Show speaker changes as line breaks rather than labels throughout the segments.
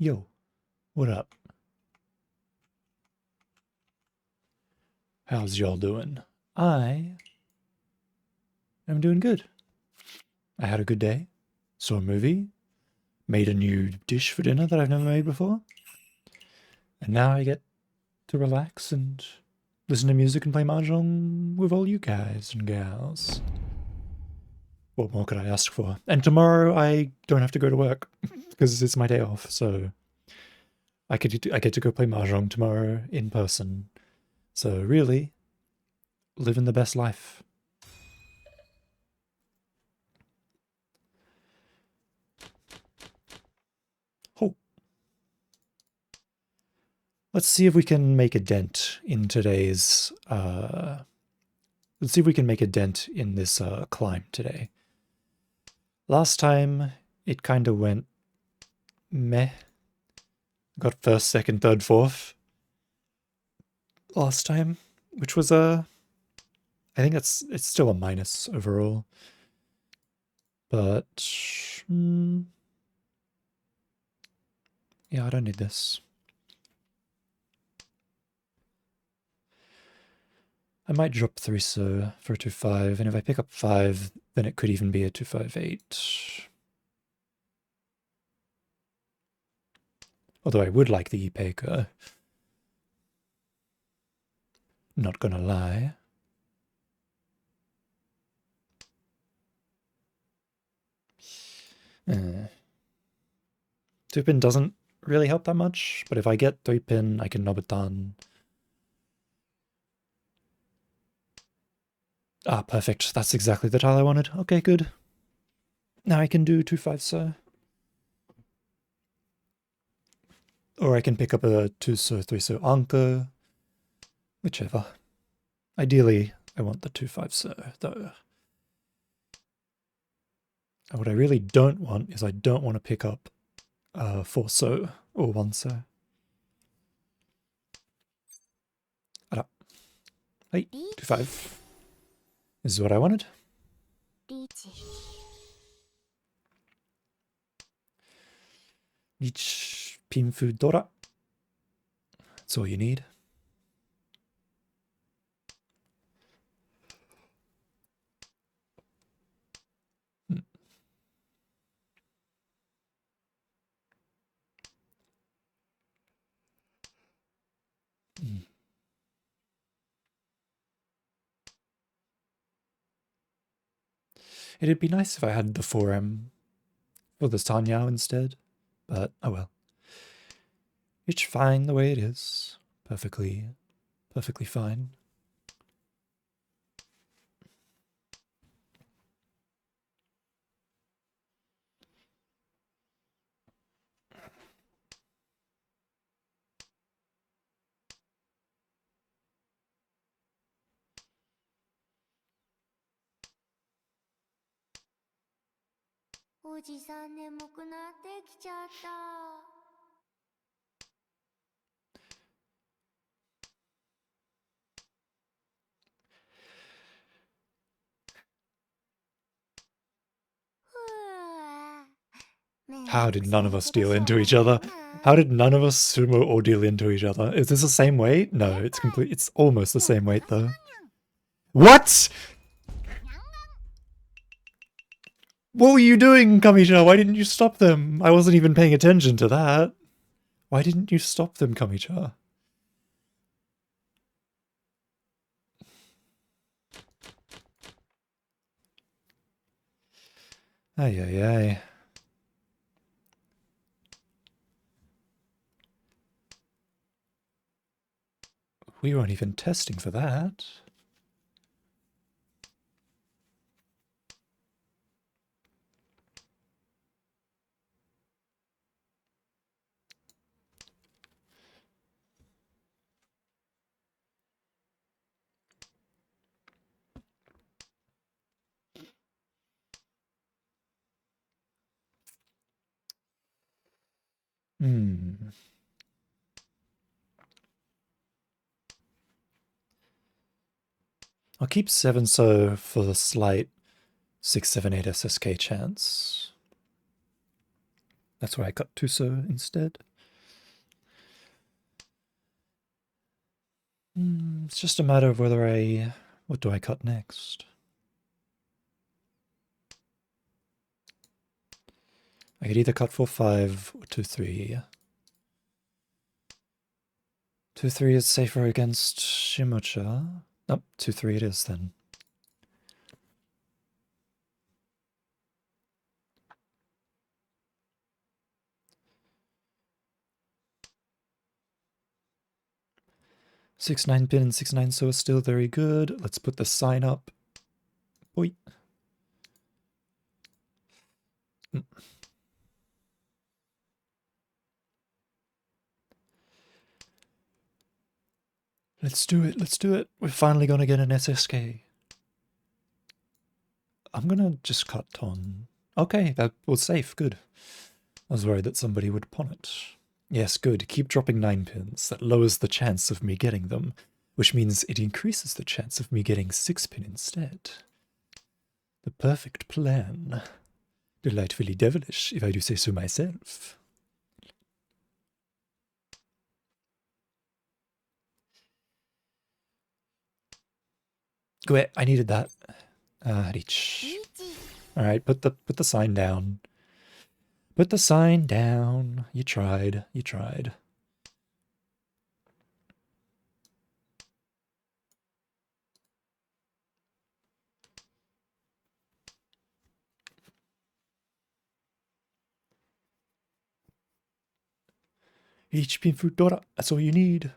Yo, what up? How's y'all doing? I am doing good. I had a good day, saw a movie, made a new dish for dinner that I've never made before, and now I get to relax and listen to music and play Mahjong with all you guys and gals. What more could I ask for? And tomorrow I don't have to go to work because it's my day off, so I get to go play Mahjong tomorrow in person. So really, living the best life. Oh. Let's see if we can make a dent in today's, let's see if we can make a dent in this climb today. Last time, it kind of went meh. Got first, second, third, fourth. Last time, which was I think it's still a minus overall. But, yeah, I don't need this. I might drop 3 so for a 2-5, and if I pick up 5, then it could even be a 2-5-8. Although I would like the e-paker. Not gonna lie. Two-pin doesn't really help that much, but if I get 3-pin, I can Nobutan. Ah, perfect. That's exactly the tile I wanted. Okay, good. Now I can do 2-5 so. Or I can pick up a 2 so, 3 so Anka. Whichever. Ideally, I want the 2-5 so, though. And what I really don't want is I don't want to pick up 4 so or 1 so. Hey, 2-5. This is what I wanted. Each Pinfu Dora. That's all you need. It'd be nice if I had the 4M for the Sanyao instead, but oh well. It's fine the way it is. Perfectly fine. How did none of us deal into each other? How did none of us sumo or deal into each other? Is this the same weight? No, it's almost the same weight though. What? What were you doing, Kamisha? Why didn't you stop them? I wasn't even paying attention to that. Why didn't you stop them, Kamisha? Ay, ay, ay. We weren't even testing for that. I'll keep 7 so for the slight 678 SSK chance. That's why I cut 2 so instead. It's just a matter of whether I... What do I cut next? I could either cut 4-5 or 2-3. 2-3 is safer against Shimocha. Nope, 2-3 it is then. Six nine pin and 6-9 so is still very good. Let's put the sign up. Boy. Let's do it, let's do it. We're finally gonna get an SSK. I'm gonna just cut on. Okay, that was safe, good. I was worried that somebody would pawn it. Yes, good. Keep dropping 9 pins. That lowers the chance of me getting them, which means it increases the chance of me getting 6 pin instead. The perfect plan. Delightfully devilish, if I do say so myself. Go ahead, I needed that. Reach. Alright, put the sign down. Put the sign down. You tried, you tried. Each pin fruit Dora, that's all you need.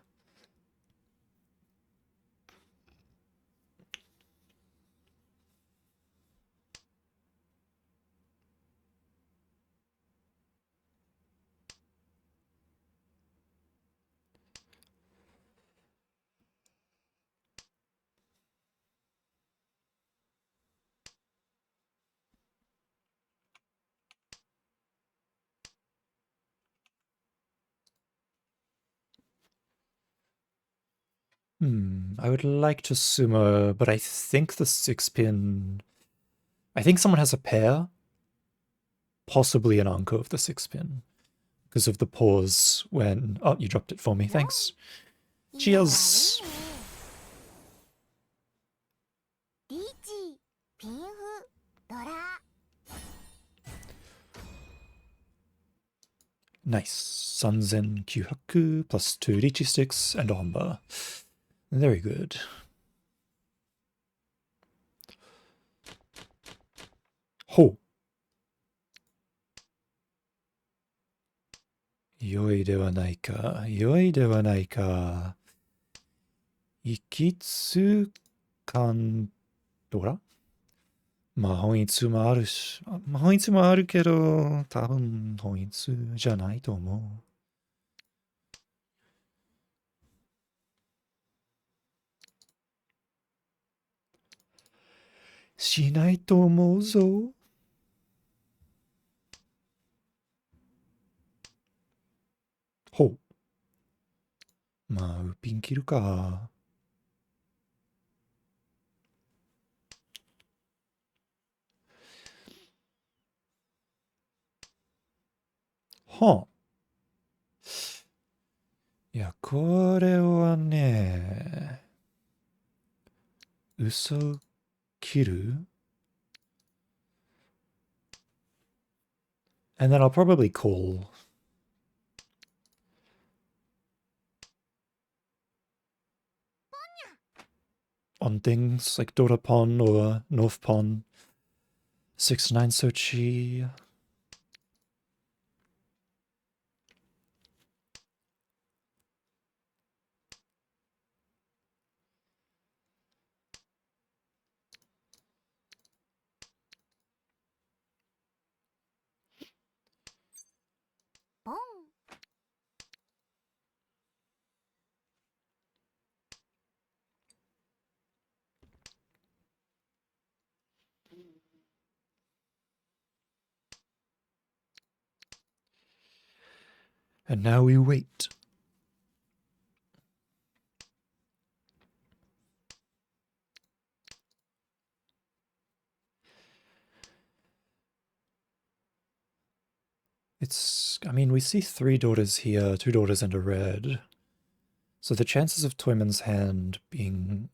I would like to sumo, but I think the 6 pin... I think someone has a pair. Possibly an anko of the 6 pin. Because of the pause when... Oh, you dropped it for me, thanks. Cheers! Nice. Sanzen Kyuhaku plus 2 Richi sticks and Omba. Very good. Ho! Yoi de wa nai ka. Yoi de wa nai ka. Ikitsu kan... Dora? まあ本一もあるし、まあ本一もあるけど、多分本一じゃないと思う。しないと思うぞ。ほう。まあ、ウピン切るか。はあ。いや、これはね、嘘切る And then I'll probably call. On things like Dora Pon or North Pon. 6-9 Sochi. And now we wait. It's, I mean, we see 3 daughters here, 2 daughters and a red. So the chances of Toyman's hand being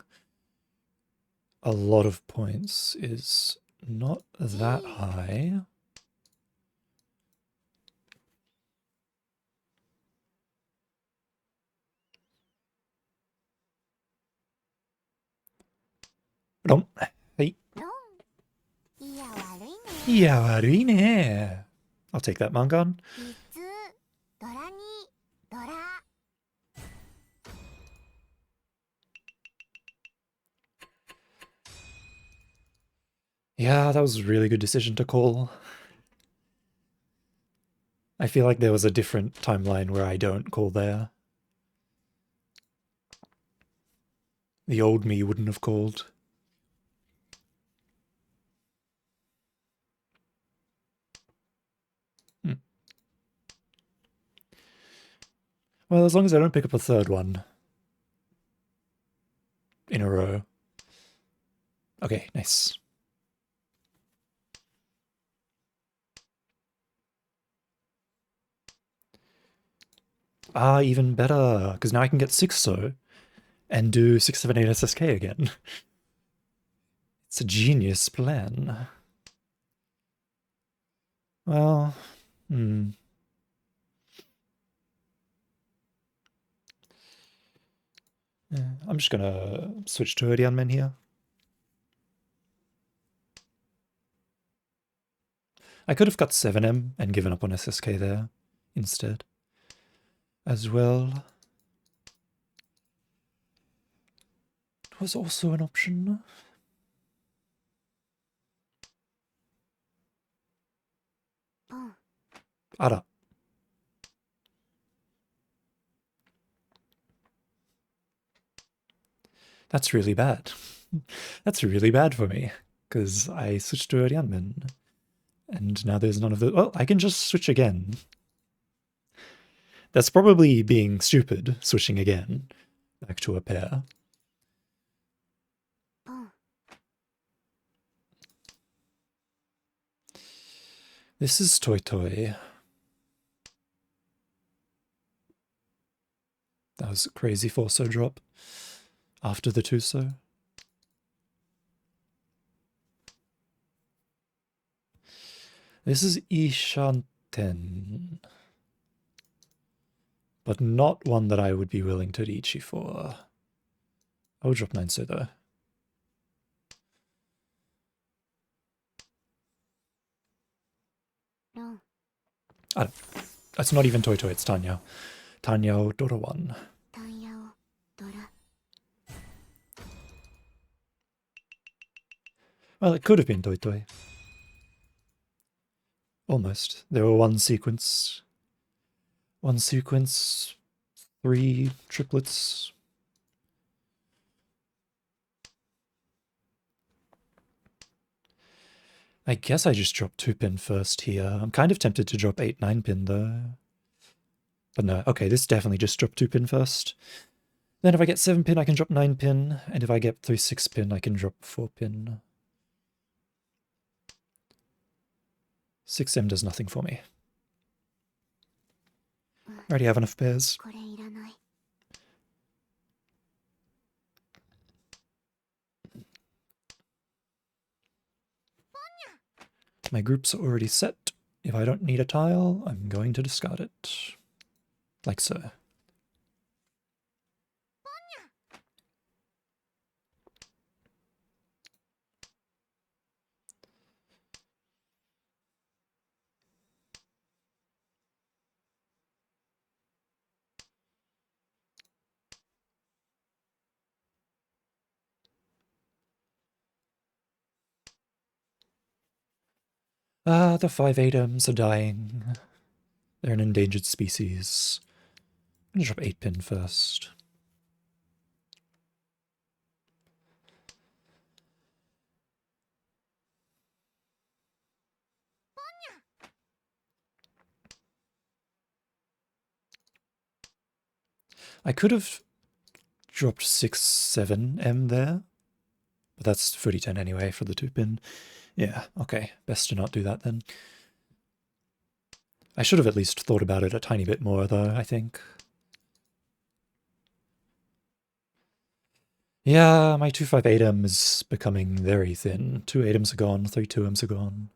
a lot of points is not that high. Rom. Hey. Yeah,悪いね. I'll take that, Mangan. Yeah, that was a really good decision to call. I feel like there was a different timeline where I don't call there. The old me wouldn't have called. Well, as long as I don't pick up a third one in a row. Okay, nice. Ah, even better, because now I can get 6 so and do 6, 7, 8 SSK again. It's a genius plan. Well, I'm just gonna switch to Odianmen here. I could have got 7M and given up on SSK there instead as well. It was also an option. Ara. That's really bad. That's really bad for me, because I switched to Odianmen. And now there's none of the... Well, I can just switch again. That's probably being stupid, switching again, back to a pair. This is Toy Toy. That was a crazy 4-so drop after the 2-so. This is Ishanten, but not one that I would be willing to Riichi for. I would drop 9-so though. That's not even Toy Toy, it's Tanyao. Tanyao Dora 1. Well, it could have been Toy Toy. Almost. There were one sequence, 3 triplets. I guess I just dropped 2-pin first here. I'm kind of tempted to drop 8, 9-pin though. But no, okay, this definitely just dropped 2-pin first. Then if I get 7-pin, I can drop 9-pin. And if I get 3, 6-pin, I can drop 4-pin. 6M does nothing for me. I already have enough pairs. My groups are already set. If I don't need a tile, I'm going to discard it. Like so. Ah, the 5-8Ms are dying. They're an endangered species. I'm gonna drop 8-pin first. I could have dropped 6, 7M there, but that's 30-10 anyway for the 2-pin. Yeah, okay, best to not do that then. I should have at least thought about it a tiny bit more though, I think. Yeah, my 258M is becoming very thin. 2 8Ms are gone, 3 2Ms are gone.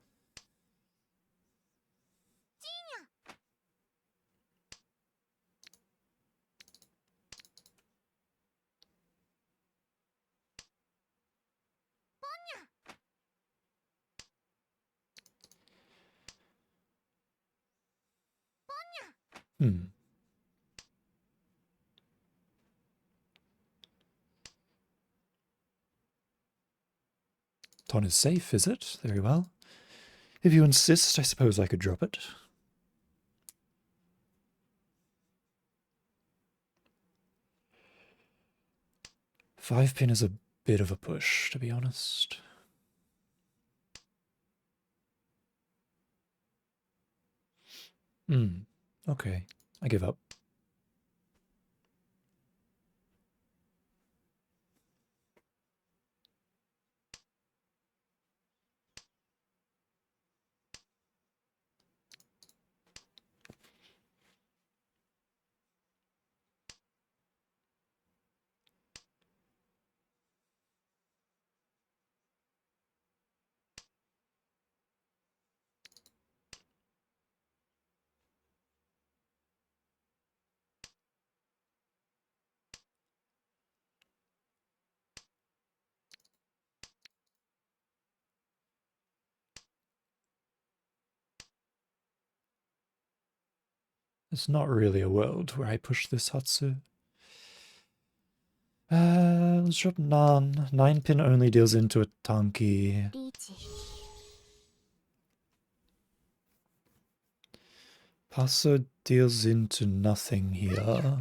Hmm. Ton is safe, is it? Very well. If you insist, I suppose I could drop it. 5-pin is a bit of a push, to be honest. Okay. I give up. It's not really a world where I push this Hatsu. Let's drop none. 9-pin only deals into a Tanki. Passo deals into nothing here.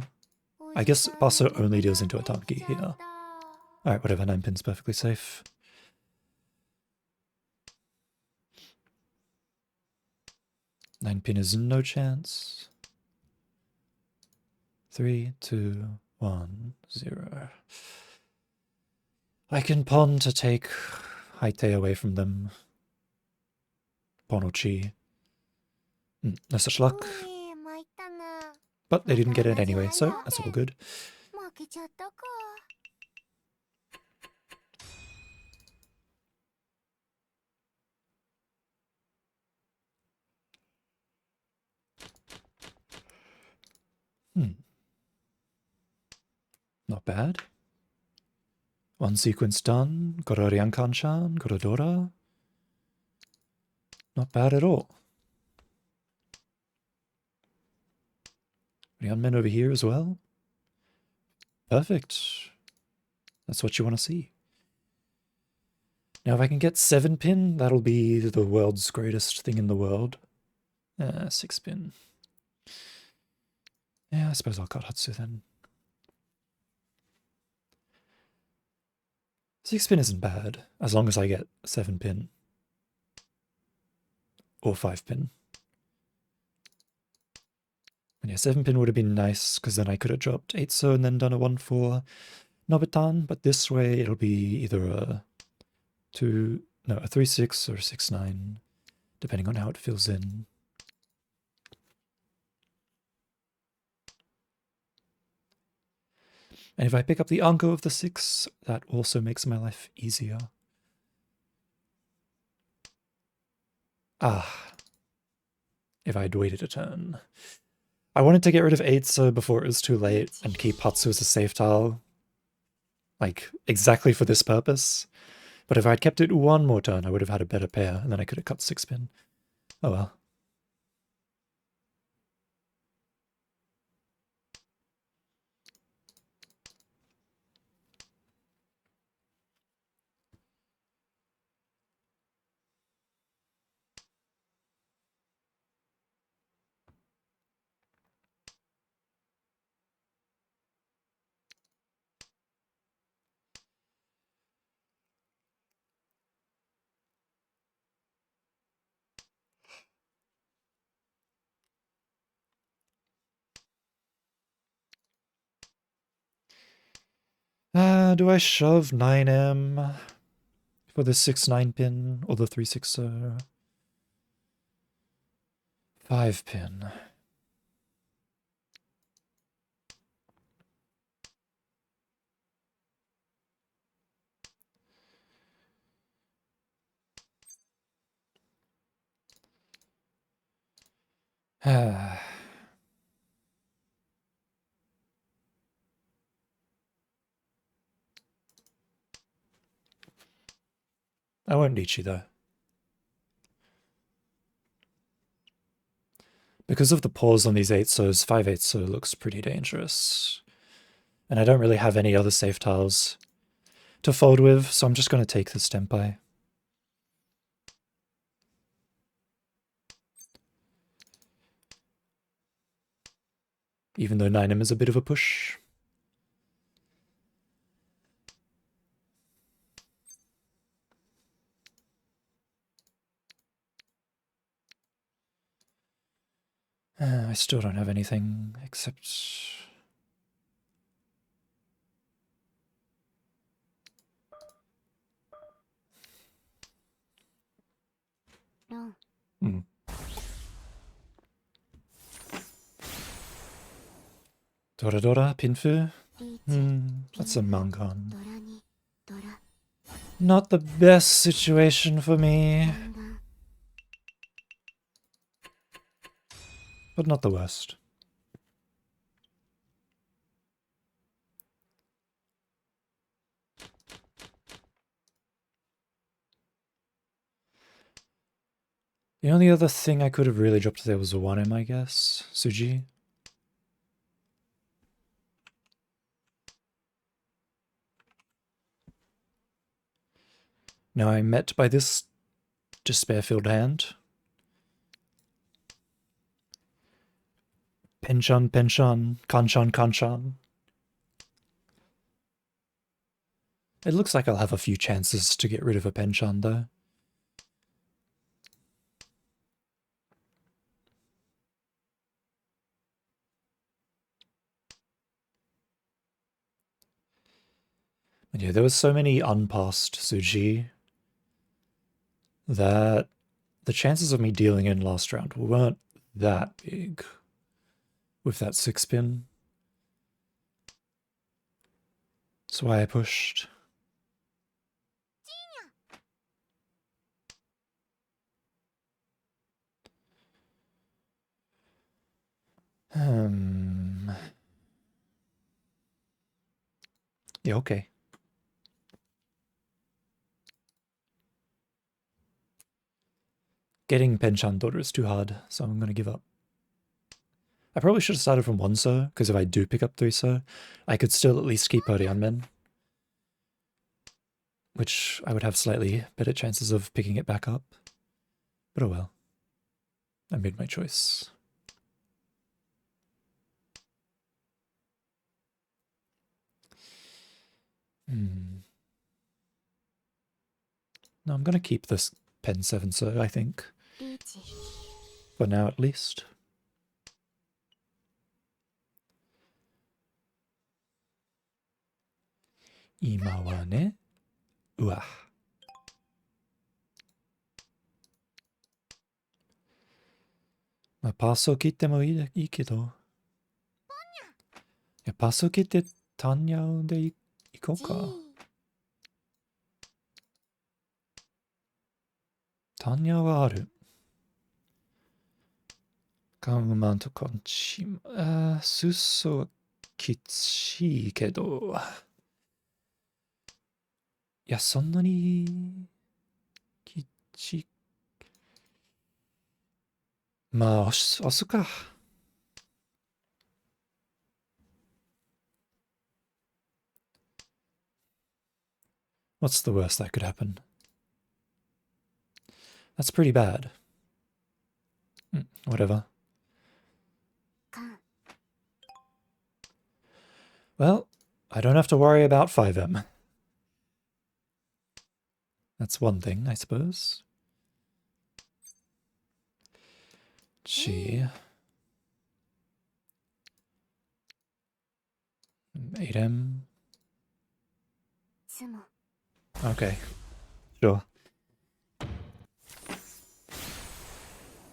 I guess Passo only deals into a Tanki here. Alright, whatever, 9-pin's perfectly safe. Nine pin is no chance. 3, 2, 1, 0. I can pawn to take Haite away from them. Pawn or chi. No such luck. But they didn't get it anyway, so that's all good. Not bad. One sequence done. Gororiankan-chan, Gorodora. Not bad at all. Ryanmen over here as well. Perfect. That's what you want to see. Now if I can get 7-pin, that'll be the world's greatest thing in the world. 6-pin. Yeah, I suppose I'll cut Hatsu then. 6-pin isn't bad, as long as I get 7-pin. Or 5-pin. And yeah, 7-pin would have been nice, because then I could have dropped 8-so and then done a 1-4 Nobitan, but this way it'll be either a 3-6 or 6-9, depending on how it fills in. And if I pick up the Anko of the 6, that also makes my life easier. Ah. If I'd waited a turn. I wanted to get rid of 8-so before it was too late and keep Hatsu as a safe tile. Like, exactly for this purpose. But if I'd kept it one more turn, I would have had a better pair, and then I could have cut 6-pin. Oh well. Do I shove 9M for the 6-9-pin or the 3-6-so? 5-pin. I won't need you though. Because of the pause on these 8-sos, 5-8-so looks pretty dangerous. And I don't really have any other safe tiles to fold with, so I'm just going to take this tempai. Even though 9M is a bit of a push. I still don't have anything except... Hmm. Dora Dora, Pinfu? That's a Mangon. Not the best situation for me. But not the worst. The only other thing I could have really dropped there was a 1M, I guess. Suji. Now I'm met by this despair-filled hand. Penchan, Penchan, Kanchan, Kanchan. It looks like I'll have a few chances to get rid of a Penchan, though. And yeah, there was so many unpassed Suji that the chances of me dealing in last round weren't that big with that 6-pin. That's why I pushed. Yeah, okay. Getting Penchan Daughter is too hard, so I'm going to give up. I probably should have started from 1-so, because if I do pick up 3-so, I could still at least keep Orianmen. Which I would have slightly better chances of picking it back up. But oh well. I made my choice. No, I'm going to keep this Pen 7-so, I think. For now, at least. Ima wa ne. Uah. Ma, パスを切ってもいいけど。いや、パスを切ってタンニャウでいこうか。タンニャウはある。カウマンとコンチ。スッソはきついけど。いや、そんなにきち。まあ、押すか。What's the worst that could happen? That's pretty bad. Whatever. Well, I don't have to worry about 5M. That's one thing, I suppose. Gee. 8M. Okay. Sure.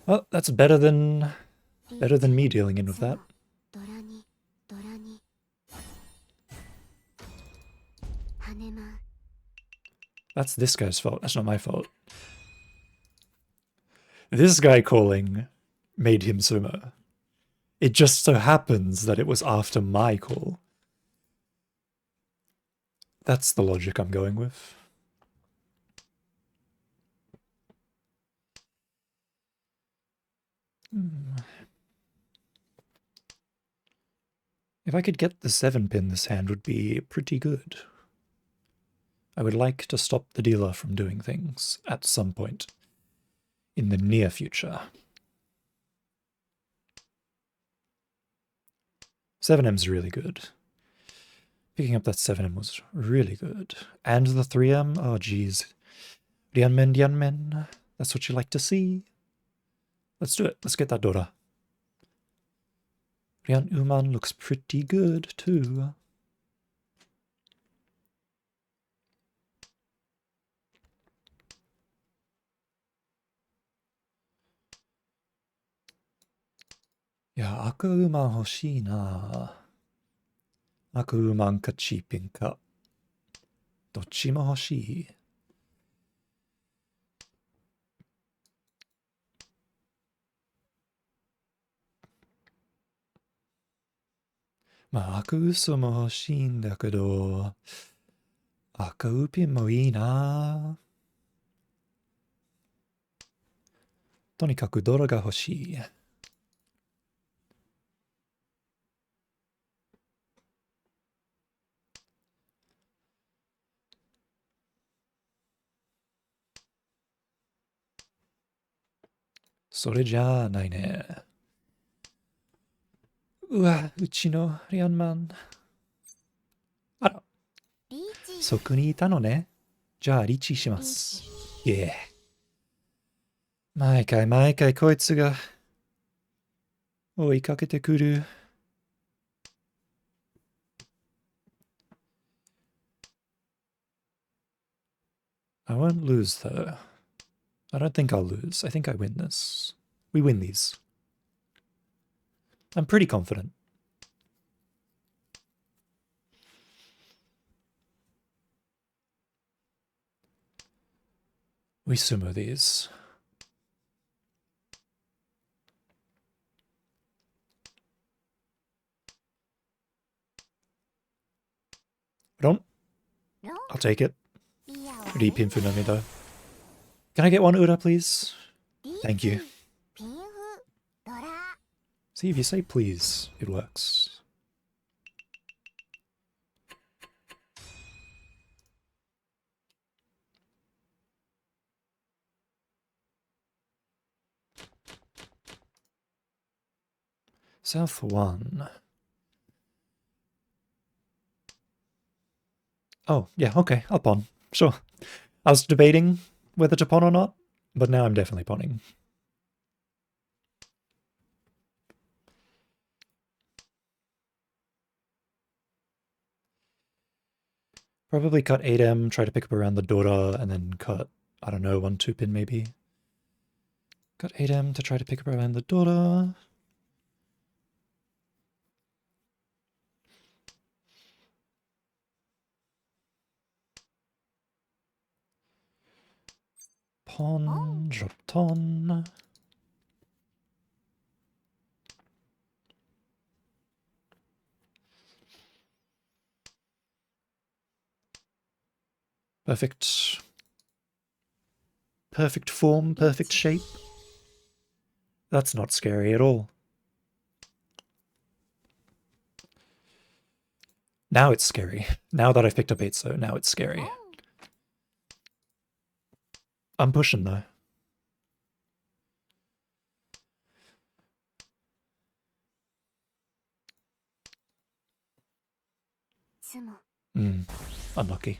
Well, that's better than me dealing in with that. That's this guy's fault. That's not my fault. This guy calling made him sumo. It just so happens that it was after my call. That's the logic I'm going with. If I could get the 7-pin, this hand would be pretty good. I would like to stop the dealer from doing things at some point in the near future. 7M's really good. Picking up that 7M was really good. And the 3M, oh geez. Dianmen. That's what you like to see. Let's do it. Let's get that Dora. Rian Uman looks pretty good too. Yeah, Aka Uman 欲しいな。Aka Uman かチーピンか。どっちも欲しい。まあ、赤嘘も欲しいんだけど、赤ウピンもいいな。とにかくドラが欲しい。それじゃあないね。うわ、うちのリアンマン。あら、そこにいたのね。じゃあリーチします。イエー。毎回こいつが追いかけてくる。I won't lose though. I don't think I'll lose. I think I win this. We win these. I'm pretty confident. We sumo these. Don't. I'll take it. Repin Funami though. Can I get one Ura, please? Thank you. See, if you say please, it works. South 1. Oh, yeah, okay, I'll pawn. Sure. I was debating whether to pawn or not, but now I'm definitely pawning. Probably cut 8M, try to pick up around the Dora, and then cut, I don't know, 1-2 pin maybe. Cut 8M to try to pick up around the Dora. Pawn, drop ton. Perfect. Perfect form, perfect shape. That's not scary at all. Now it's scary. Now that I've picked up 8, so now it's scary. I'm pushing though. Unlucky.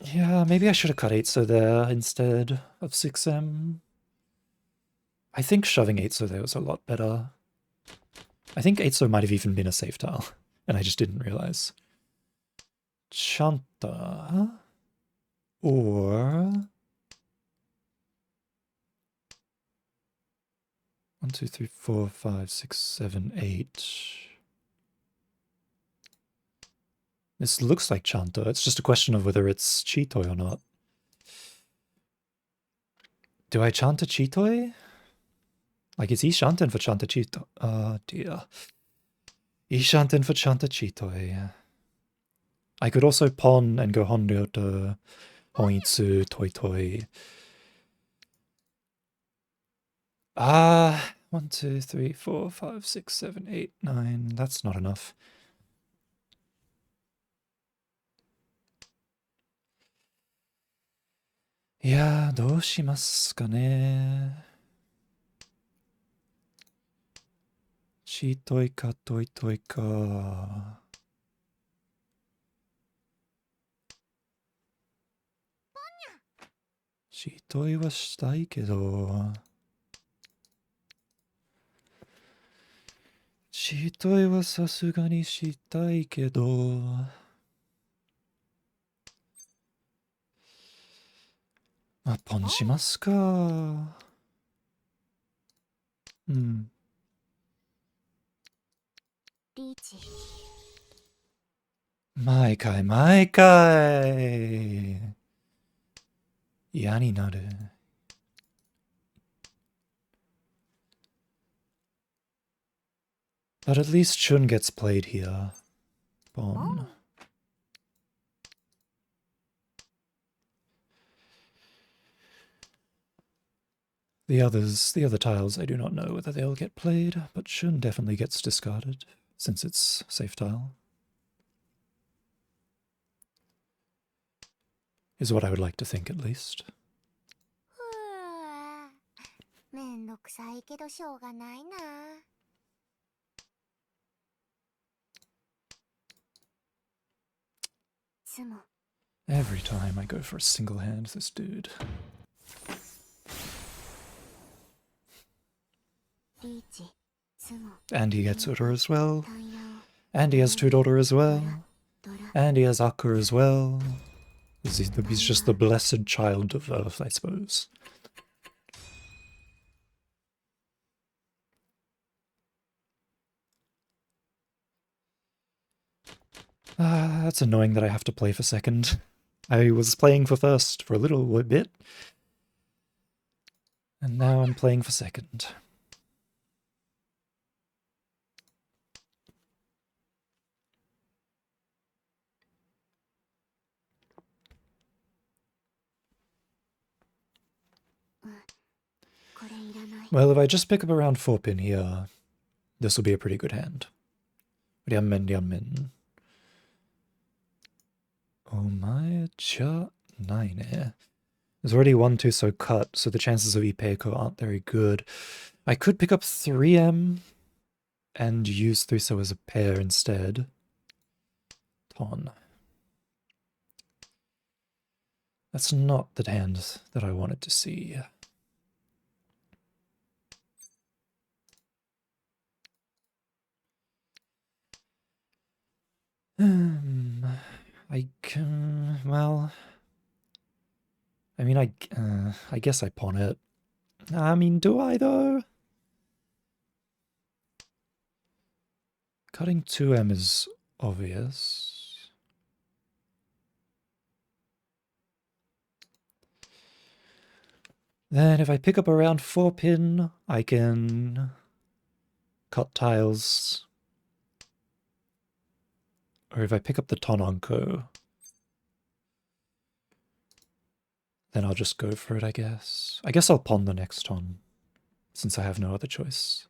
Yeah, maybe I should have cut 8 so there instead of 6M. I think shoving 8 so there was a lot better. I think 8 so might have even been a safe tile, and I just didn't realize. Chanta or 1, 2, 3, 4, 5, 6, 7, 8. This looks like Chanto. It's just a question of whether it's Chitoi or not. Do I chant a Chitoi? Like, is he chanting for Chanta Chito? Oh dear. He's chanting for Chanta Chitoi. I could also pawn and go Honryoto, Honitsu, Toi Toi. 1, 2, 3, 4, 5, 6, 7, 8, 9. That's not enough. Yeah, どうしますかね。チトイかトイトイか。チトイはしたいけど。チトイはさすがにしたいけど。まあ、ポンしますか。うん。毎回毎回。嫌になる。But at least Chun gets played here. Bon. The other tiles, I do not know whether they'll get played, but Chun definitely gets discarded, since it's safe tile. Is what I would like to think, at least. Every time I go for a single hand, this dude. And he gets Utter as well. And he has two daughter as well. And he has Akur as well. He's just the blessed child of Earth, I suppose. That's annoying that I have to play for second. I was playing for first for a little bit. And now I'm playing for second. Well, if I just pick up around 4 pin here, this will be a pretty good hand. Diammen. Oh my cha 9. There's already 1-2 so cut, so the chances of Ipeiko aren't very good. I could pick up 3M and use 3-so as a pair instead. Ton. That's not the hand that I wanted to see. I can, well, I mean, I guess I pawn it. I mean, do I though? Cutting 2M is obvious. Then if I pick up around 4 pin, I can cut tiles. Or if I pick up the Tononko, then I'll just go for it, I guess. I guess I'll pawn the next ton, since I have no other choice.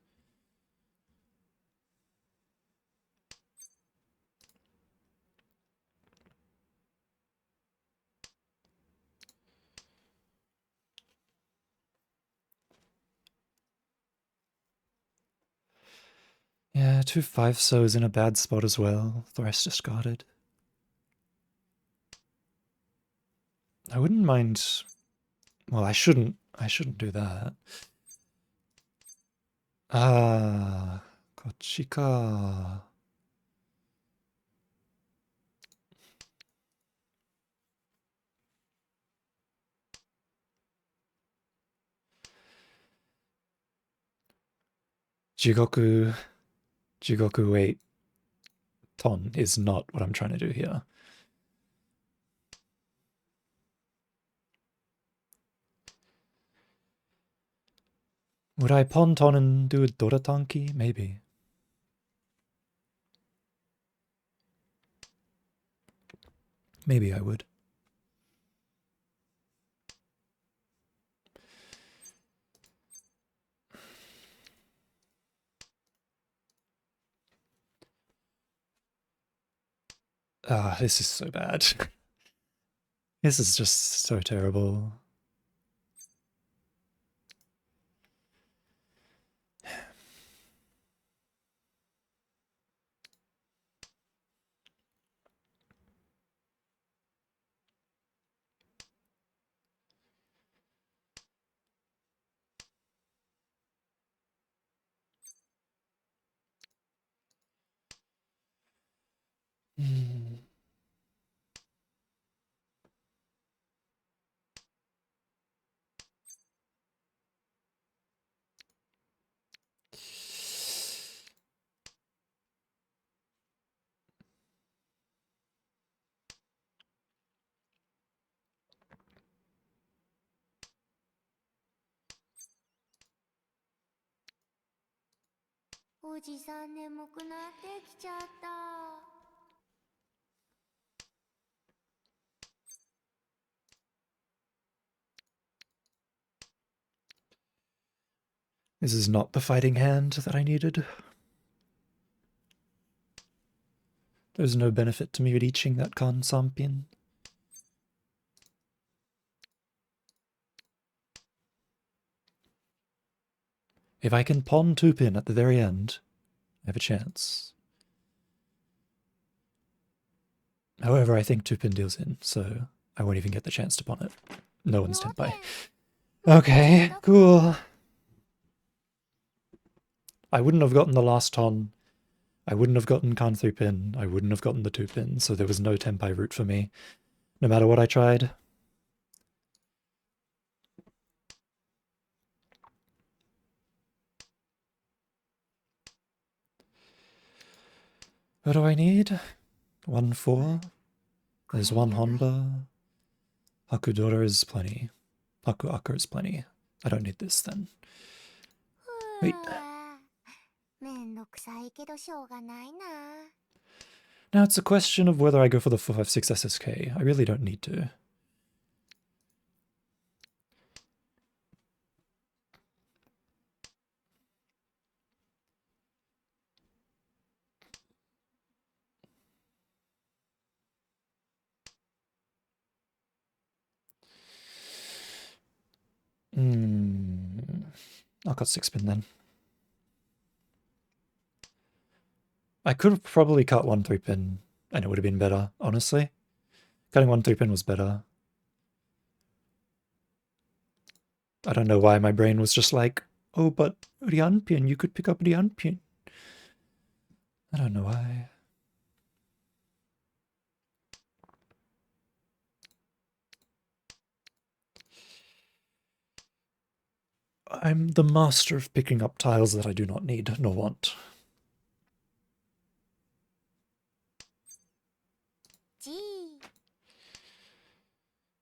Yeah, 2 5-so is in a bad spot as well. Thrice discarded. I wouldn't mind. Well, I shouldn't do that. Ah, こっちか. Jigoku 8 ton is not what I'm trying to do here. Would I pawn ton and do a Doratanki? Maybe. Maybe I would. Ah, this is so bad. This is just so terrible. Hmm. This is not the fighting hand that I needed. There's no benefit to me reaching that Kansampin. If I can pawn 2-pin at the very end, I have a chance. However, I think 2-pin deals in, so I won't even get the chance to pawn it. No one's 10 by. Okay, cool. I wouldn't have gotten the last ton. I wouldn't have gotten Kan 3-pin. I wouldn't have gotten the 2-pin, so there was no Tenpai route for me, no matter what I tried. What do I need? 1-4. There's 1 Honba. Hakudora is plenty. Haku Akka is plenty. I don't need this then. Wait. Now it's a question of whether I go for the 456 SSK. I really don't need to. I'll cut 6-pin then. I could have probably cut 1 3-pin and it would have been better, honestly. Cutting 1 3-pin was better. I don't know why my brain was just like, oh, but Rianpin, you could pick up Rianpin. I don't know why. I'm the master of picking up tiles that I do not need nor want.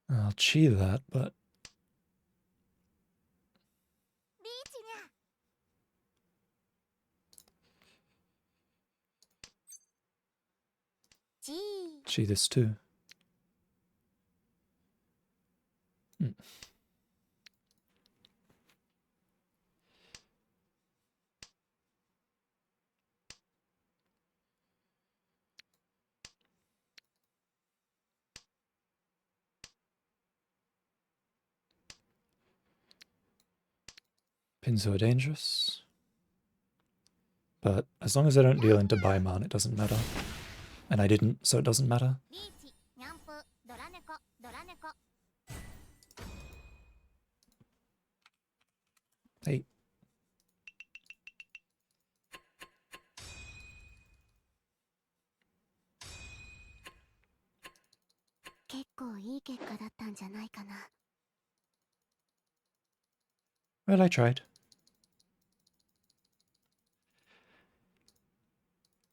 I'll chi that, but... Chi this too. Pins are dangerous. But as long as I don't deal into Baiman, it doesn't matter. And I didn't, so it doesn't matter. Hey. Well, I tried.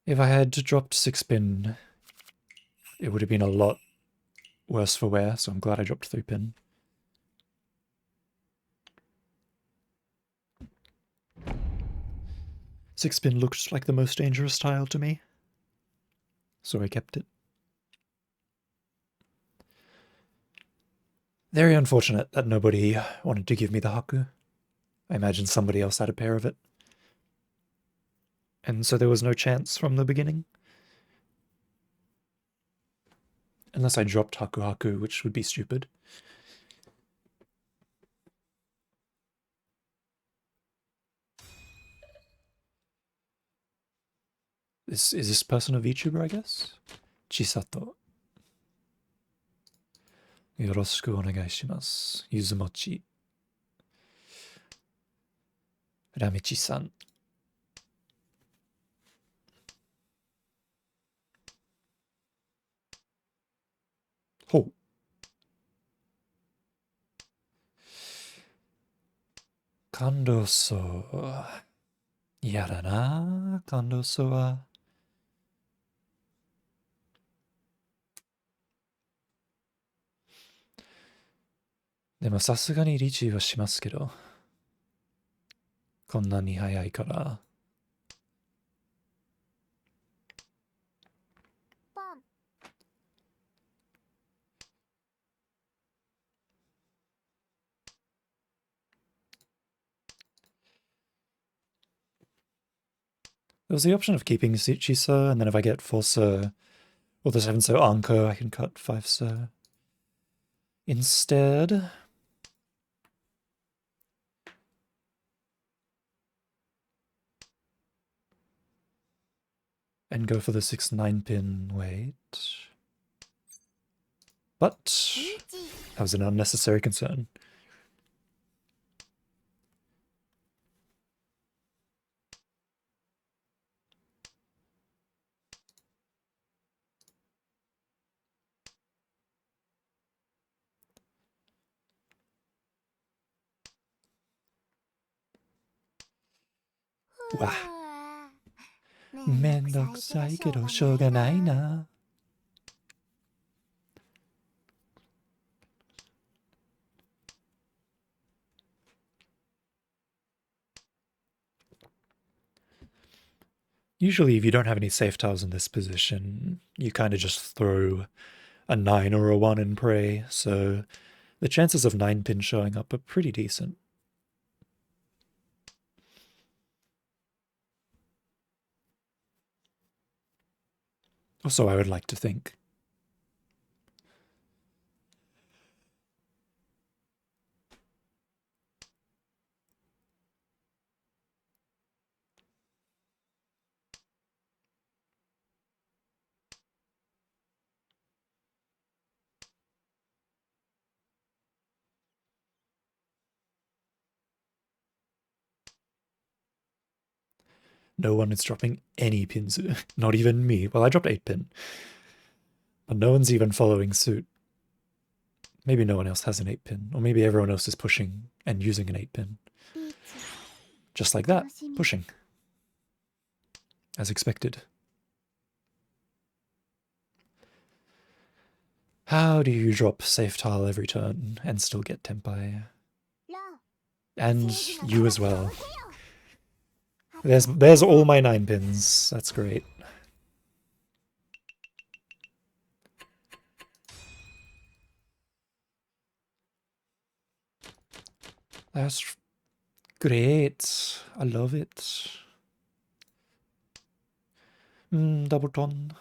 If I had dropped 6-pin, it would have been a lot worse for wear, so I'm glad I dropped 3-pin. Six-pin looked like the most dangerous tile to me, so I kept it. Very unfortunate that nobody wanted to give me the Haku. I imagine somebody else had a pair of it. And so there was no chance from the beginning. Unless I dropped Haku Haku, which would be stupid. Is this person a VTuber, I guess? Chisato. Yoroshiku onegai shimasu. Yuzumochi. Ramichi-san. Ho. Kandoso. 嫌だな、感動層は。でもさすがにリチはしますけど。こんなに早いから。There was the option of keeping Chisa, and then if I get 4-Sir or the 7-Sir Anko, I can cut 5-Sir instead. And go for the 6-9 pin, wait. But that was an unnecessary concern. Wah. めんどくさいけどしょうがないな。Usually, if you don't have any safe tiles in this position, you kind of just throw a 9 or a 1 and pray, so the chances of 9-pin showing up are pretty decent. Or so I would like to think. No one is dropping any pins, not even me. Well, I dropped 8-pin, but no one's even following suit. Maybe no one else has an 8-pin, or maybe everyone else is pushing and using an 8-pin. Just like that, pushing. As expected. How do you drop safe tile every turn and still get Tempai? And you as well. There's all my 9-pins. That's great. That's great. I love it. Double ton.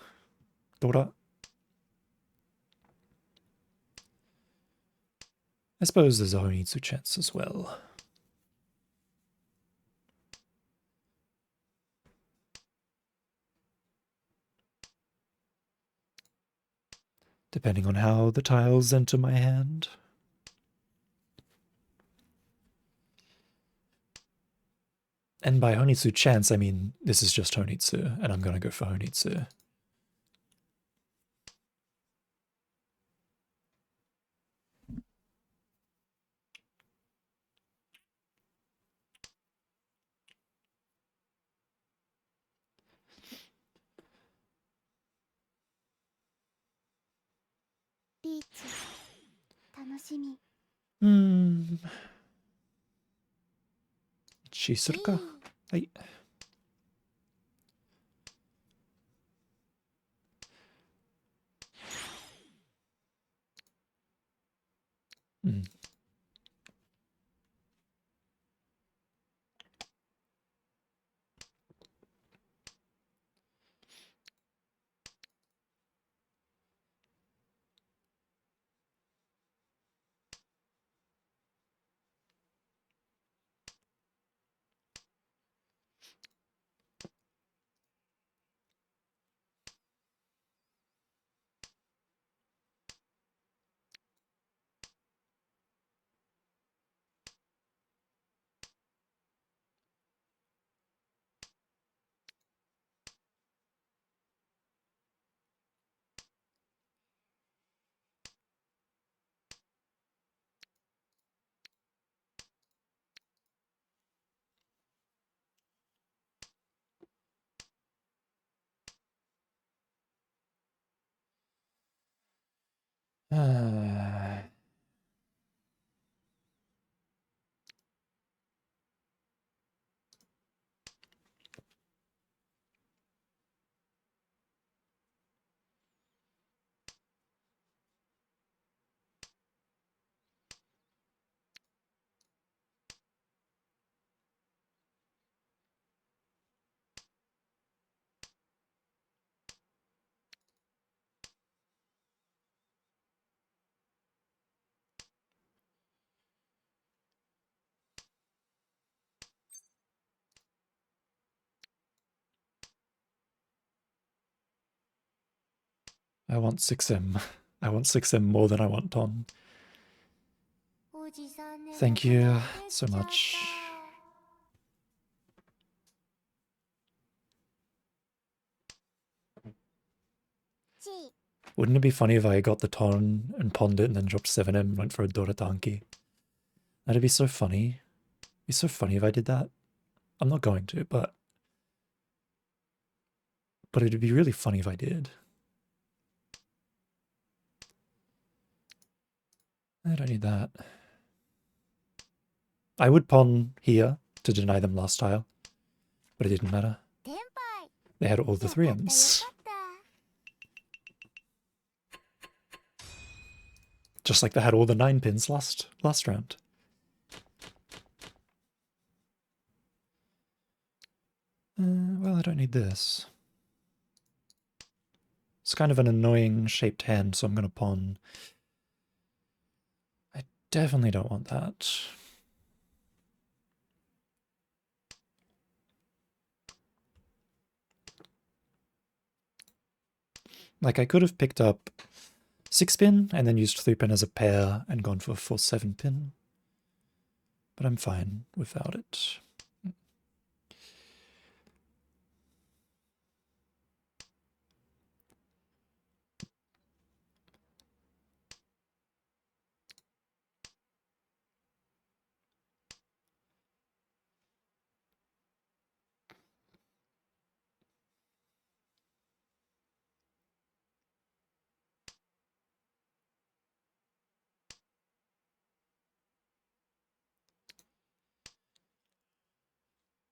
Dora. I suppose there's a Honitsu chance as well. Depending on how the tiles enter my hand. And by Honitsu chance, I mean this is just Honitsu, and I'm gonna go for Honitsu. Hmm. チするか。はい。うん。I want 6M. I want 6M more than I want Ton. Thank you so much. Wouldn't it be funny if I got the Ton and pawned it and then dropped 7M and went for a Doratanki? That'd be so funny. It'd be so funny if I did that. I'm not going to, but it'd be really funny if I did. I don't need that. I would pawn here to deny them last tile, but it didn't matter. They had all the 3Ms. Just like they had all the 9 pins last round. Well, I don't need this. It's kind of an annoying shaped hand, so I'm going to pawn. I definitely don't want that. Like, I could have picked up 6-pin and then used 3-pin as a pair and gone for 7-pin. But I'm fine without it.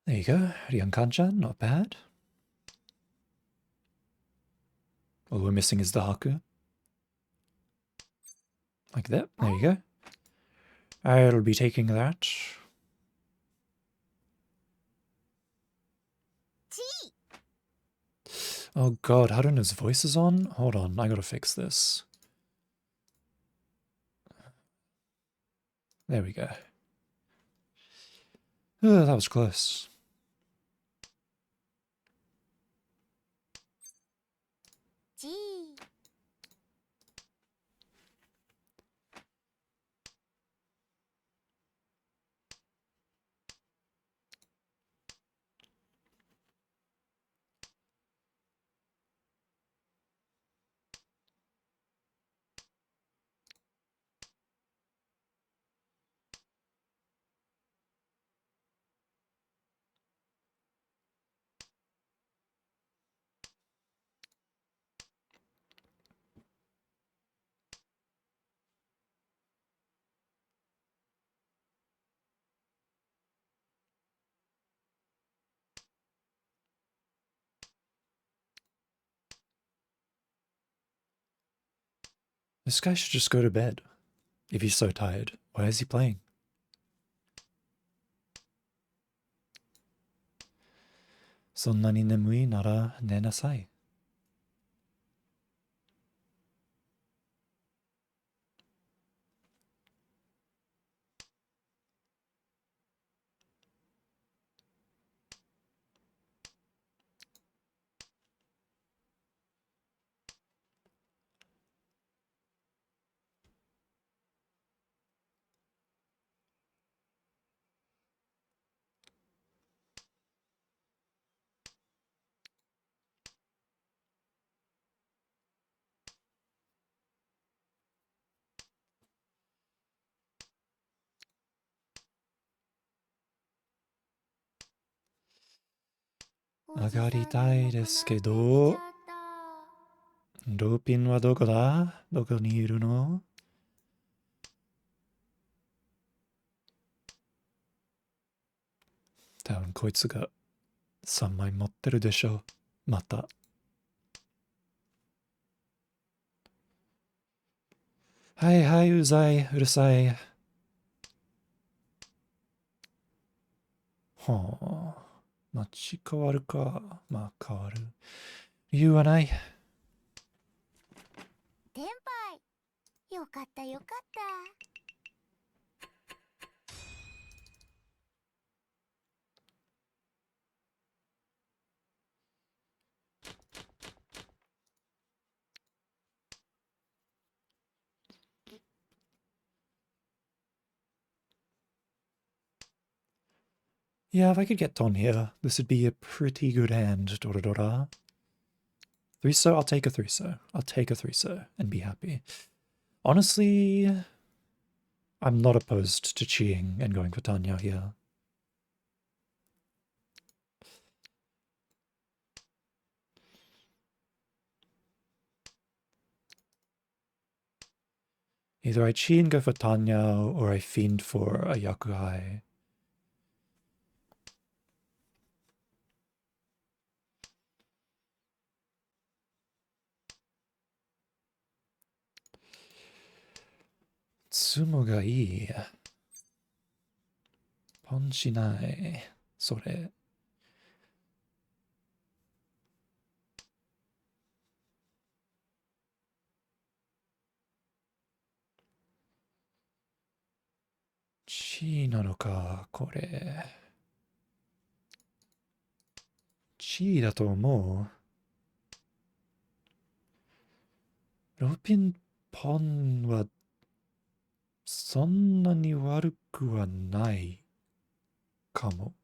There you go, Ryankanchan, not bad. All we're missing is the Haku. Like that, there you go. I'll be taking that. Oh god, Haruna's voice is on? Hold on, I gotta fix this. There we go. Oh, that was close. This guy should just go to bed. If he's so tired, why is he playing? Sonnani nemui nara nenasai. Agaritai desu kedo. Ropin wa doko da? Doko ni iru no? 多分こいつが3枚持ってるでしょう。また。はいはい、うざい、うるさい。はあ。街変わるか。まあ変わる。理由はない。
天杯。よかったよかった。
Yeah, if I could get Ton here, this would be a pretty good hand. Dora Dora. Three-so, I'll take a three-so. I'll take a three-so and be happy. Honestly, I'm not opposed to cheating and going for Tanya here. Either I cheat and go for Tanya, or I fiend for a Yakuhai. Tsumo ga ii. Pon shinai. Sore. Chi nano ka, kore. Chi da to omou. ロピンポンはそんなに悪くはないかも。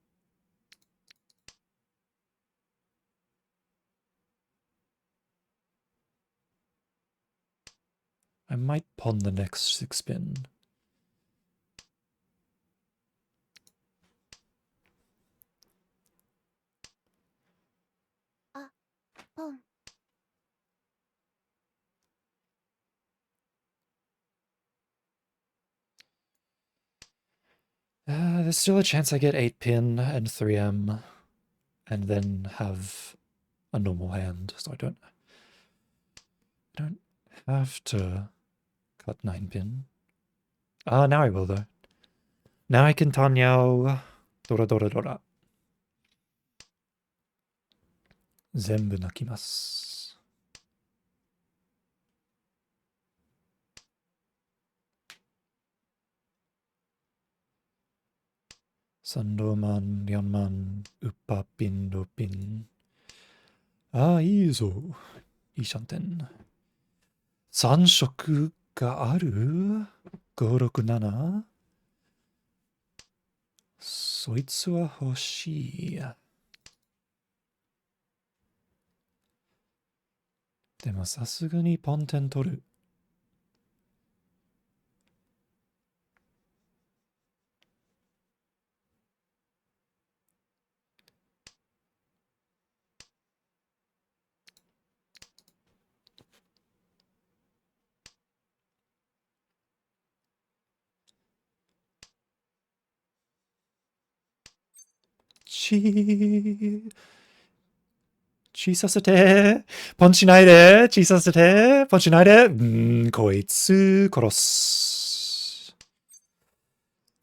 I might pawn the next 6 spin.
あ、ポン。
There's still a chance I get 8 pin and 3M and then have a normal hand, so I don't have to cut 9 pin. Now I will though. Now I can Tanyao Dora Dora Dora. 全部泣きます。3ローマン、4万、ウッパピン、ロピン。いいぞ。いいシャンテン。3色がある ?567? そいつは欲しい。でもさすがにポンテン取る。チ小させて。パンチないで。小させて。パンチないで。こいつ、殺す。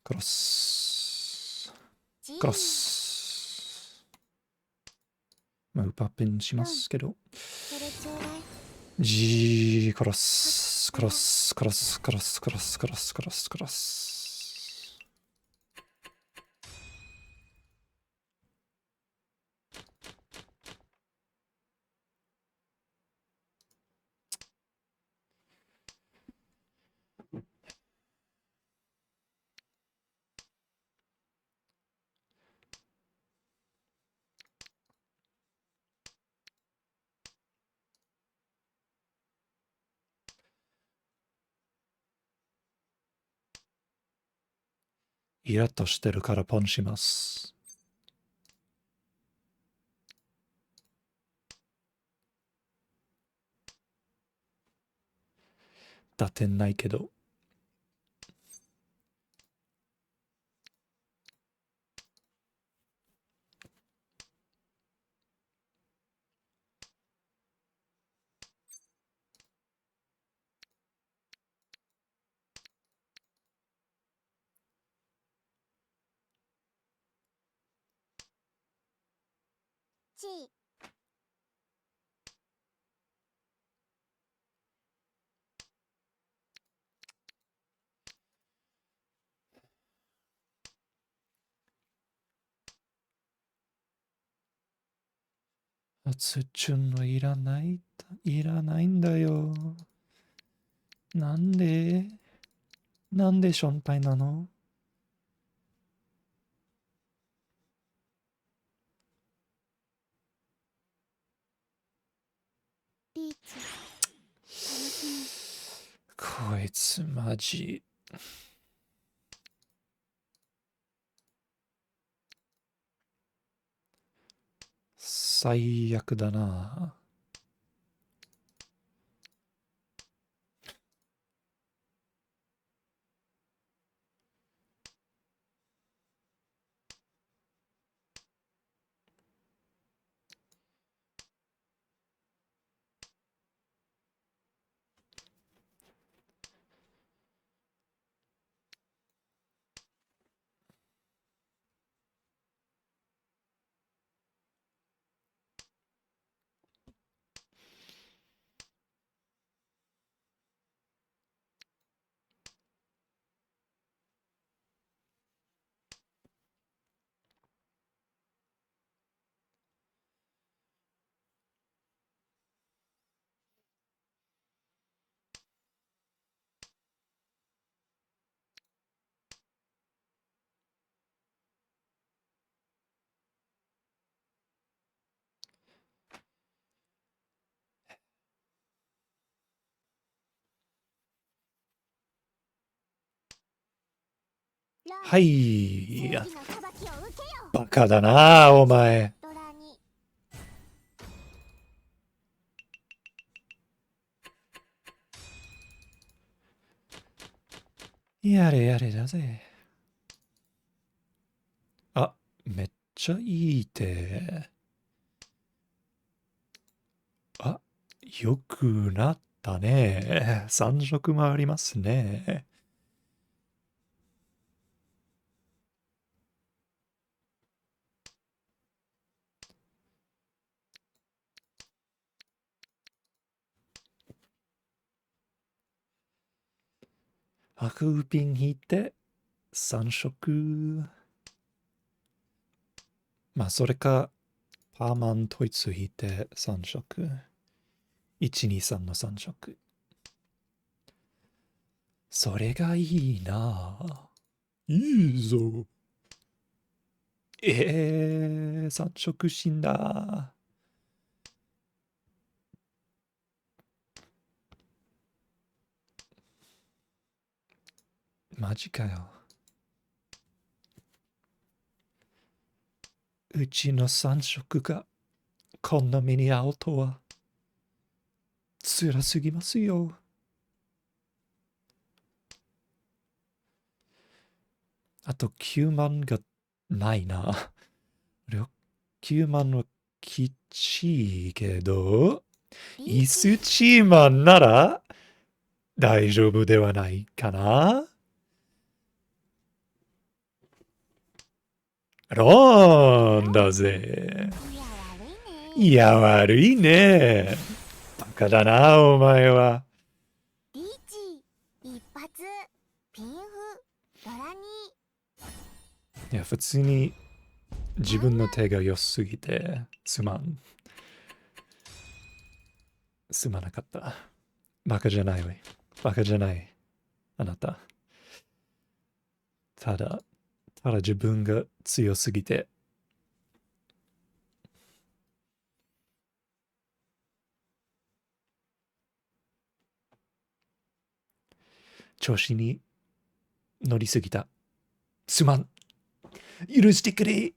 殺す。
じい
殺す。まあ、ウパペンしますけど。
それちょうだい。
じー、殺す。殺す。殺す。殺す。殺す。殺す。殺す。殺す。イラッとしてるからポンします。打点ないけど。
じい。
ツチュンのいらない、いらないんだよ。なんでなんでションタイなの？
リーチ。楽しみ。
こいつマジ。最悪だな。はい。
正義の裁きを受けよ。
バカだな、お前。
ドラに。
やれやれだぜ。あ、めっちゃいい手。あ、よくなったね。3色もありますね。白ピン引いて3色。まあ、それか、パーマン統一引いて3色。1、2、3の3色。それがいいなぁ。いいぞ。3色死んだ。マジかよ。うちの3色がこんな目に遭うとは辛すぎますよ。あと9万がないな。9万はきちいけど、
リーチ
イスチーマンなら大丈夫ではないかな。ロンだぜ。
いや悪いね。
いや、悪いね。バカだな、お前は。
リーチ一発ピンフドラに
いや、普通に自分の手が良すぎて、すまなかった。バカじゃないわい。バカじゃない。あなた。ただ自分が強すぎて、調子に乗りすぎた。すまん。許してくれ。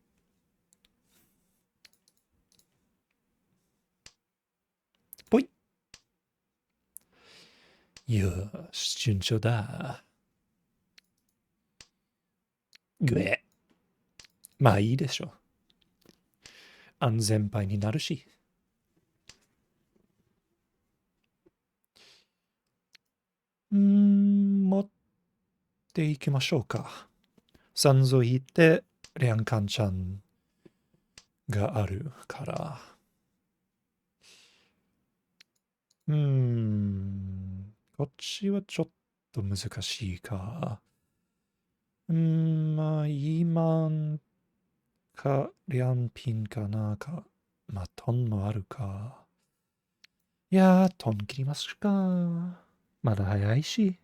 ぽい。よし、順調だ。ぐえ。まあいいでしょう。安全牌になるし。持っていきましょうか。三蔵引いて、リャンカンちゃんがあるから。こっちはちょっと難しいか。まあ、今か、リャンピンかなか。まあ、トンもあるか。いやー、トン切りますか。まだ早いし。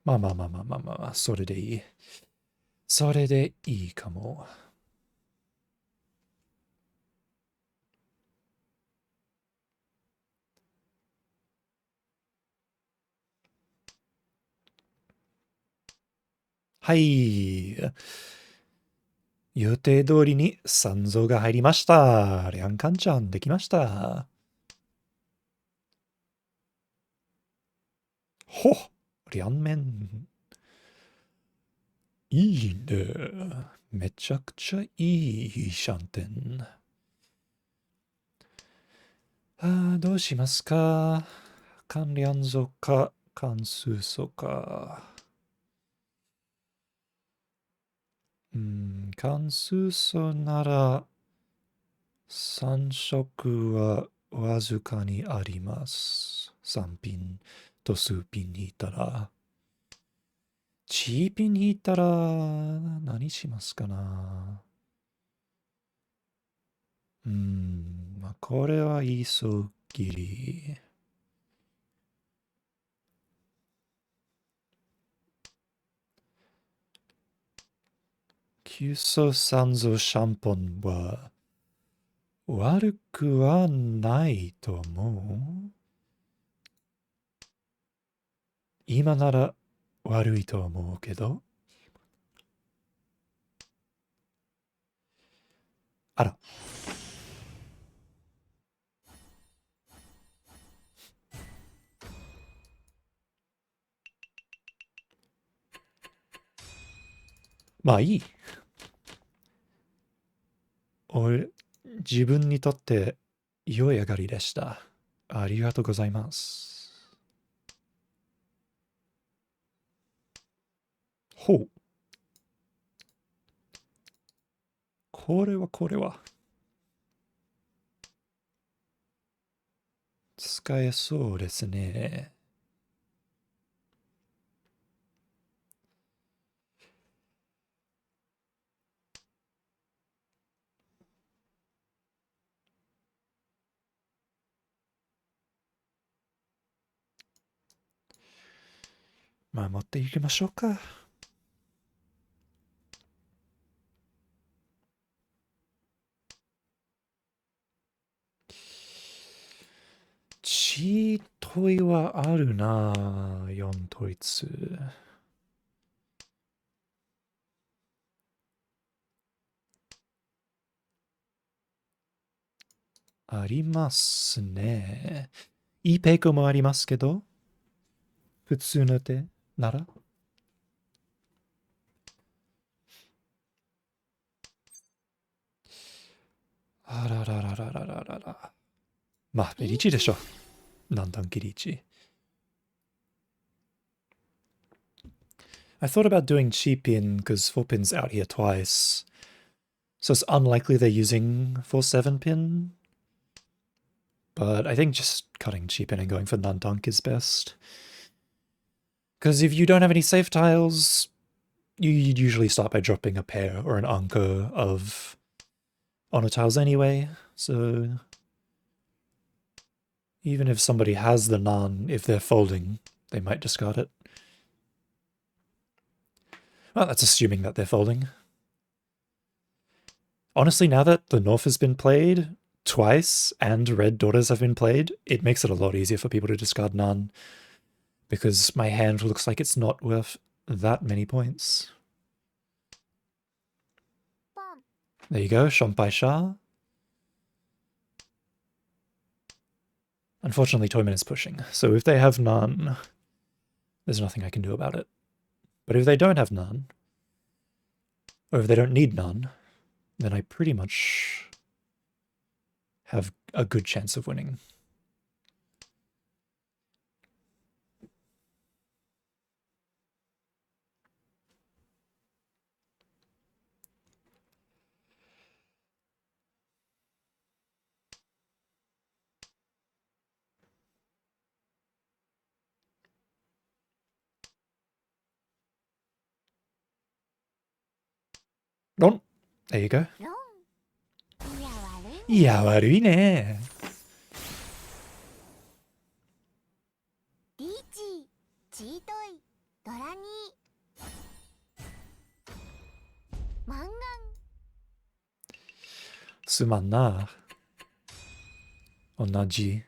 まあまあまあまあまあまあ、それでいい。それでいいかも。はい。予定通りに三蔵が入りました。リャンカンちゃんできました。ほっ、リャンメン。いいね。めちゃくちゃいいシャンテン。どうしますか。関連素か、関数素か。関数素なら、3色はわずかにあります。3ピンと数ピン引いたら。チーピン引いたら何しますかな。まあ、これは急ぎり。急須三蔵シャンポンは悪くはないと思う。今なら悪いと思うけど。あら。まあいい。俺、自分にとって良い上がりでした。ありがとうございます。ほう。これは。使えそうですね。まあ持っていきましょうか。チートイはあるなぁ。4統一。ありますね。いいペイクもありますけど。普通の手ならあらららららららら。まあ、リーチでしょ。何段切り1。I thought about doing cheap pin because 4 pin's out here twice. So it's unlikely they're using 4-7 pin. But I think just cutting cheap in and going for non-dunk is best. Because if you don't have any safe tiles, you'd usually start by dropping a pair or an anchor of honor tiles anyway. So even if somebody has the non, if they're folding, they might discard it. Well, that's assuming that they're folding. Honestly, now that the North has been played twice and Red Daughters have been played, it makes it a lot easier for people to discard none. Because my hand looks like it's not worth that many points. There you go, Shompai Shah. Unfortunately, Toyman is pushing, so if they have none, there's nothing I can do about it. But if they don't have none, or if they don't need none, then I pretty much have a good chance of winning. Ron! There you go.
ロン。いや悪いね。
いや、悪いね。
リーチ、チートイ、ドラニー。マンガン。
すまんな。同じ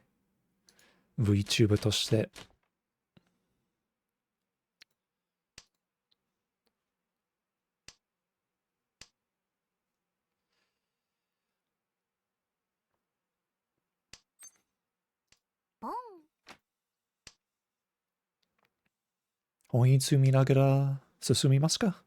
VTuber として。
ポン。
本一見ながら進みますか？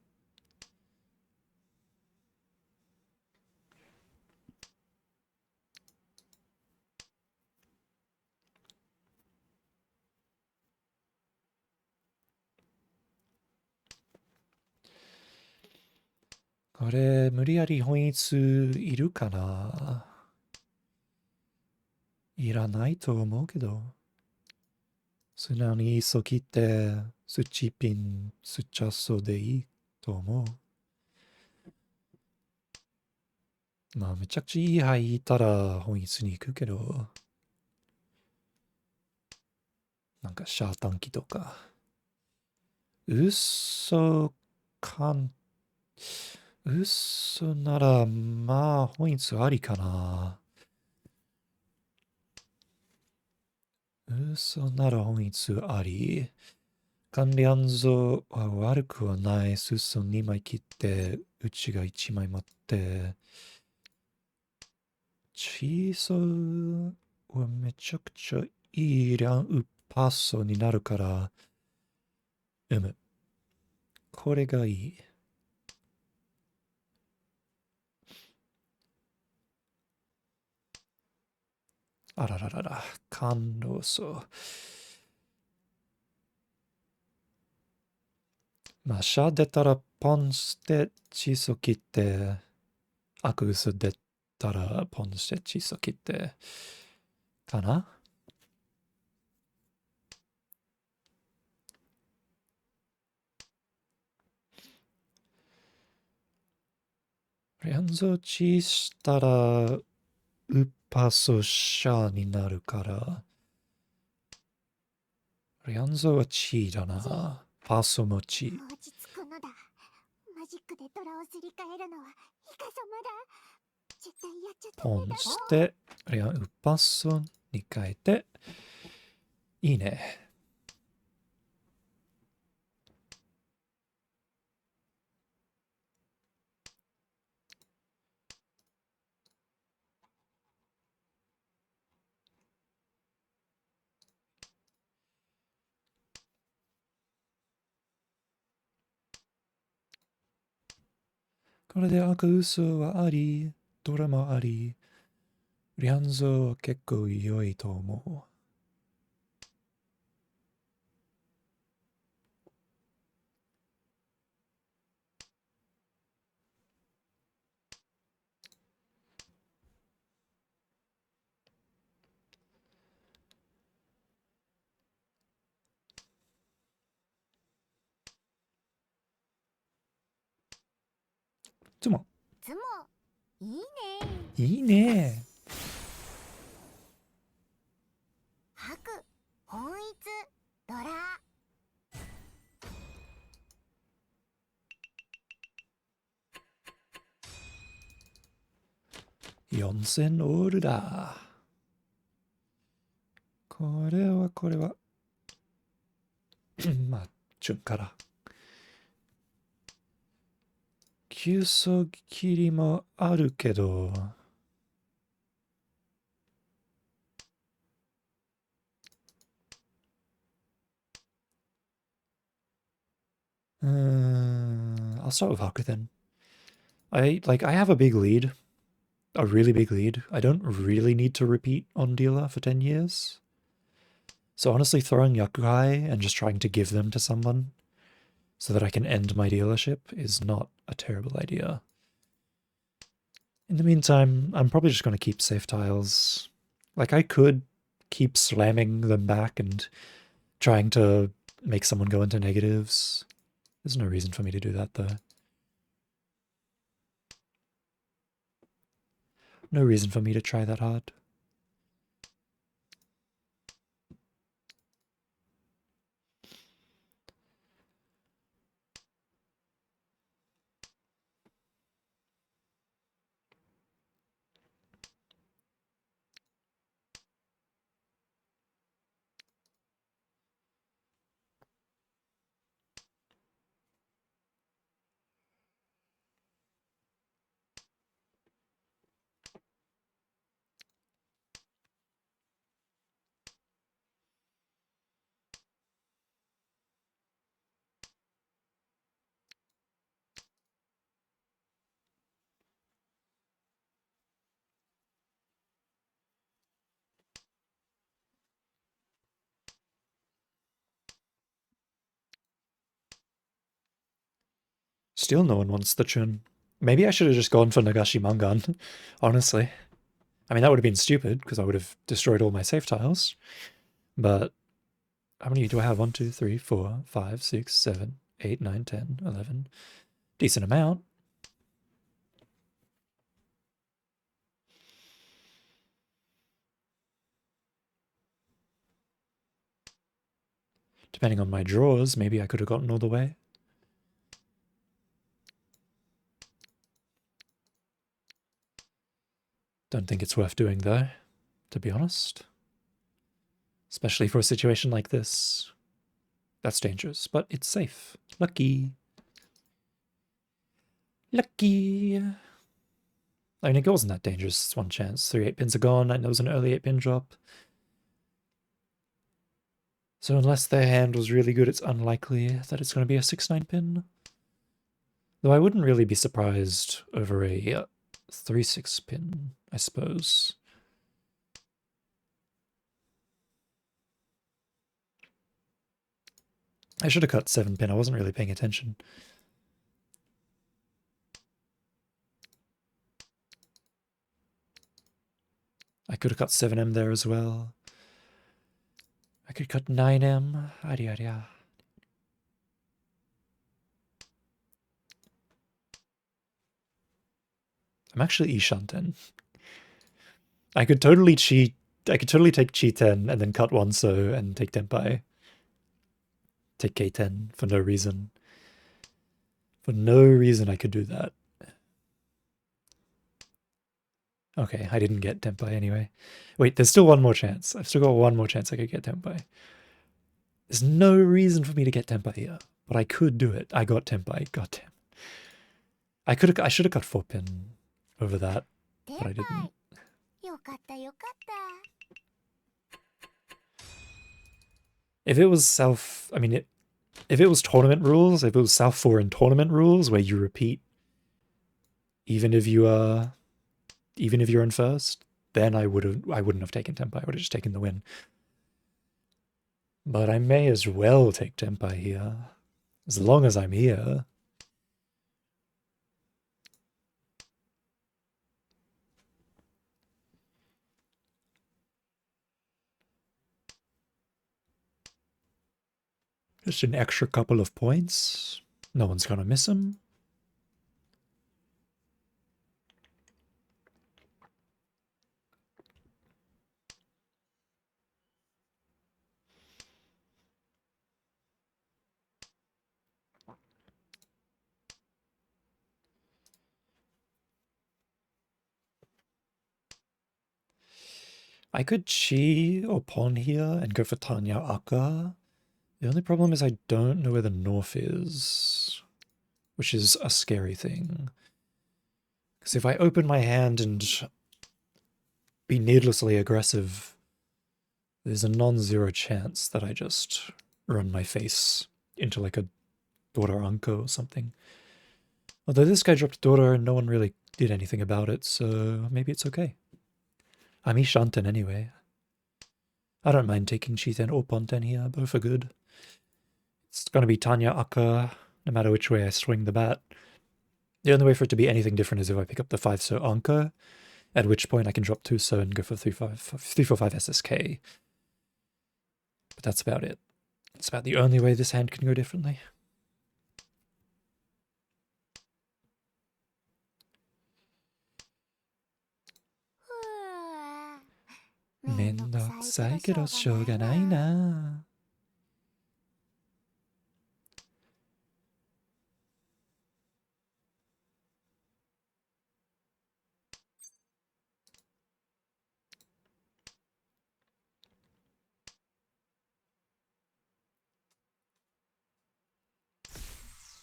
これ、無理やり本一いるかな？いらないと思うけど。素直に急ぎて、スチピン、スチャソでいいと思う。まあ、めちゃくちゃいい牌いたら本一に行くけど、なんかシャータンキとか。嘘かん、嘘なら、まあ、本一ありかな。嘘なら本一あり。関連像は悪くはない。スーソン2枚切って、うちが1枚待って、チーソはめちゃくちゃいいランウパッソになるから、これがいい。あらららら、感動そう。まあ、シャ出たらポンして、チーソ切って、アクウス出たらポンして、チーソ切って、かな？連続チーしたら、ウパソシャになるから、連続はチーだな。パソもチー。
落ち着くのだ。マジックでドラをすり替えるのはイカ様だ。絶対やっちゃダ
ポ
メだ。
ンして、ウパソに変えて、いいね。これで赤嘘はあり、ドラもあり、リハンゾ結構良いと思う。つも。
つもいいね。
いいね。
白本一ドラ。
4000オールだ。これは。まあ、順から。急速切りもあるけど、I'll start with Haku then. I have a big lead. A really big lead. I don't really need to repeat on dealer for 10 years. So honestly, throwing Yakuhai and just trying to give them to someone so that I can end my dealership is not a terrible idea. In the meantime, I'm probably just going to keep safe tiles. Like, I could keep slamming them back and trying to make someone go into negatives. There's no reason for me to do that, though. No reason for me to try that hard. Still no one wants the Chun. Maybe I should have just gone for Nagashi Mangan, honestly. I mean, that would have been stupid, because I would have destroyed all my safe tiles. But how many do I have? 1, 2, 3, 4, 5, 6, 7, 8, 9, 10, 11. Decent amount. Depending on my draws, maybe I could have gotten all the way. Don't think it's worth doing, though, to be honest. Especially for a situation like this. That's dangerous, but it's safe. Lucky. Lucky. I mean, it wasn't that dangerous. It's one chance. 3 8-pins are gone, and there was an early 8-pin drop. So unless their hand was really good, it's unlikely that it's going to be a 6-9-pin. Though I wouldn't really be surprised over a 3-6-pin, I suppose. I should have cut 7-pin. I wasn't really paying attention. I could have cut 7M there as well. I could cut 9M. Aria. I'm actually Ishanten. I could totally cheat. I could totally take Chi-10 and then cut 1 so and take Tenpai. Take K10 for no reason. For no reason I could do that. Okay, I didn't get Tenpai anyway. Wait, there's still one more chance. I've still got one more chance I could get Tenpai. There's no reason for me to get Tenpai here, but I could do it. I got Tenpai. Goddamn. I should have got 4-pin over that, but I didn't.
よかったよかった。
If it was if it was tournament rules, if it was South 4 in tournament rules where you repeat even if you're in first, then I wouldn't have taken Tempai. I would have just taken the win. But I may as well take Tempai here, as long as I'm here. Just an extra couple of points. No one's gonna miss him. I could chi or pawn here and go for Tanya Aka. The only problem is I don't know where the north is, which is a scary thing. Because if I open my hand and be needlessly aggressive, there's a non-zero chance that I just run my face into like a Dora Anko or something. Although this guy dropped Dora and no one really did anything about it, so maybe it's okay. I'm Ishanten anyway. I don't mind taking Chiten or Ponten here, both are good. It's gonna be Tanya Aka, no matter which way I swing the bat. The only way for it to be anything different is if I pick up the 5-so Anka, at which point I can drop 2-so and go for 3-4-5 SSK. But that's about it. It's about the only way this hand can go differently. Mendokusai kedo shouga nai na.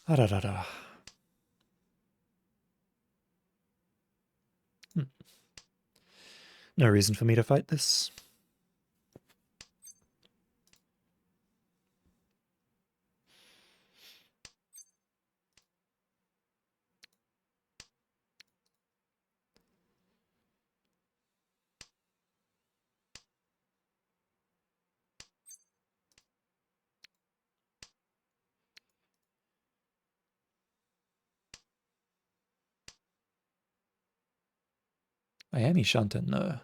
Ararara. No reason for me to fight this. I am Ishanten though.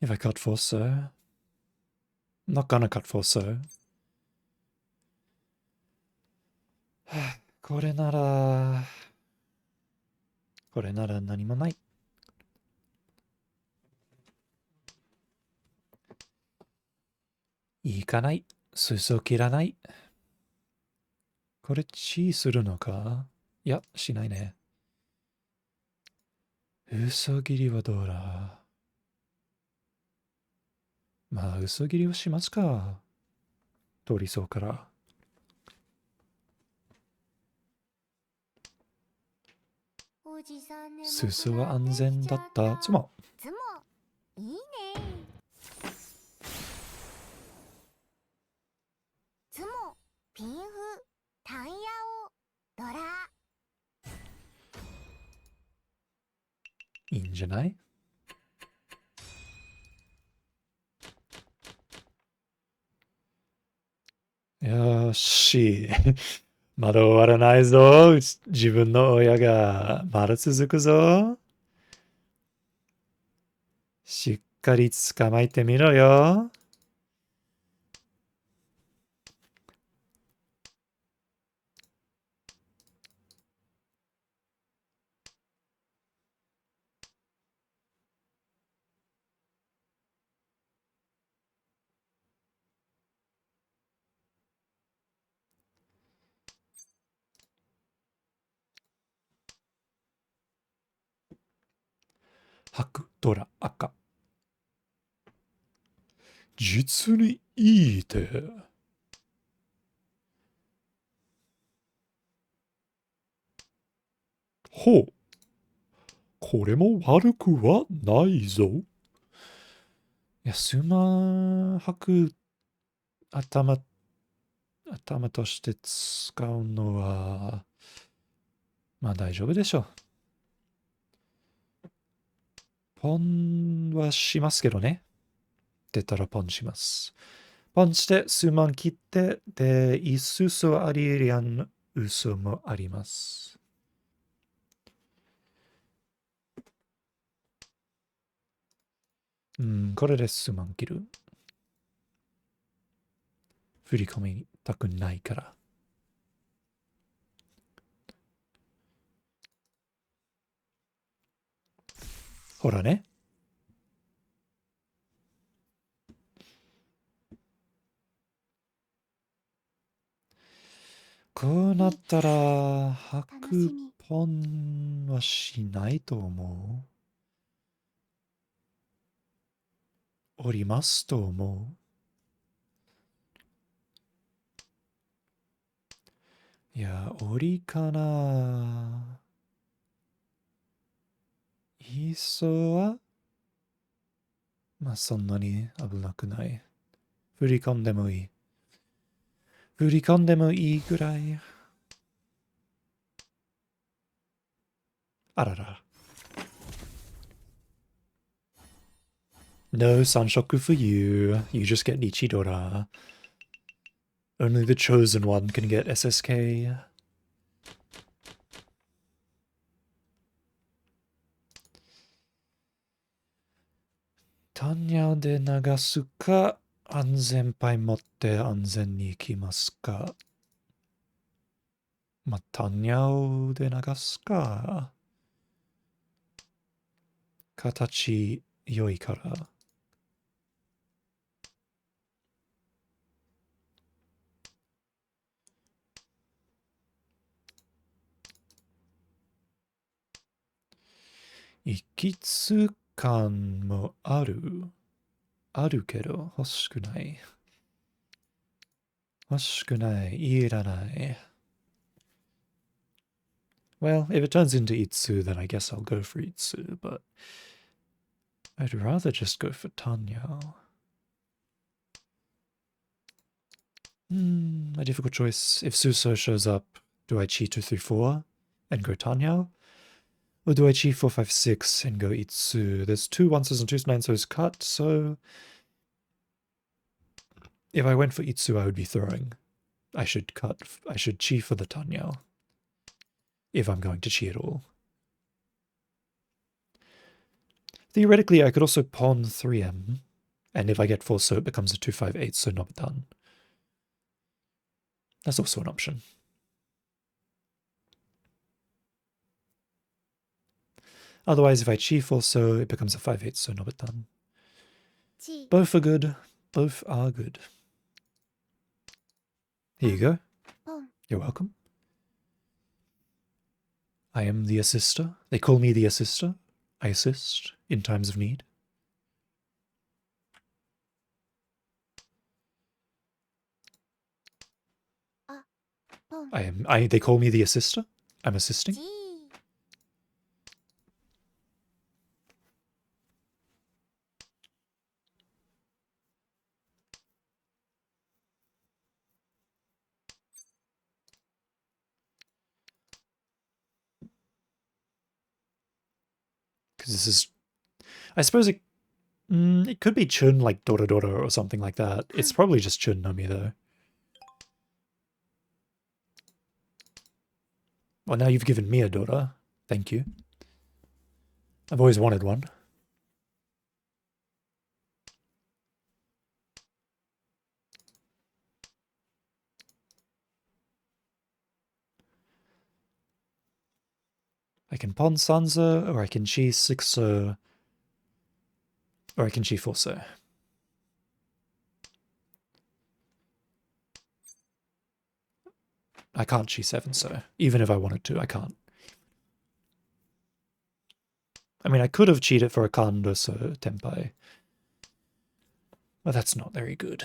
If I cut 4-so. I'm not gonna cut 4-so. これなら何もない。行かない。裾切らない。これチーするのか？いや、しないね。嘘切りはどうだ？まあ、嘘切りをしますか。通りそうから。裾は安全だった。つも。
いいね。つも、ピンフ、タンヤオ、ドラ。
いいんじゃない？よし。まだ終わらないぞ。自分の親がまだ続くぞ。しっかり捕まえてみろよ。白、ドラ、赤。実にいい手。ほう。これも悪くはないぞ。いや、スマ白頭として使うのは、まあ大丈夫でしょう。ポンはしますけどね。出たらポンします。ポンして数万切って、で、一数ありりゃん嘘もあります。これで数万切る。振り込みたくないから。ほらね。こうなったら、白ポンはしないと思う。おりますと思う。いや、おりかな。いっそは、まあそんなに危なくない。振り込んでもいい。振り込んでもいいぐらい。あらら。No Sanshoku for you. You just get Nichidora. Only the chosen one can get SSK. Tanya de nagasu ka? 安全牌持って安全に行きますか？まあ、タニャオで流すか。形良いから。行きつ感もある。あるけど欲しくない。欲しくない。いらない。Well, if it turns into Itsu, then I guess I'll go for Itsu, but I'd rather just go for Tanyao. A difficult choice. If Suso shows up, do I chi 2, 3, 4 and go Tanyao? Or do I chi 4, 5, 6 and go Itsu? There's 2 1s and 2 9s cut, so if I went for Itsu, I would be throwing. I should chi for the Tanyao. If I'm going to chi at all. Theoretically, I could also pawn 3M, and if I get 4 so it becomes a 2, 5, 8, so not done. That's also an option. Otherwise, if I chi 4 so it becomes a 5, 8, so not done. Both are good. Both are good. Here you go. You're welcome. I am the assister. They call me the assister. I assist in times of need. They call me the assister. I'm assisting. Because this is... I suppose it could be Chun like Dora Dora or something like that. It's probably just Chun Nomi though. Well, now you've given me a Dora. Thank you. I've always wanted one. I can pawn Sansa, or I can chi 6-so, or I can chi 4-so. I can't chi 7-so. Even if I wanted to, I can't. I mean, I could have cheated for a Kando so Tenpai. But that's not very good.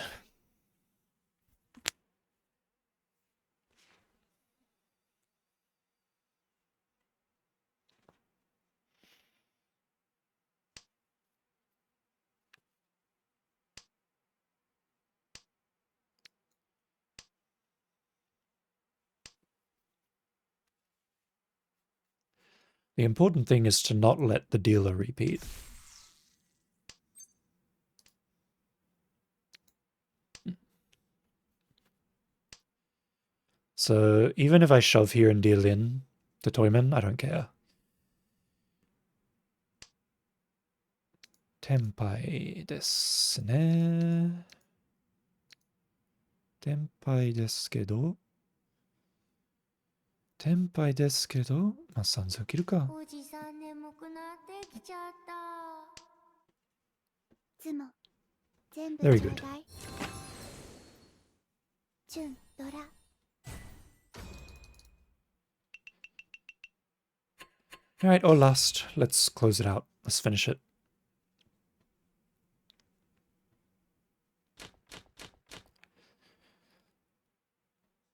The important thing is to not let the dealer repeat. So even if I shove here and deal in to Toyman, I don't care. Tenpai desu ne. Tenpai desu kedo. Tenpai desu kedo. まあ、3層切るか。
おじさん眠くなってきちゃった。つも全部ちょ
Very
う
good.
だい。チュンドラ。
Alright, or last. Let's close it out. Let's finish it.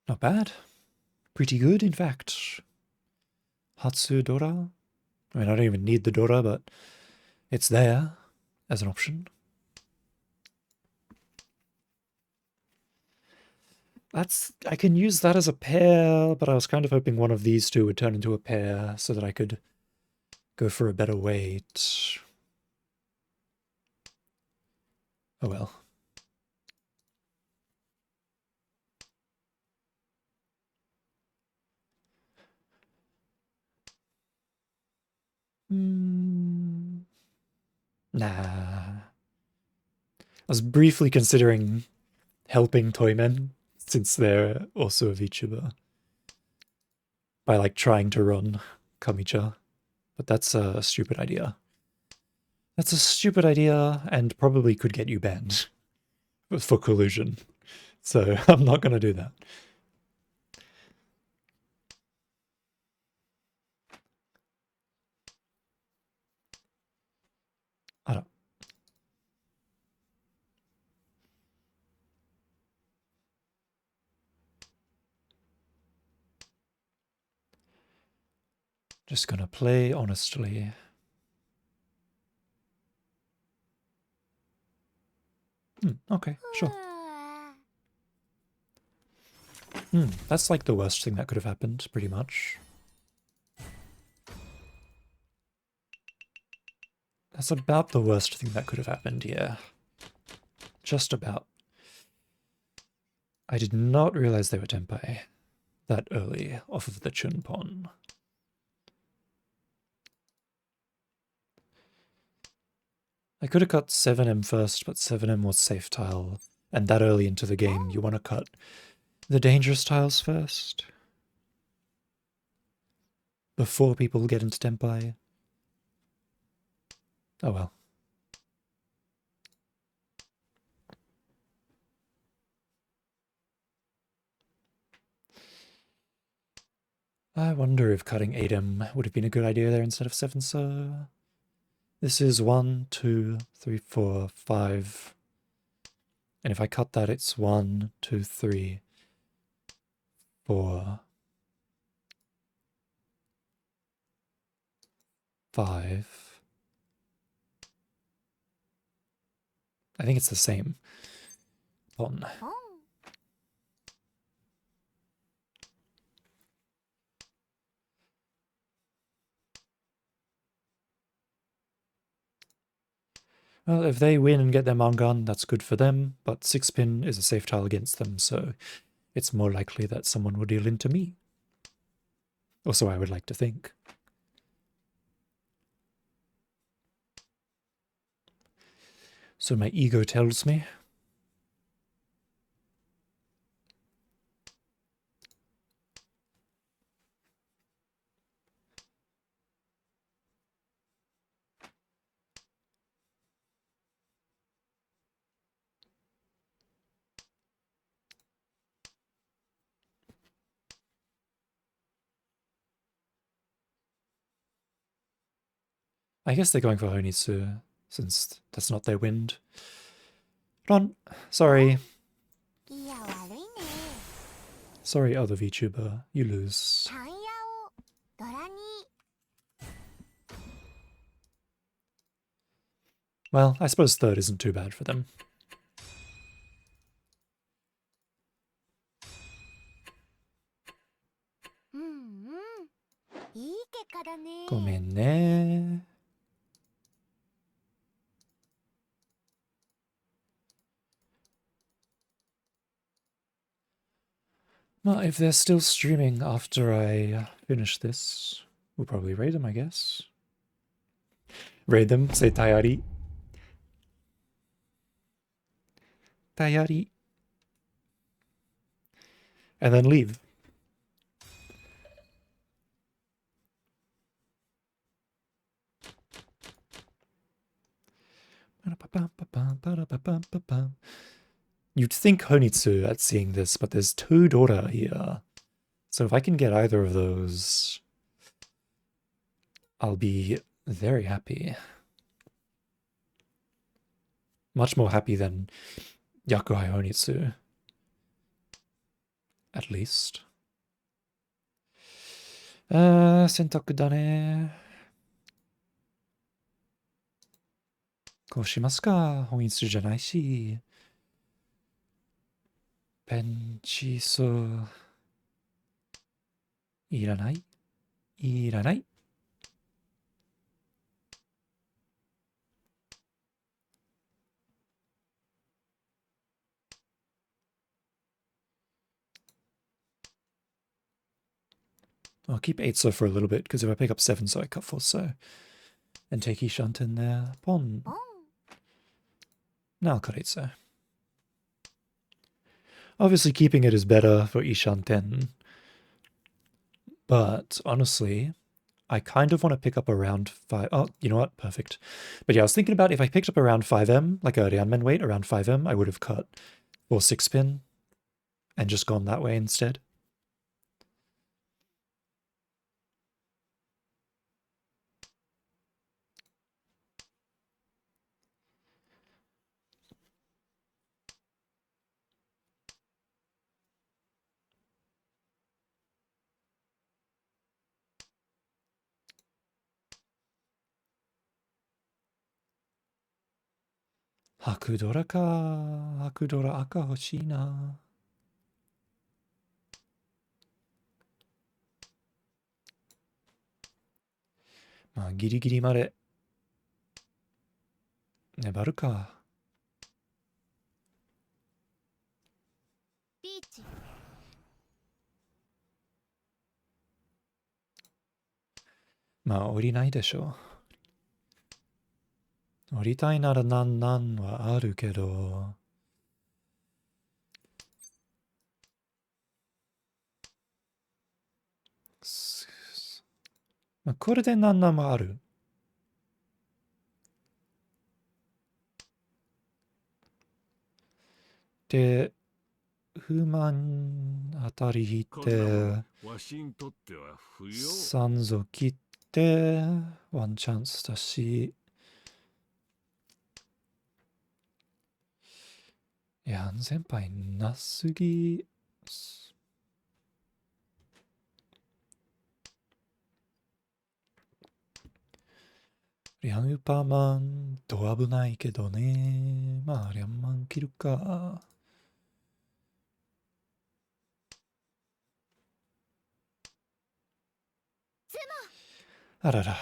Not bad. Pretty good, in fact. Hatsu Dora. I mean, I don't even need the Dora, but it's there as an option. I can use that as a pair, but I was kind of hoping one of these two would turn into a pair so that I could go for a better weight. Oh well. Nah. I was briefly considering helping Toymen, since they're also a VTuber, by like trying to run Kamicha. But that's a stupid idea. That's a stupid idea and probably could get you banned for collusion. So I'm not going to do that. I don't. Just gonna play honestly. Okay, sure. That's like the worst thing that could have happened, pretty much. That's about the worst thing that could have happened, yeah. Just about. I did not realize they were Tenpai that early off of the Chunpon. I could have cut 7M first, but 7M was safe tile, and that early into the game, you want to cut the dangerous tiles first before people get into Tenpai. Oh well. I wonder if cutting 8M would have been a good idea there instead of 7, so... This is 1, 2, 3, 4, 5. And if I cut that, it's 1, 2, 3, 4, 5. I think it's the same. Pon. Well, if they win and get their Mangan, that's good for them, but 6-pin is a safe tile against them, so it's more likely that someone will deal into me. Also, I would like to think. So my ego tells me. I guess they're going for Honitsu, since that's not their wind. Ron, sorry. Sorry, other VTuber, you lose. Well, I suppose third isn't too bad for them. Gomen ne. Well, if they're still streaming after I finish this, we'll probably raid them, I guess. Raid them, say Tayari. Tayari. And then leave. You'd think Honitsu at seeing this, but there's two Dora here. So if I can get either of those, I'll be very happy. Much more happy than Yakuhai Honitsu. At least. 選択だね。こうしますか。本一じゃないし。ペンチソいらないいらない。I'll keep 8 so for a little bit, because if I pick up 7 so I cut 4 so. And take Ishunt in there. Pon. Now I'll cut 8 so. Obviously keeping it is better for Ishanten. But honestly, I kind of want to pick up around 5... Oh, you know what? Perfect. But yeah, I was thinking about if I picked up around 5M, like a Ryanmen weight around 5M, I would have cut 4 6-pin and just gone that way instead. Hakudora ka. Hakudora aka hoshii na. Maあギリギリまで粘るか。
リーチ。
まあ降りないでしょう。降りたいならなんはあるけど。まあこれでなんもある。で、不満あたり引いて、三ぞ切って、ワンチャンスだし、いや、先輩なすぎ。リャンウパーマン、ド危ないけどね。まあ、リャンマン切るか。あらら。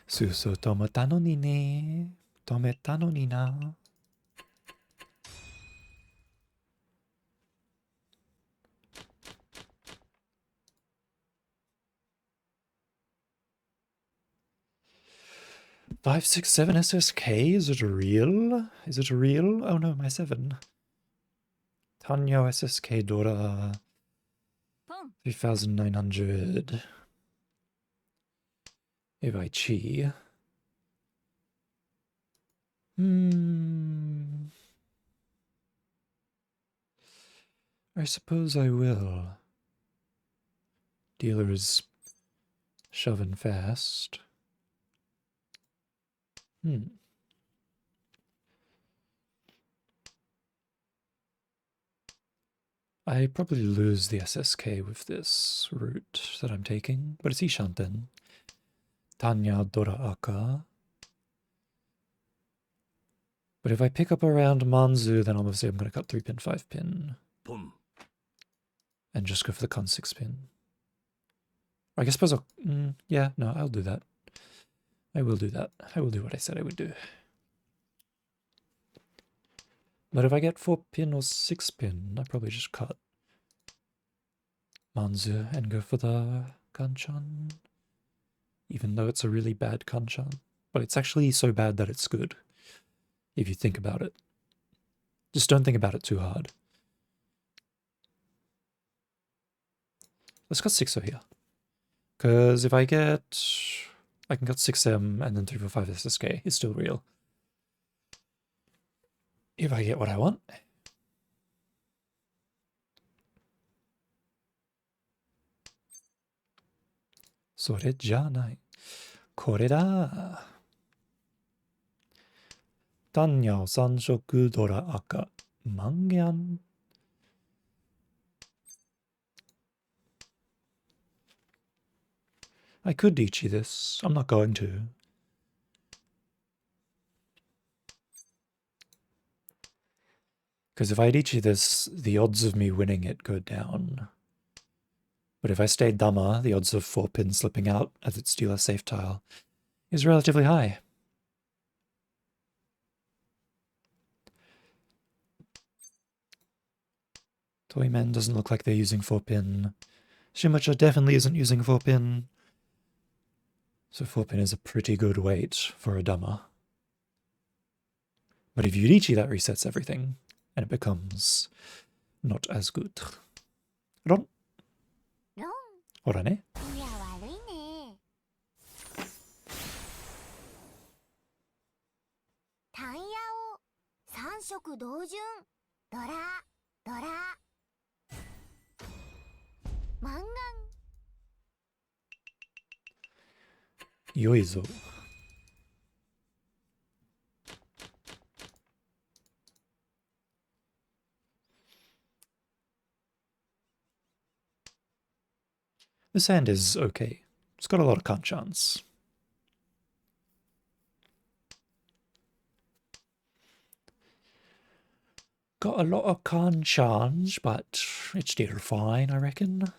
そうそう、止めたのにね。止めたのにな。567 SSK? Is it real? Is it real? Oh no, my 7. Tanyo SSK Dora. 3,900. If I chi. I suppose I will. Dealer is shoving fast. I probably lose the SSK with this route that I'm taking, but it's Ishanten. Tanya Dora Aka. But if I pick up around Manzu, then obviously I'm going to cut 3-pin, 5-pin. And just go for the con 6-pin. I guess suppose I'll... yeah, no, I'll do that. I will do that. I will do what I said I would do. But if I get 4-pin or 6-pin, I probably just cut Manzu and go for the Kanchan. Even though it's a really bad Kanchan. But it's actually so bad that it's good. If you think about it. Just don't think about it too hard. Let's cut 6 here. Because if I get... I can cut 6M and then 345 SSK. It's still real. If I get what I want. それじゃない。これだ。タンニャオ3色ドラ赤。マンギャン。I could Ichi this. I'm not going to. Because if I Ichi this, the odds of me winning it go down. But if I stay Dama, the odds of 4-pin slipping out as its dealer safe tile is relatively high. Toymen doesn't look like they're using 4-pin. Shimacha definitely isn't using 4-pin. So 4-pin is a pretty good weight for a Dama. But if you Ichi, that resets everything, and it becomes not as good. Ron?
ロン、
ほらね。
いや悪いね。タンヤオ、三色同順。ドラ、ドラ。マンガン。
良いぞ。This hand is okay. It's got a lot of kanchans. Got a lot of kanchans, but it's still fine, I reckon.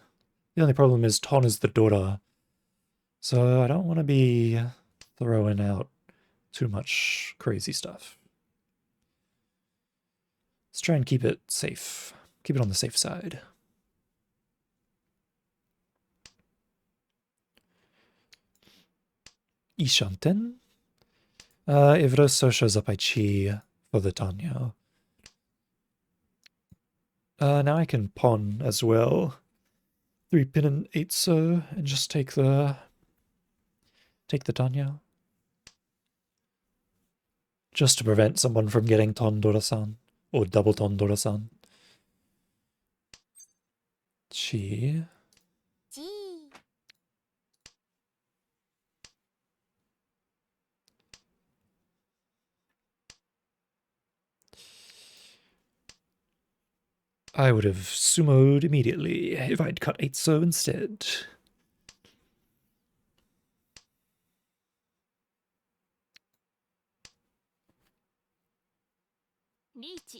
The only problem is Ton is the daughter, so I don't want to be throwing out too much crazy stuff. Let's try and keep it safe. Keep it on the safe side. Ishanten? If Rosso shows up, I chi for the Tanyo. Now I can pawn as well. 3-pin and 8-so, and just take the Tanyo. Just to prevent someone from getting Tondora-san, or double Tondora-san. Chi.
ジー。
I would have sumoed immediately if I'd cut 8-so instead.
Reach.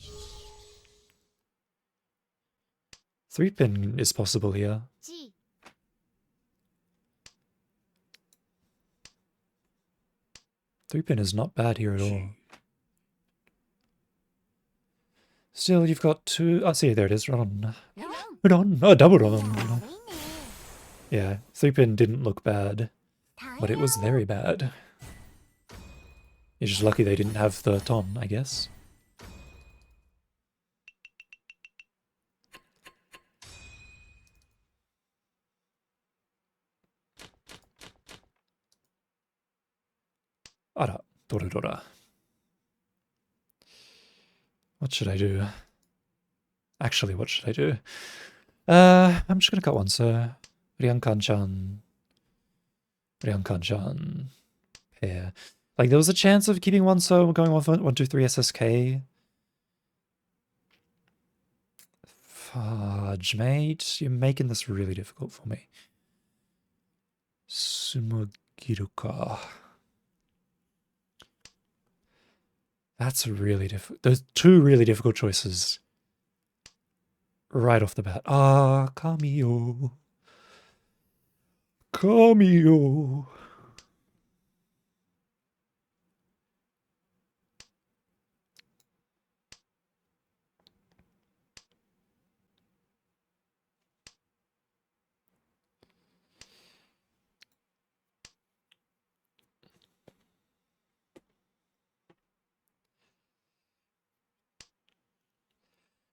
3-pin is possible here.
G.
3-pin is not bad here at all. Still, you've got two... Oh, see, there it is. Ron. Ron. Oh, double Ron. Yeah, 3-pin didn't look bad, but it was very bad. You're just lucky they didn't have the ton, I guess. Ara, Dora. What should I do? Actually, what should I do? I'm just gonna cut one, so... Ryankan-chan. Pair. Like, there was a chance of keeping one, so going 1, 2, 3 SSK. Fudge, mate. You're making this really difficult for me. Sumogiruka. That's really difficult. There's two really difficult choices. Right off the bat. Ah, Kamiyo. Kamiyo.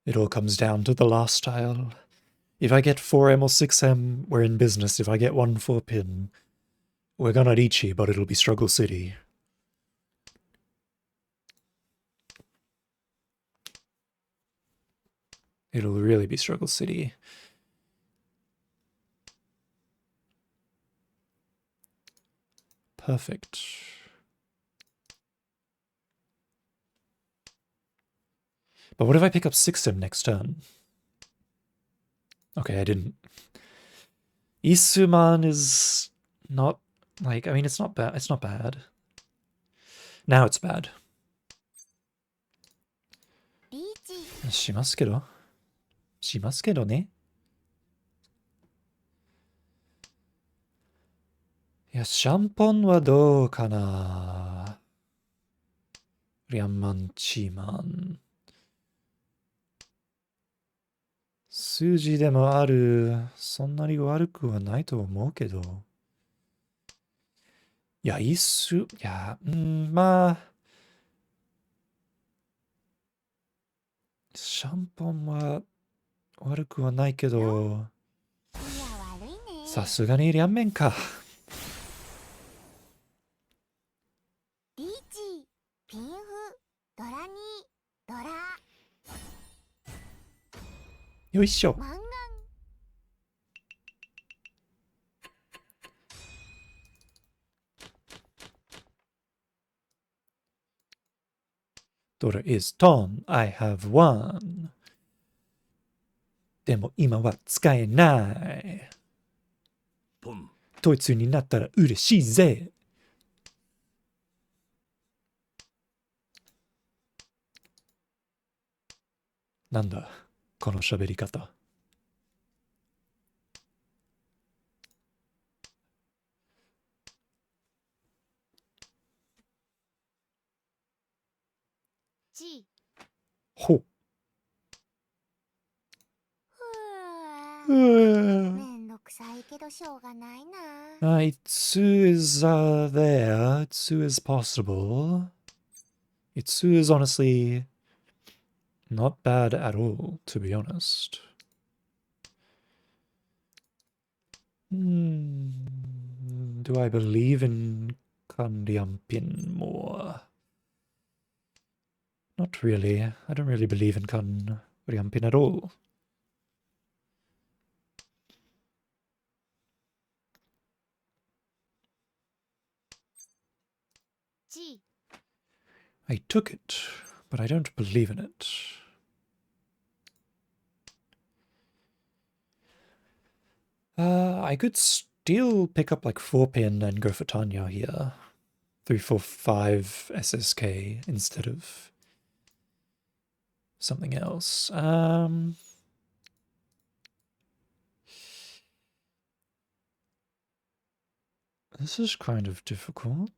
It all comes down to the last tile. If I get 4M or 6M, we're in business. If I get 1 4-pin, we're gonna Ichi, but it'll be Struggle City. It'll really be Struggle City. Perfect. But what if I pick up 6M next turn? Okay, I didn't. Isuman is not, like, I mean, it's not bad. It's not bad. Now it's bad.
リーチ
しますけど。しますけどね。いや、シャンポンはどうかな。リャンマン、チーマン。数字でもある。そんなに悪くはないと思うけど。いや、まあ。シャンポンは悪くはないけど、
いや悪いね
さすがにリャンメンか。
リーチピンフドラニドラ
よいしょ。
マンガン
ドラ is ton. I have one. でも今は使えない。
ポン
統一になったら嬉しいぜ。なんだ、この喋り方。
チ
ほう。
ふうめんどくさいけどしょうがないな
Itsu is there. Itsu is possible. Itsu is honestly not bad at all, to be honest. Do I believe in Kandiampin more? Not really. I don't really believe in Kandiampin at all.
G
I took it, but I don't believe in it. I could still pick up like 4-pin and go for Tanya here. 3, 4, 5 SSK instead of something else. This is kind of difficult.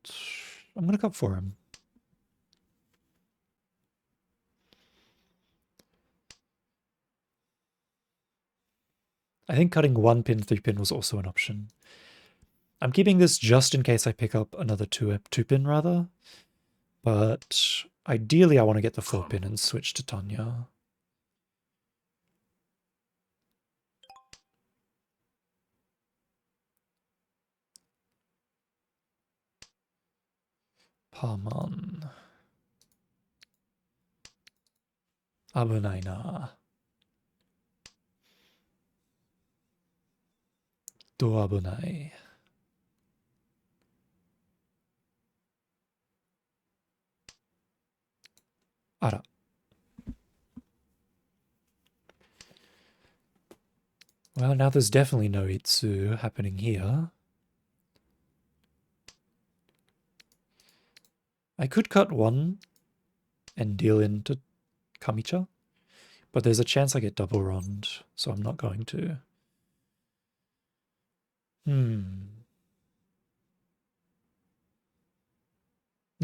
I'm gonna cut for him. I think cutting 1-pin, 3-pin was also an option. I'm keeping this just in case I pick up another 2-pin rather. But ideally I want to get the 4-pin and switch to Tanya. Paman. Abunai na. Do abunai. Ara. Well, now there's definitely no Itsu happening here. I could cut 1 and deal into Kamicha, but there's a chance I get double rond, so I'm not going to. No,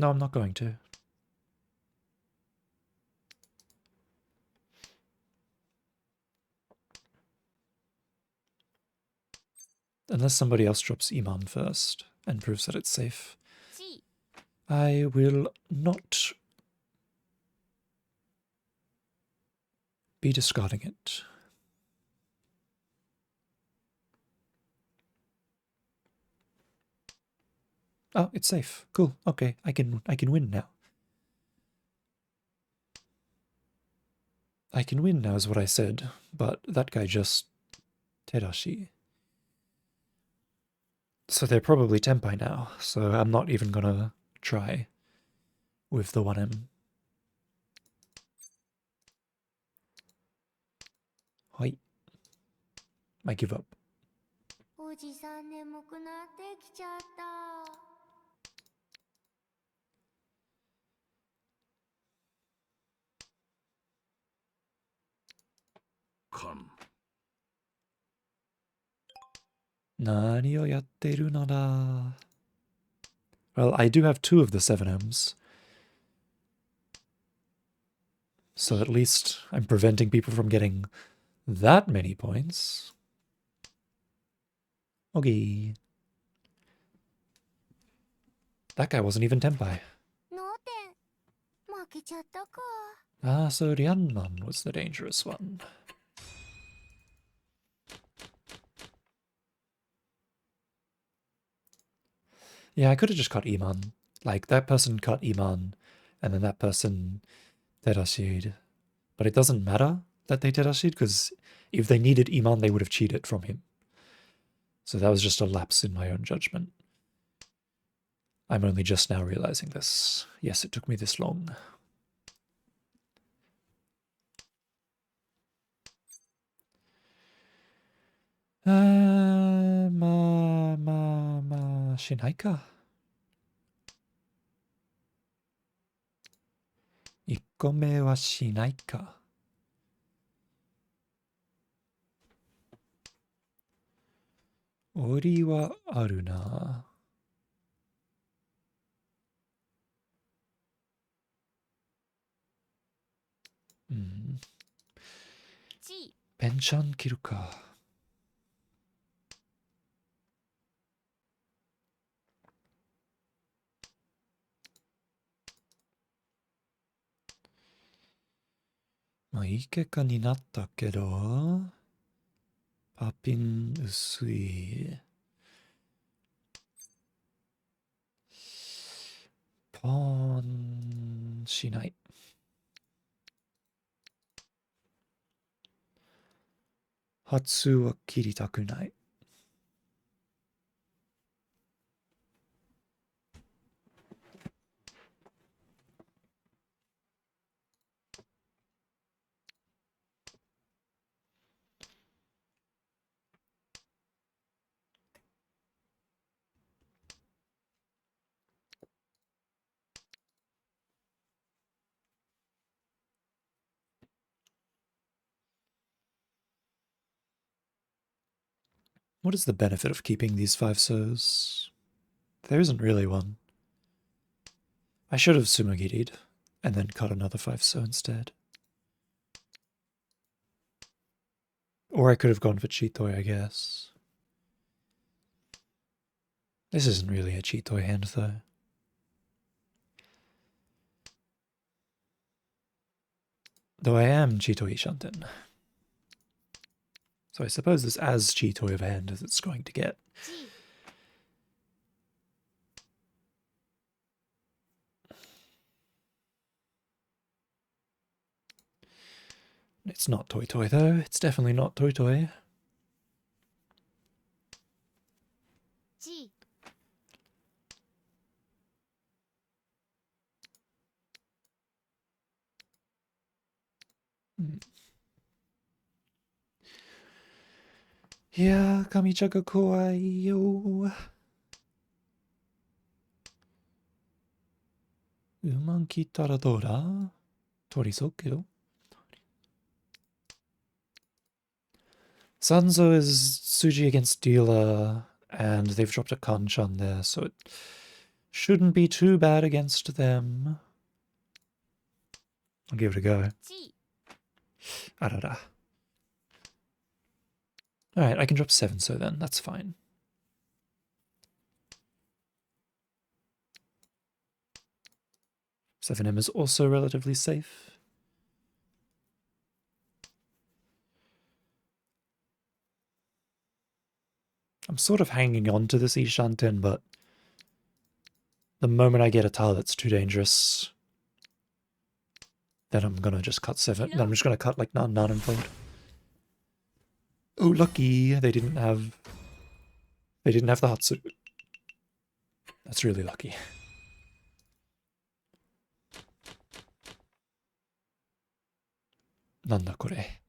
I'm not going to. Unless somebody else drops Imam first and proves that it's safe.
G
I will not be discarding it. Oh, it's safe. Cool. Okay, I can win now. I can win now is what I said, but that guy just Terashi. So they're probably Tenpai now, so I'm not even gonna try with the 1M. Hoi. I give up.
おじさん眠くなってきちゃった。
勘。
何をやっているのだ? Well, I do have 2 of the 7Ms. So at least I'm preventing people from getting that many points. Okay. That guy wasn't even Tenpai.
脳天負けちゃったか。
Ah, so Ryanman was the dangerous one. Yeah, I could have just cut Iman. Like, that person cut Iman, and then that person Terashid. But it doesn't matter that they Terashid, because if they needed Iman, they would have cheated from him. So that was just a lapse in my own judgment. I'm only just now realizing this. Yes, it took me this long.しないか。1個目はしないか。檻はあるな。うん。ペンチャン切るか。まあいい結果になったけど、パピン薄い。ポーンしない。初は切りたくない。What is the benefit of keeping these 5 so's? There isn't really one. I should have sumagiri'd and then cut another 5 so instead. Or I could have gone for Chitoi, I guess. This isn't really a Chitoi hand, though. Though I am Chitoi Shanten. So I suppose it's as Chitoi of a hand as it's going to get. It's not Toi Toi, though. It's definitely not Toi Toi. Yeah, Kamichaka Kowai yo. Uman kittara dou da? Torisoku. Sanzo is Suji against dealer, and they've dropped a Kanchan there, so it shouldn't be too bad against them. I'll give it a go. Arara. Alright, I can drop 7 so then, that's fine. Seven M is also relatively safe. I'm sort of hanging on to this Ishanten, but the moment I get a tile that's too dangerous, then I'm gonna just cut 7. No, I'm just gonna cut like none and fold. Oh, lucky they didn't have the Hatsu. That's really lucky. Nanda kore.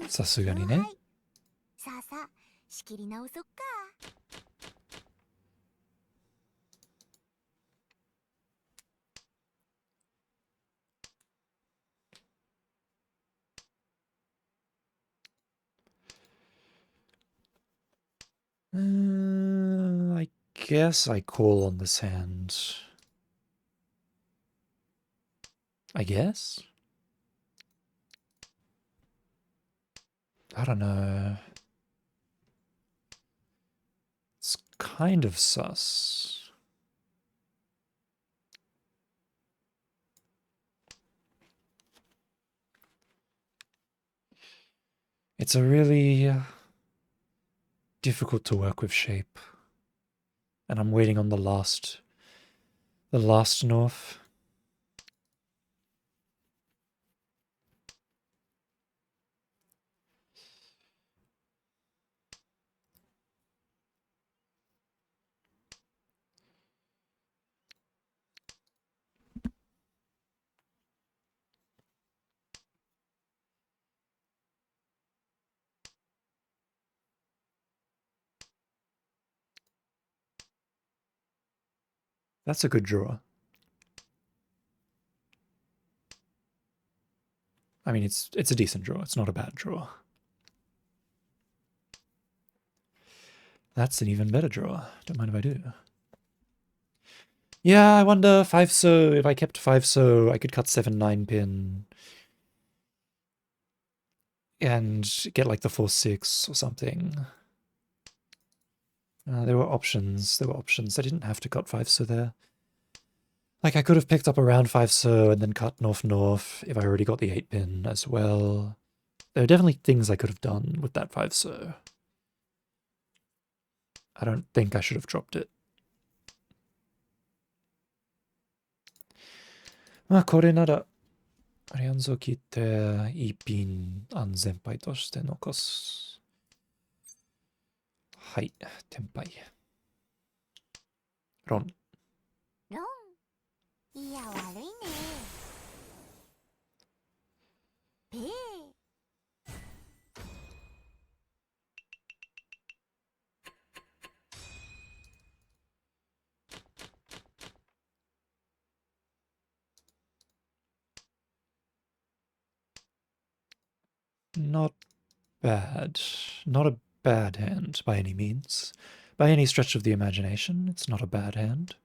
さすがにね。
さあさあ仕切り直そっか。
I guess I call on this hand. I guess? I don't know. It's kind of sus. It's a really difficult to work with shape. And I'm waiting on the last north. That's a good draw. I mean, it's a decent draw. It's not a bad draw. That's an even better draw. Don't mind if I do. Yeah, I wonder 5 so if I kept 5 so I could cut 7-9 pin and get like the 4-6 or something. There were options. There were options. I didn't have to cut 5 so there. Like I could have picked up around 5 so and then cut north if I already got the 8 pin as well. There are definitely things I could have done with that 5 so. I don't think I should have dropped it. まあこれならアリアンズを切っていいピン安全牌として残す。はい、テンパイ。ロン。
ロン。いや悪いね。ペー。
Not bad. Not a bad hand by any means. By any stretch of the imagination, it's not a bad hand.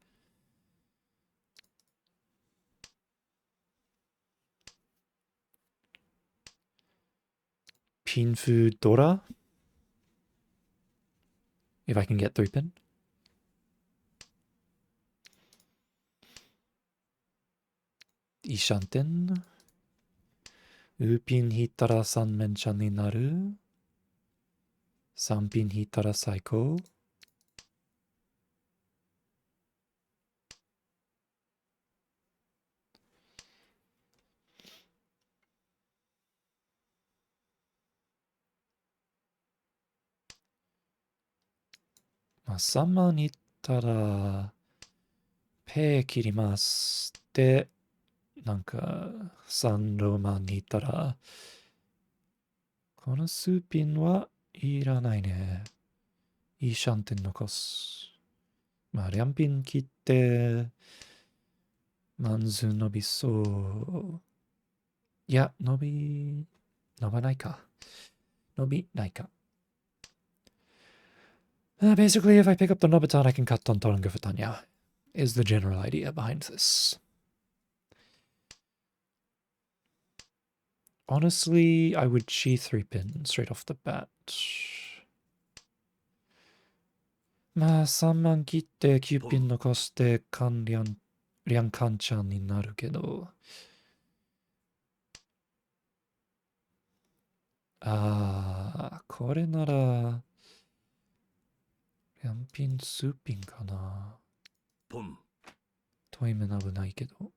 Pinfu Dora. If I can get 3 pin. Ishanten. ウーピン引いたら3連チャンになる。3ピン引いたら最高。まあ、3万に行ったら、ペイ切ります。で、なんか、3ローマンに行ったら、この数ピンはいらないね。いいシャンテン残す。まあ、リャンピン切って、マンズ伸びそう。いや、伸ばないか。伸びないか。Basically, if I pick up the Nobitan, I can cut Tontoranga for Tanya, is the general idea behind this. Honestly, I would chi 3 pin straight off the bat. まあ、3万切って9ピン残してリャンカンちゃんになるけど、あー、これなら、両品数品かな。
ポン
トイメナ危ないけど。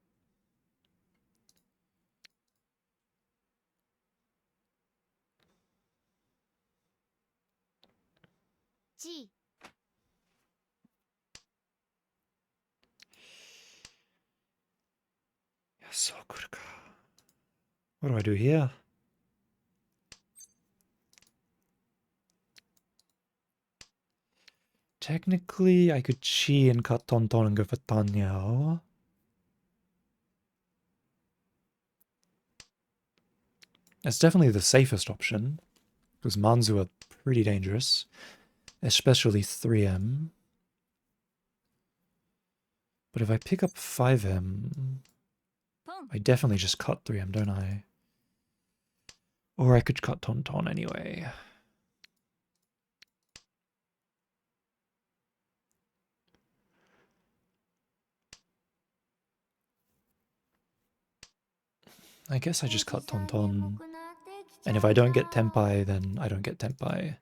チー。
いや、そう来るか。What do I do here? Technically, I could chi and cut Tonton and go for Tanyao. That's definitely the safest option, because Manzu are pretty dangerous, especially 3M. But if I pick up 5M,
ポン。
I definitely just cut 3M, don't I? Or I could cut Tonton anyway. I guess I just cut Tonton. And if I don't get Tenpai, then I don't get Tenpai.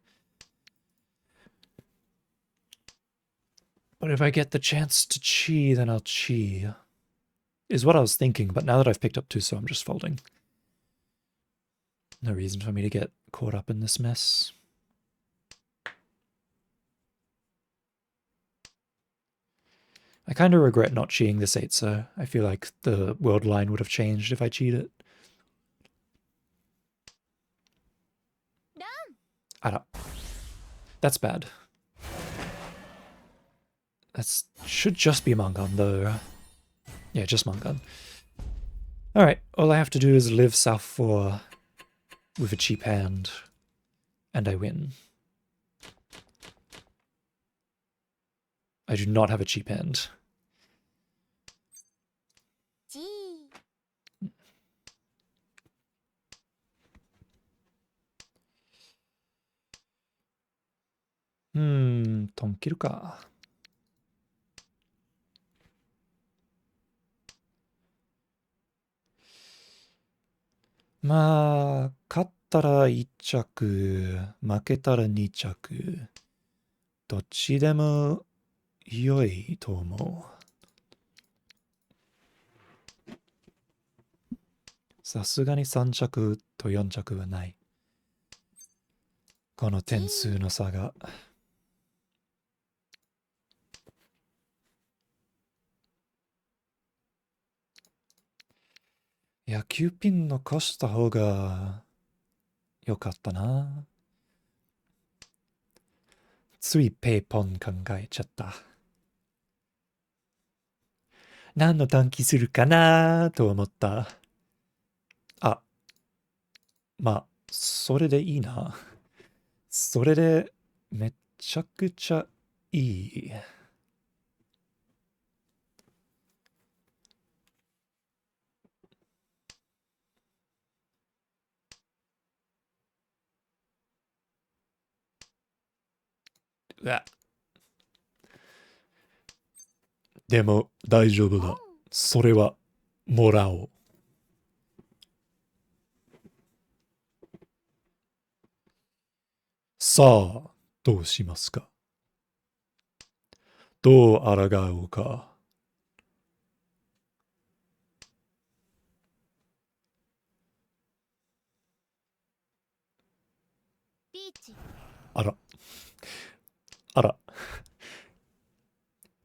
But if I get the chance to chi, then I'll chi. Is what I was thinking, but now that I've picked up Tuso, I'm just folding. No reason for me to get caught up in this mess. I kind of regret not cheating this 8, so I feel like the world line would have changed if I cheat it. Ara. That's bad. That should just be Mangan, though. Yeah, just Mangan. Alright, all I have to do is live South 4 with a cheap hand, and I win. I do not have a cheap hand.
チー。
トン切るか。まあ、勝ったら1着、負けたら2着。どっちでも良いと思う。さすがに3着と4着はない。この点数の差が。野球ピン残した方が良かったな。ついペイポン考えちゃった。何の短期するかなと思った。あ、まあ、それでいいな。それでめちゃくちゃいい。うわ。でも大丈夫だ。それはもらおう。さあ、どうしますか。どう抗おうか。
ピーチ。
あら。あら。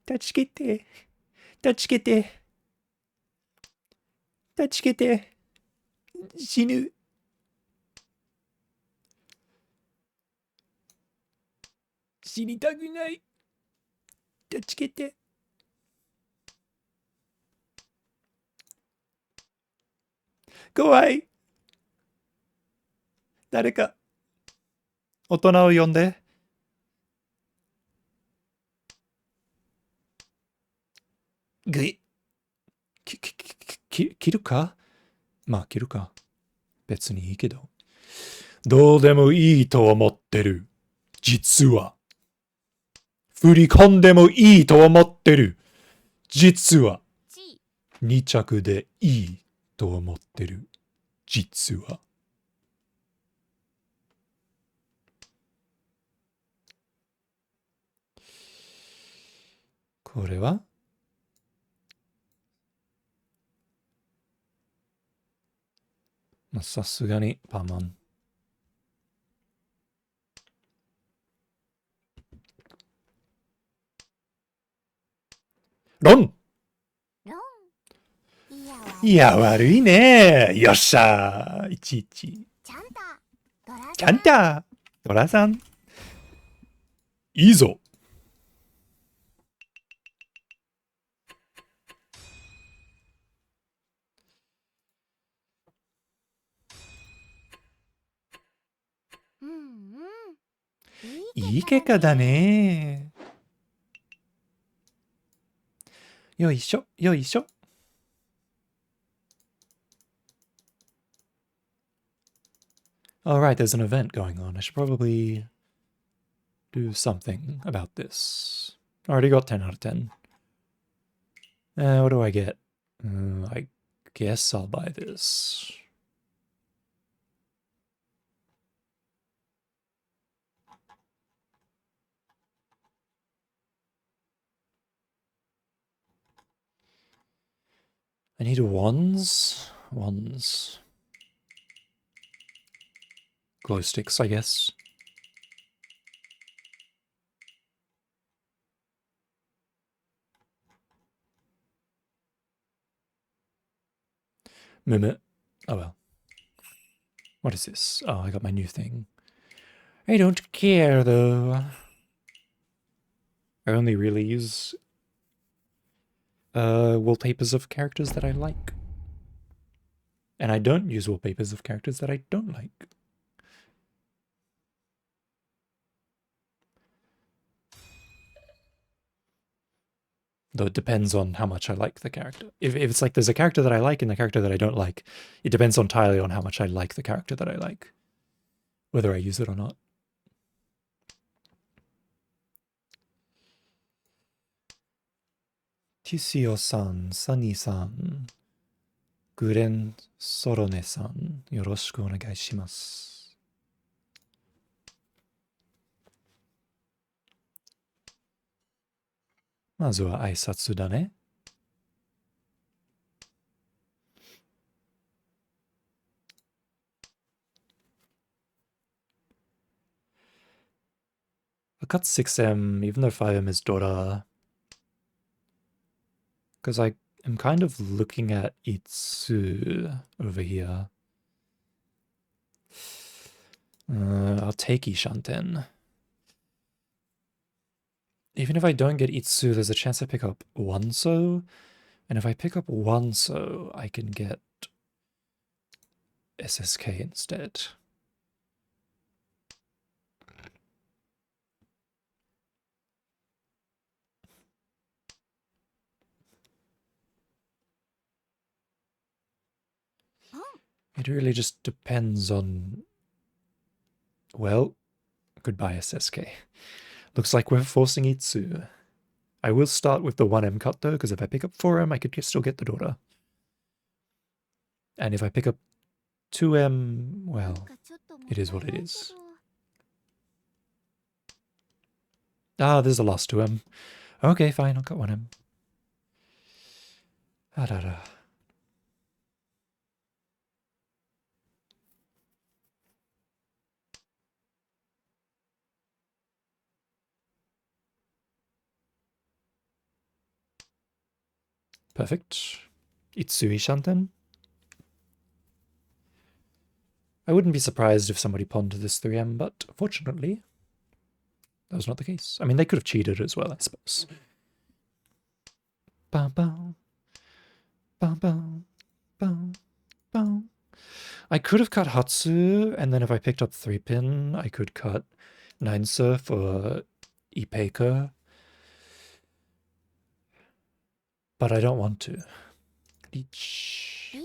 断ち切って。断ち切って。断ち切って。死ぬ。死にたくない。断ち切って。怖い。誰か、大人を呼んで。ぐい。切るか。まあ切るか。別にいいけど。どうでもいいと思ってる。実は。振り込んでもいいと思ってる。実は。
チ
2着でいいと思ってる。実は。これはまあ、さすがにパーマン。ロン
ロン。いやわ。
いや、悪いね。よっしゃー。11。
ちゃんた。ドラ
ちゃんたドラさん。いいぞ。
うんうん。
いい結果だね。よいしょ、よいしょ。Alright, there's an event going on. I should probably do something about this. Already got 10 out of 10. What do I get? I guess I'll buy this. I need wands. Wands. Glow sticks, I guess. Mimit. Oh well. What is this? Oh, I got my new thing. I don't care though. I only really use wallpapers of characters that I like. And I don't use wallpapers of characters that I don't like. Though it depends on how much I like the character. If it's like there's a character that I like and a character that I don't like, it depends entirely on how much I like the character that I like. Whether I use it or not. Tisio-san, Sunny-san, Guren Sorone-san, yoroshiku onegai shimasu. Mazu wa aisatsu da ne. I cut 6M, even though 5M is Dora. Because I am kind of looking at Itsu over here. I'll take Ishanten. Even if I don't get Itsu, there's a chance I pick up Wanso. And if I pick up Wanso, I can get SSK instead. It really just depends on... Well, goodbye SSK. Looks like we're forcing Itsu. I will start with the 1M cut though, because if I pick up 4M, I could still get the daughter. And if I pick up 2M, well, it is what it is. Ah, there's the last 2M. Okay, fine, I'll cut 1M. Ah-da-da. Perfect. Itsui Shanten. I wouldn't be surprised if somebody pawned this 3M, but fortunately, that was not the case. I mean, they could have cheated as well, I suppose. Bum, bum. Bum, bum. Bum, bum. I could have cut Hatsu, and then if I picked up 3-pin, I could cut 9-surf or Ipeka. But I don't want to. Reach.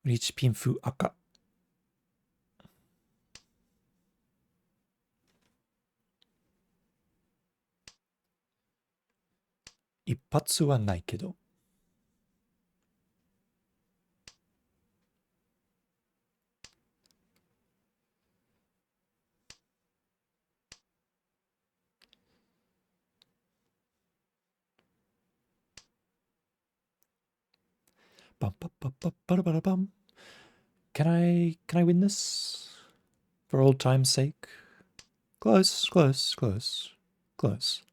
Reach Pinfu Aka. Ippatsu wa nai kedo. Bum, bum, bum, bum, bum, bum, bum. Can I win this? For old time's sake? Close, close, close, close.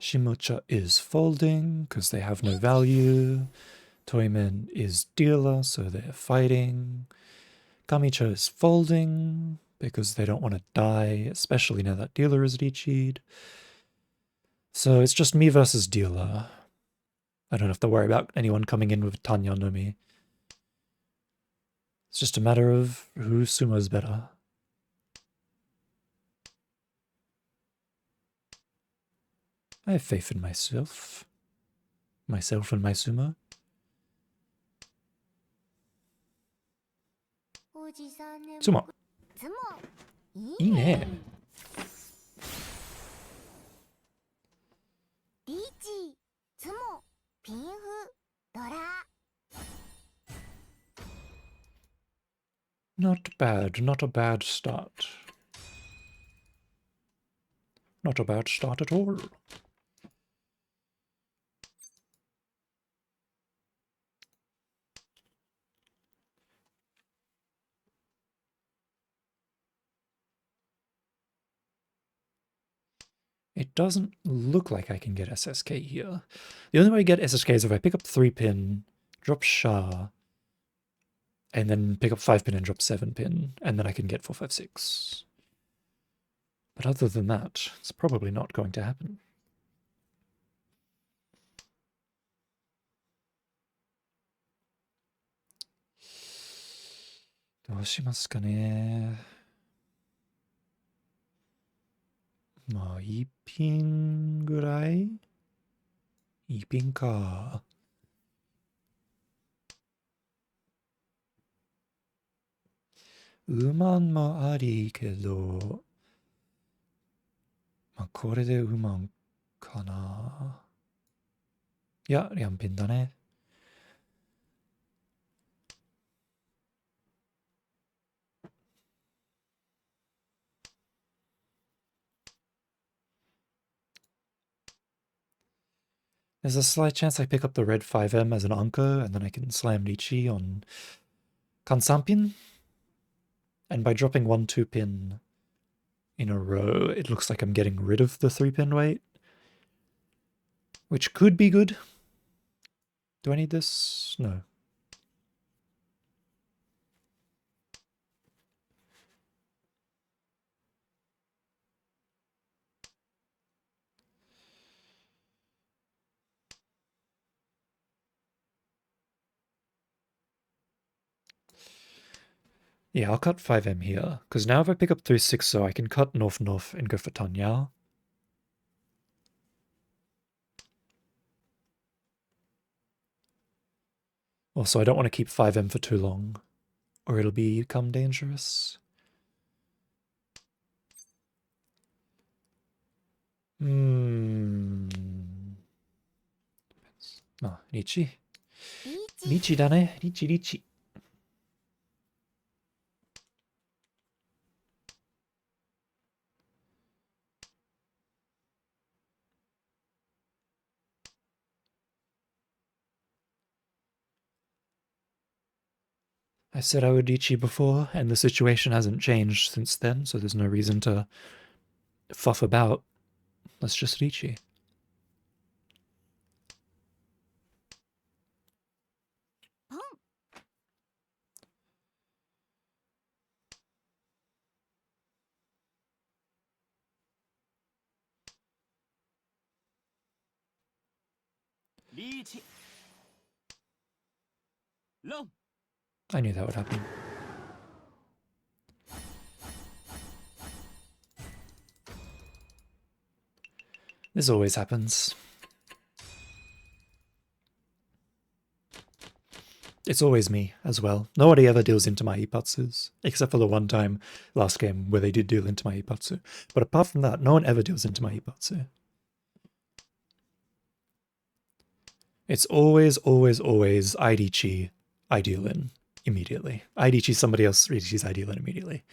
Shimucha is folding because they have no value. Toimen is dealer, so they're fighting. Kamicha is folding because they don't want to die, especially now that dealer is Ichi'd. So it's just me versus dealer. I don't have to worry about anyone coming in with Tanya no Mi. It's just a matter of who sumo's better. I have faith in myself. Myself and my sumo.
おじさんねも
Sumo.
つもい
いい
いね
ね。
リーチつもピンフドラ
Not bad, not a bad start. Not a bad start at all. It doesn't look like I can get SSK here. The only way I get SSK is if I pick up 3-pin, drop Sha, and then pick up 5-pin and drop 7-pin, and then I can get 4-5-6. But other than that, it's probably not going to happen. What should I do? まあ、1ピンぐらい ?1 ピンか。ウーマンもありけど、まあ、これでウーマンかな。いや、リャンピンだね。There's a slight chance I pick up the red 5M as an anchor, and then I can slam Nichi on Kansanpin. And by dropping 1-2 pin in a row, it looks like I'm getting rid of the 3-pin weight. Which could be good. Do I need this? No. Yeah, I'll cut 5M here, because now if I pick up 3-6, so I can cut North and go for Tanya. Also, I don't want to keep 5M for too long, or it'll become dangerous. Ah, Nichi.
リーチ
Nichi だね。Nichi. I said I would Ichi before, and the situation hasn't changed since then, so there's no reason to fuff about. Let's just Ichi. I knew that would happen. This always happens. It's always me as well. Nobody ever deals into my Ipatsus, except for the one time last game where they did deal into my Ipatsu. But apart from that, no one ever deals into my Ipatsu. It's always IDC, I deal in immediately. IDC somebody else, IDC's I deal in immediately.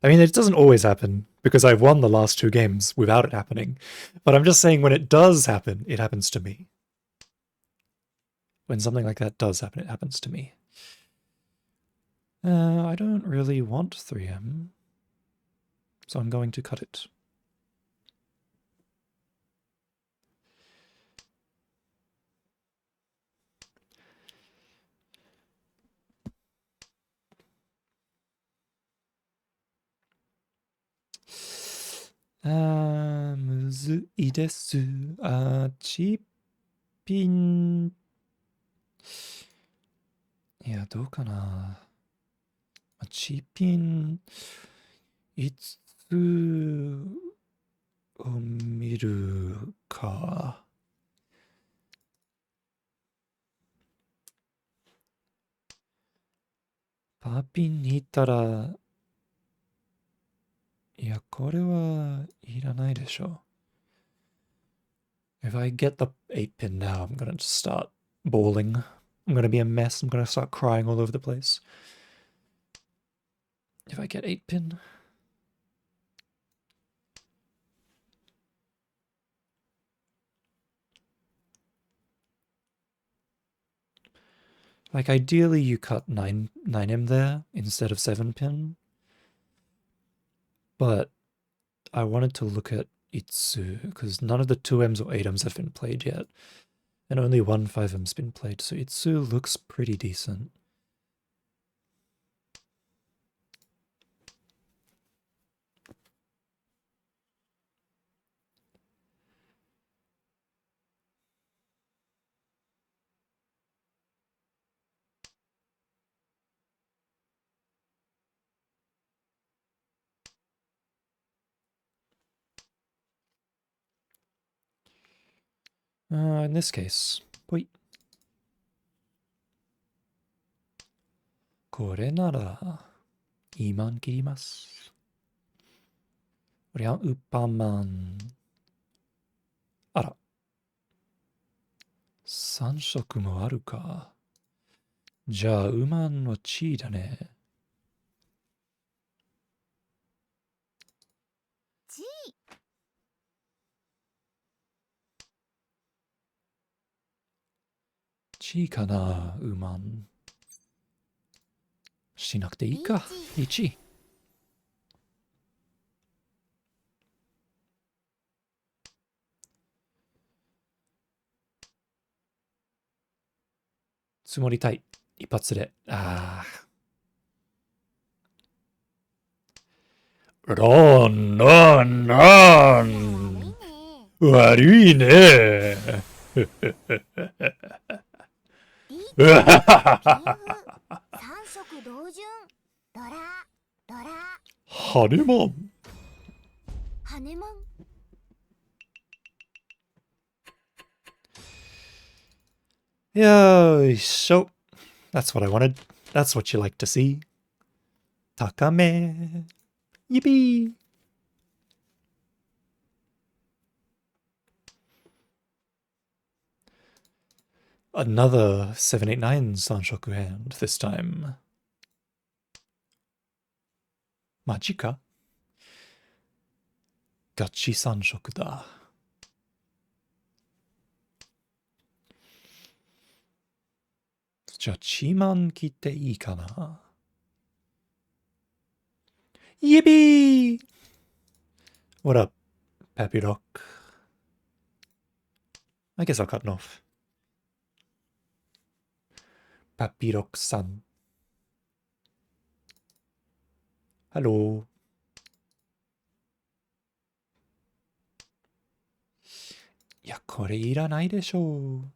I mean, it doesn't always happen, because I've won the last 2 games without it happening. But I'm just saying when it does happen, it happens to me. When something like that does happen, it happens to me. I don't really want 3M, so I'm going to cut it.むずいです。チピン。いや、どうかな。チピン、いつを見るか。パピンに行ったら、いや、これはいらないでしょ。If I get the 8-pin now, I'm gonna just start bawling. I'm gonna be a mess. I'm gonna start crying all over the place. If I get 8-pin. Like, ideally you cut 9M there instead of 7-pin. But I wanted to look at Itsu, because none of the 2Ms or 8Ms have been played yet. And only one 5M's been played, so Itsu looks pretty decent. In this case, wait. これなら今切ります。우리한 우빠만. あら。3色もあるか。じゃあ、ウマンの地位だね。地位かな、ウマン。しなくていいか。1。積もりたい。一発で。ロン、ロン、ロン。悪いね。
3色同順。ドラ、ドラ。
ハネマン。
ハネマン。
よいしょ。That's what I wanted. That's what you like to see. 高め。Yippee! Another 789 Sanshoku hand this time. マジか？ガチ3色だ。じゃあ、チーマン切っていいかな？Yippee! What up, Pappy Rock? I guess I'll cut it off. Pappy Rock-san. Hello. いや、これいらないでしょう。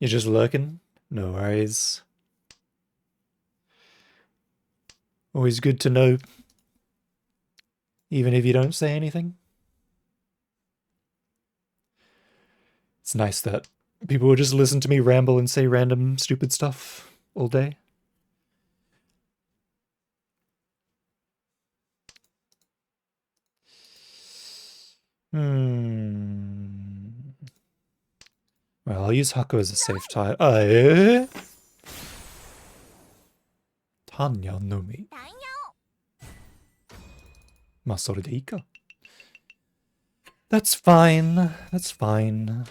You're just lurking? No worries. Always good to know, even if you don't say anything. It's nice that people will just listen to me ramble and say random stupid stuff all day. Well, I'll use Haku as a safe tile. Tanya no mi.
ダイヤ
まあ、それでいいか. That's fine. That's fine.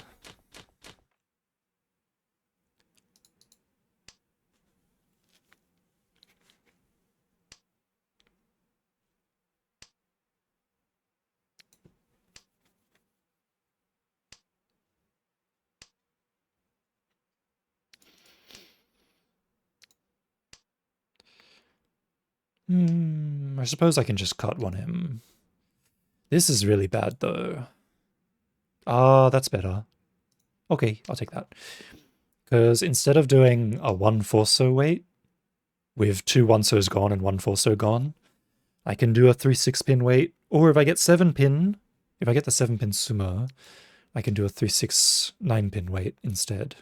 I suppose I can just cut 1M. This is really bad, though. Ah, that's better. Okay, I'll take that. Because instead of doing a 1 Forso weight, with 2 1-sos gone and 1 Forso gone, I can do a 3-6 pin weight, or if I get 7 pin, if I get the 7 pin sumo, I can do a 3-6 9 pin weight instead.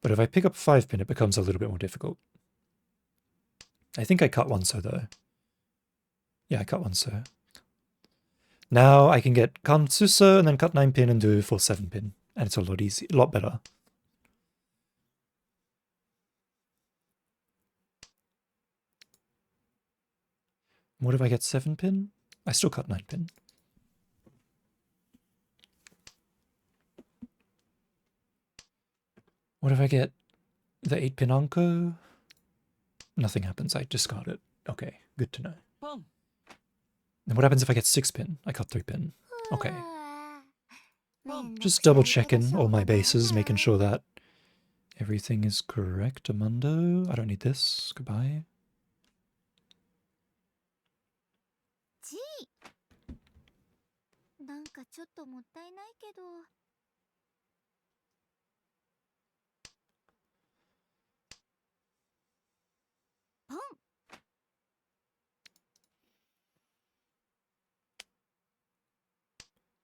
But if I pick up 5 pin, it becomes a little bit more difficult. I think I cut 1-so though. Yeah, I cut 1-so. Now I can get Kansuso and then cut 9 pin and do 4-7 pin. And it's a lot better. What if I get 7 pin? I still cut 9 pin. What if I get the 8 pin Anko? Nothing happens, I discard it. Okay, good to know. Then what happens if I get 6 pin? I cut 3 pin. Okay. Just double checking all my bases, making sure that everything is correct. Amundo, I don't need this. Goodbye.
G なんかちょっともったいないけど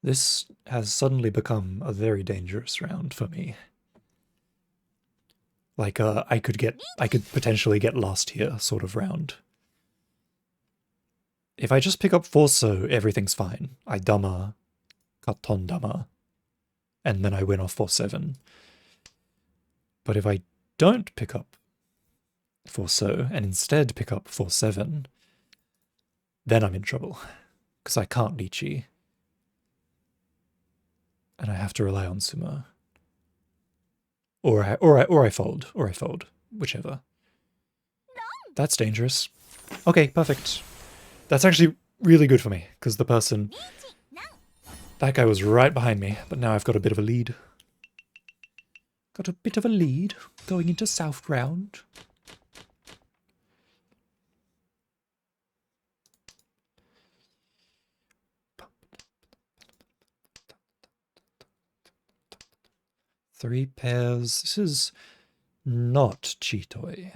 This has suddenly become a very dangerous round for me. Like, I could potentially get lost here sort of round. If I just pick up Forso, everything's fine. I Dama, cut Ton Dama, and then I win off 4-7. But if I don't pick up Forso and instead pick up 4-7, then I'm in trouble. Because I can't Lychee. And I have to rely on sumo. Or I fold, whichever. That's dangerous. Okay, perfect. That's actually really good for me, because the person... That guy was right behind me, but now I've got a bit of a lead. Got a bit of a lead going into South round. Three pairs. This is not Cheetoy.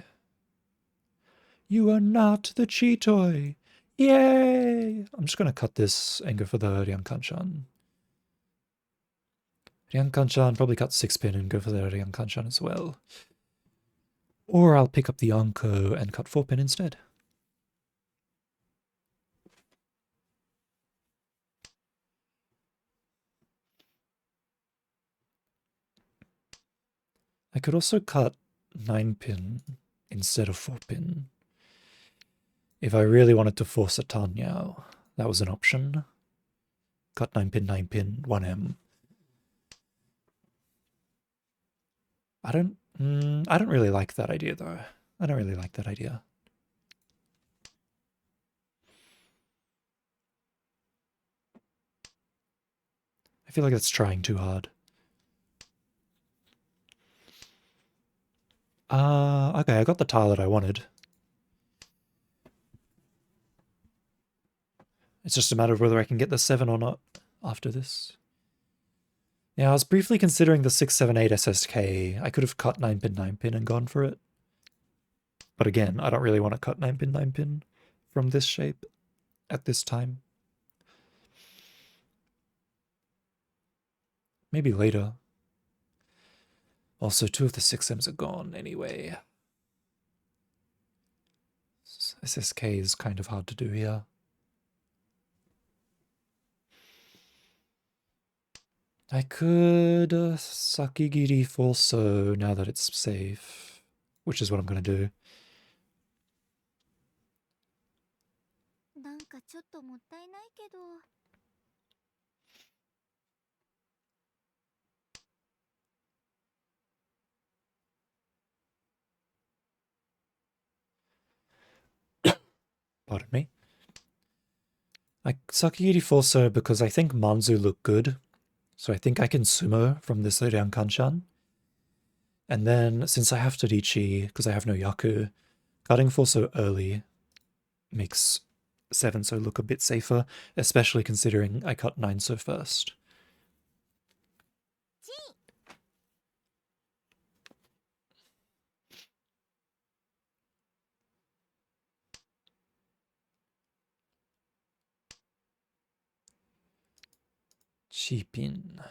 You are not the Cheetoy. Yay! I'm just going to cut this and go for the Ryankanchan. Ryankanchan, probably cut 6 pin and go for the Ryankanchan as well. Or I'll pick up the Anko and cut 4 pin instead. I could also cut 9 pin instead of 4 pin. If I really wanted to force a Tanyao, that was an option. Cut 9 pin, 1M. I don't really like that idea though. I don't really like that idea. I feel like it's trying too hard. Okay, I got the tile that I wanted. It's just a matter of whether I can get the 7 or not after this. Yeah, I was briefly considering the 678 SSK. I could have cut 9 pin and gone for it. But again, I don't really want to cut 9 pin from this shape at this time. Maybe later. Also, 2 of the 6Ms are gone anyway. SSK is kind of hard to do here. I could Sakigiri Falso now that it's safe, which is what I'm going to do.
なんかちょっともったいないけど。
Pardon me. I Sakigiri Falso because I think Manzu look good, so I think I can sumo from this Ryankanshan. And then, since I have Tadichi, because I have no Yaku, cutting Falso early makes 7 so look a bit safer, especially considering I cut 9 so first. Cheapin.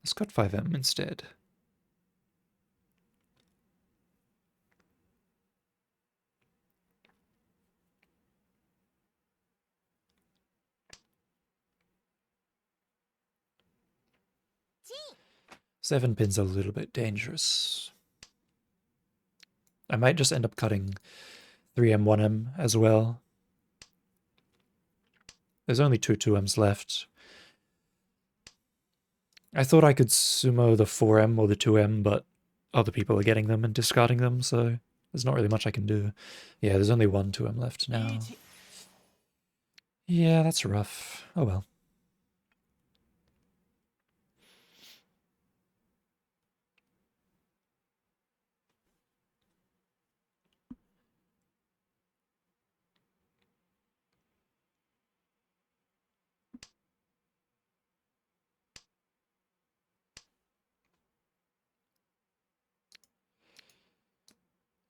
Let's cut 5M instead. Seven pin's a little bit dangerous. I might just end up cutting 3M, 1M as well. There's only two 2Ms left. I thought I could sumo the 4M or the 2M, but other people are getting them and discarding them, so there's not really much I can do. Yeah, there's only one 2M left now. Yeah, that's rough. Oh well.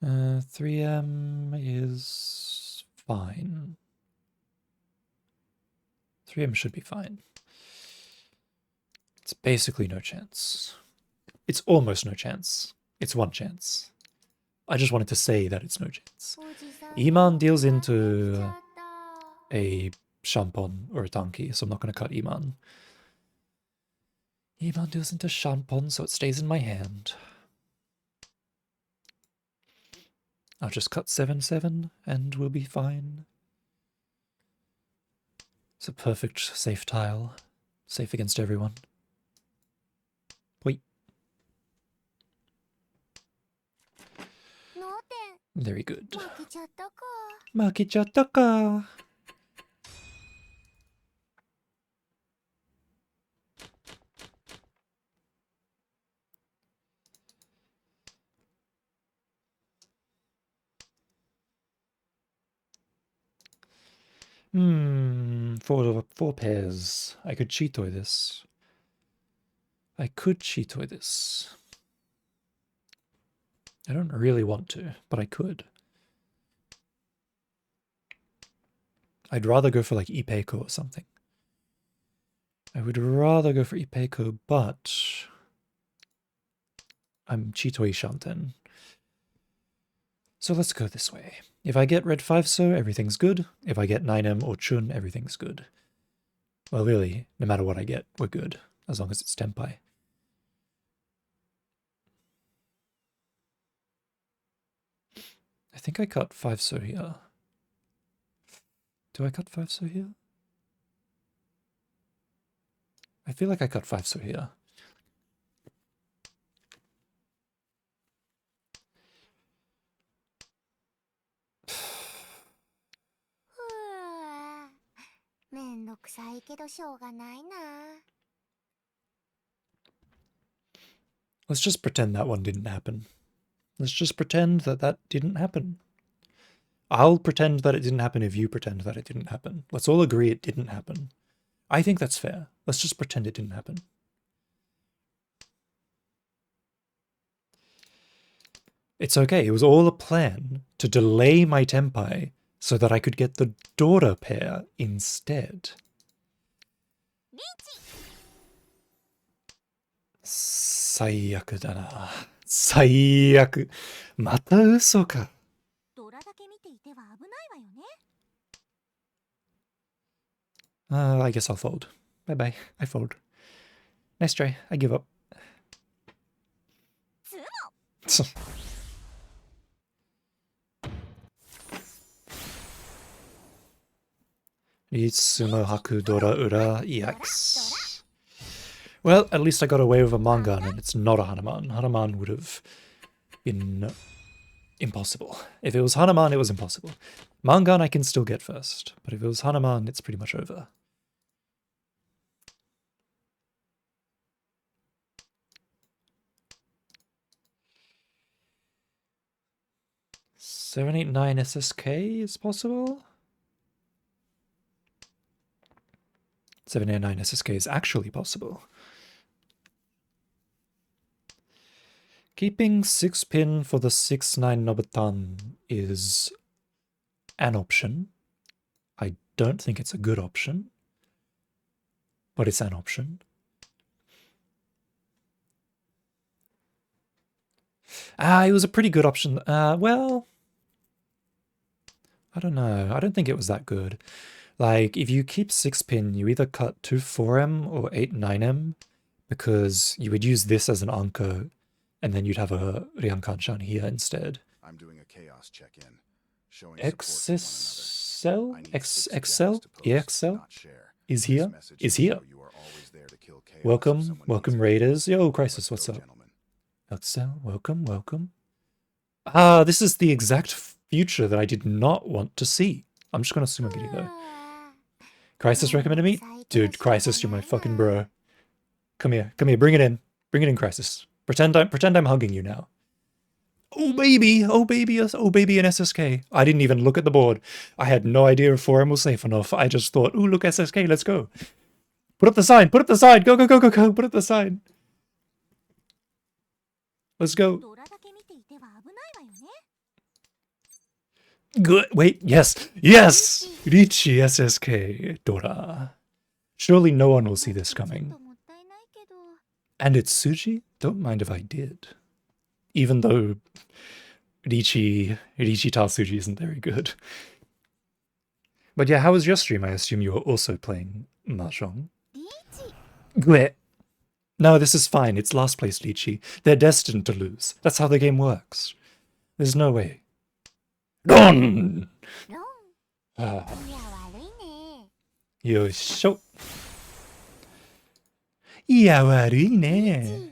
Uh, 3M is fine. 3M should be fine. It's basically no chance. It's almost no chance. It's one chance. I just wanted to say that it's no chance. Iman deals into a Shampon or a Tanki, so I'm not going to cut Iman. Iman deals into Shampon, so it stays in my hand. I'll just cut 7/7 and we'll be fine. It's a perfect safe tile. Safe against everyone. Wait. Very good. Makichatta ka. Four pairs. I could cheatoy this. I don't really want to, but I could. I'd rather go for like Ipeiko or something. I would rather go for Ipeiko, but I'm Chitoi Shanten. So let's go this way. If I get red 5 so, everything's good. If I get 9M or Chun, everything's good. Well, really, no matter what I get, we're good, as long as it's Tenpai. I think I cut 5 so here. Do I cut 5 so here? I feel like I cut 5 so here. Let's just pretend that one didn't happen. Let's just pretend that that didn't happen. I'll pretend that it didn't happen if you pretend that it didn't happen. Let's all agree it didn't happen. I think that's fair. Let's just pretend it didn't happen. It's okay. It was all a plan to delay my Tenpai so that I could get the daughter pair instead. 最悪だな。最悪。また嘘か。I guess I'll fold. Bye-bye. I fold. Nice try. I give up. Itsumo Haku Dora Ura EX. Well, at least I got away with a Mangan and it's not a Hanuman. Hanuman would have been impossible. If it was Hanuman, it was impossible. Mangan I can still get first, but if it was Hanuman, it's pretty much over. $789 SSK is possible? 789 SSK is actually possible. Keeping 6-pin for the 6-9 Nobutan is an option. I don't think it's a good option, but it's an option. It was a pretty good option. Well, I don't know. I don't think it was that good. Like, if you keep 6-pin, you either cut 2 4M or 8 9M, because you would use this as an anko, and then you'd have a Ryankan-chan here instead.
I'm doing a chaos check-in. Showing
XSL? XL? EXL? Is here? Is here. Welcome, welcome Raiders. Yo, Crisis, what's up? XL, welcome, welcome. This is the exact future that I did not want to see. I'm just gonna assume I'm getting there. Crisis recommended me? Dude, Crisis, you're my fucking bro. Come here, bring it in. Bring it in, Crisis. Pretend I'm hugging you now. Oh baby, an SSK. I didn't even look at the board. I had no idea if 4M was safe enough. I just thought, ooh, look, SSK, let's go. Put up the sign, go, put up the sign. Let's go. Good. Wait, yes! Richi SSK Dora. Surely no one will see this coming. And it's Suji? Don't mind if I did. Even though Richi Suji isn't very good. But yeah, how was your stream? I assume you were also playing Mahjong. Gweh. No, this is fine. It's last place Richi. They're destined to lose. That's how the game works. There's no way. Ron! Yoisho. Yeah, warui ne.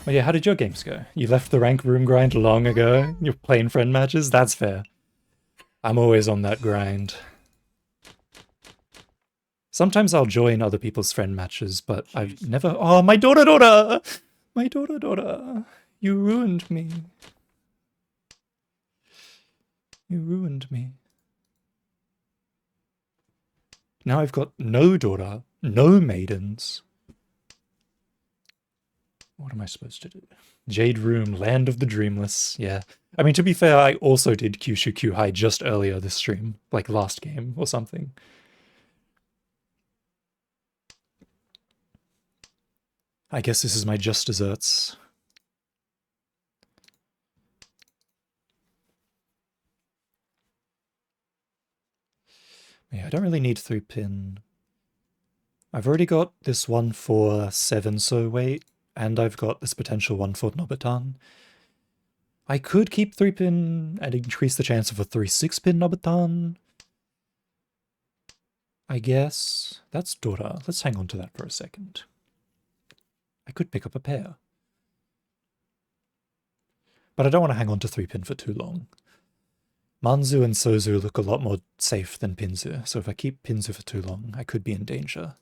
Oh yeah, how did your games go? You left the rank room grind long ago? You're playing friend matches? That's fair. I'm always on that grind. Sometimes I'll join other people's friend matches, but I've never... Oh, my Dora! My Dora! You ruined me. You ruined me. Now I've got no Dora, no maidens. What am I supposed to do? Jade Room, Land of the Dreamless. Yeah. I mean, to be fair, I also did Kyushu Q High just earlier this stream. Like last game or something. I guess this is my just desserts. Yeah, I don't really need 3-pin. I've already got this one for 7 so weight, and I've got this potential one for Nobutan. I could keep 3-pin and increase the chance of a 3-6-pin Nobutan. I guess. That's Dora. Let's hang on to that for a second. I could pick up a pair. But I don't want to hang on to 3-pin for too long. Manzu and Sozu look a lot more safe than Pinzu, so if I keep Pinzu for too long, I could be in danger.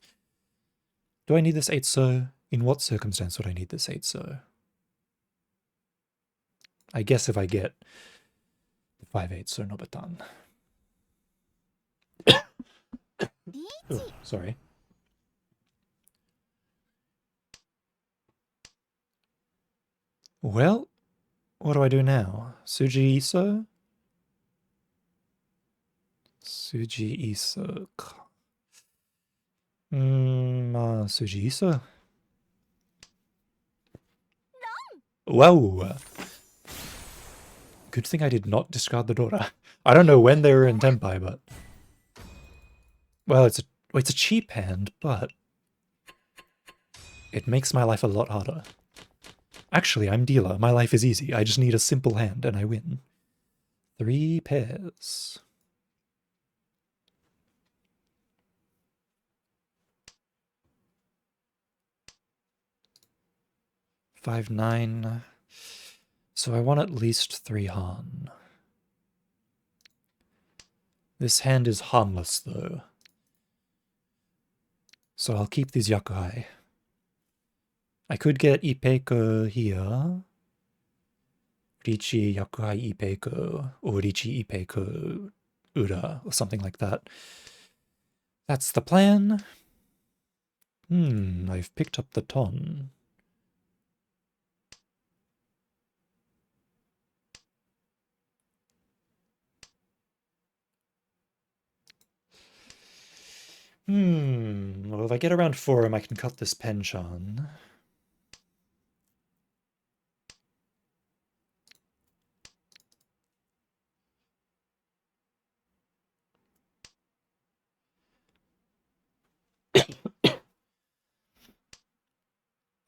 Do I need this 8-so? In what circumstance would I need this 8-so? I guess if I get the 5-8-so Nobutan. Oh, sorry. Well, what do I do now? Suji Iso? Suji Iso. Suji Iso? Wow. Good thing I did not discard the Dora. I don't know when they were in Tenpai, but... Well, it's a cheap hand, but it makes my life a lot harder. Actually, I'm dealer. My life is easy. I just need a simple hand and I win. 3 pairs. Five, 9. So I want at least 3 Han. This hand is harmless, though. So I'll keep these Yakuhai. I could get Ipeiko here. Richi Yakuhai Ipeiko, or Richi Ipeiko Ura, or something like that. That's the plan. I've picked up the ton. Well, if I get around 4 I can cut this Penchan.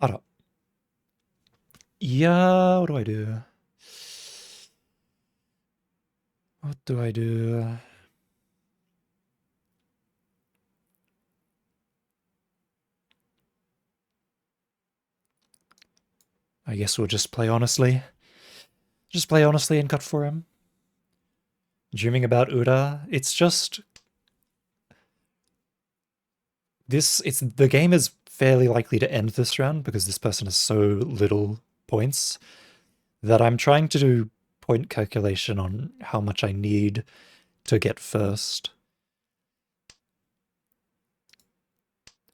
Ara. Yeah, what do I do? What do I do? I guess we'll just play honestly. Just play honestly and cut for him. Dreaming about Ura, it's just... the game is fairly likely to end this round because this person has so little points that I'm trying to do point calculation on how much I need to get first.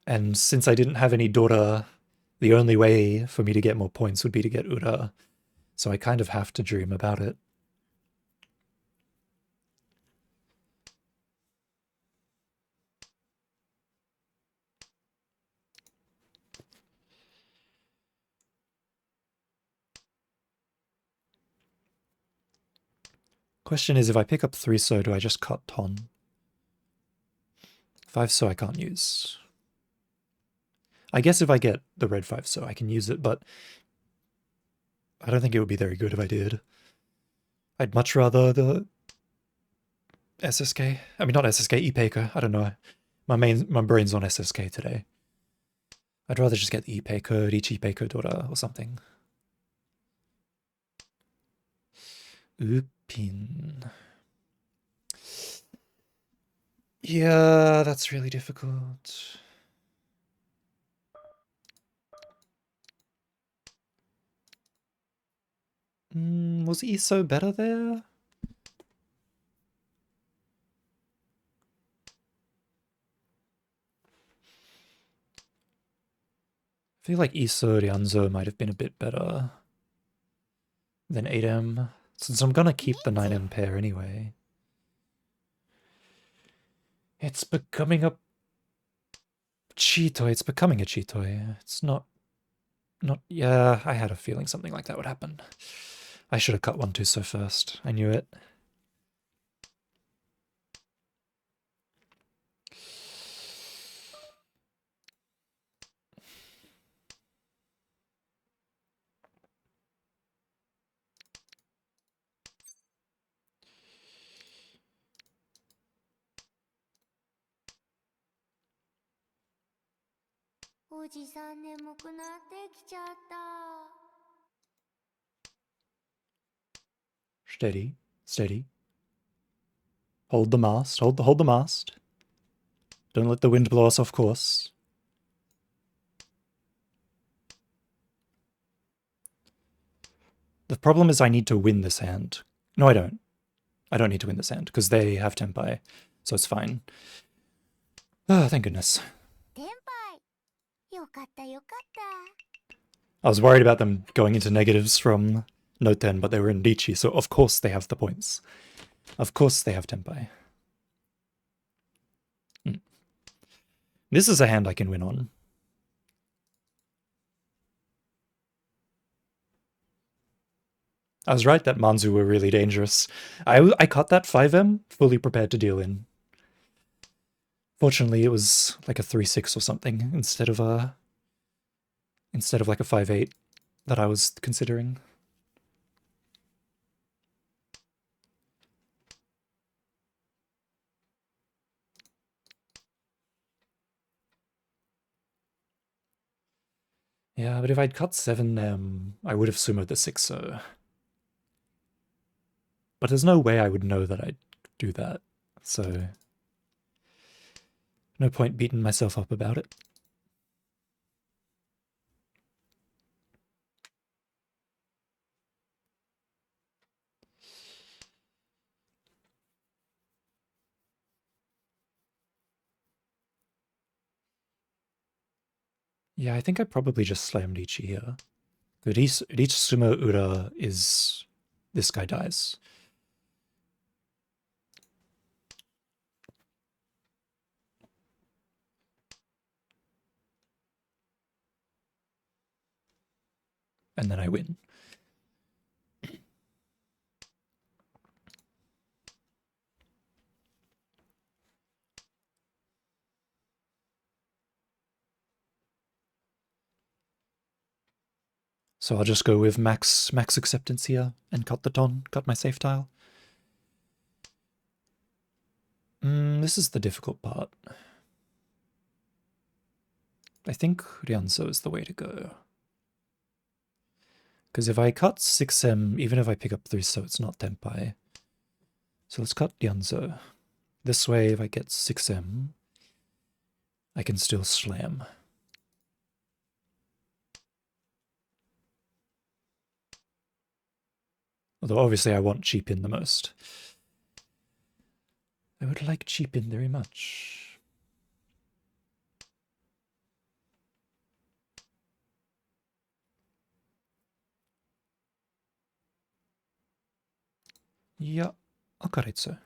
And since I didn't have any Dora, the only way for me to get more points would be to get Ura. So I kind of have to dream about it. Question is, if I pick up 3 so, do I just cut Ton? 5 so I can't use. I guess if I get the red 5 so I can use it, but I don't think it would be very good if I did. I'd much rather the SSK. I mean, not SSK, Ipeika. I don't know. My brain's on SSK today. I'd rather just get the Ipeika, Richi Ipeika Dora or something. Upin. Yeah, that's really difficult. Was Iso better there? I feel like Iso Ryanzo might have been a bit better than 8M, since I'm gonna keep the 9M pair anyway. It's becoming a Cheetoy. It's becoming a Cheetoy. It's not... Yeah, I had a feeling something like that would happen. I should have cut 1 2 so first. I knew it. Steady, steady. Hold the mast, hold the mast. Don't let the wind blow us off course. The problem is I need to win this hand. No, I don't. I don't need to win this hand, because they have Tenpai, so it's fine. Oh, thank goodness. I was worried about them going into negatives from Note 10, but they were in Dichi, so of course they have the points. Of course they have Tenpai. This is a hand I can win on. I was right that Manzu were really dangerous. I cut that 5M, fully prepared to deal in. Fortunately, it was like a 3-6 or something instead of like a 5-8 that I was considering. Yeah, but if I'd cut 7, I would have sumoed the 6-0. But there's no way I would know that I'd do that, so no point beating myself up about it. Yeah, I think I probably just slammed Ichi here. But each sumo ura is... this guy dies. And then I win. So I'll just go with max acceptance here and cut the ton, cut my safe tile. This is the difficult part. I think Ryanzo is the way to go. Because if I cut 6M, even if I pick up 3-so, it's not Tenpai. So let's cut Ryanzo. This way, if I get 6M, I can still slam. Although obviously I want cheap in the most. I would like cheap in very much. Yeah, akaretsu.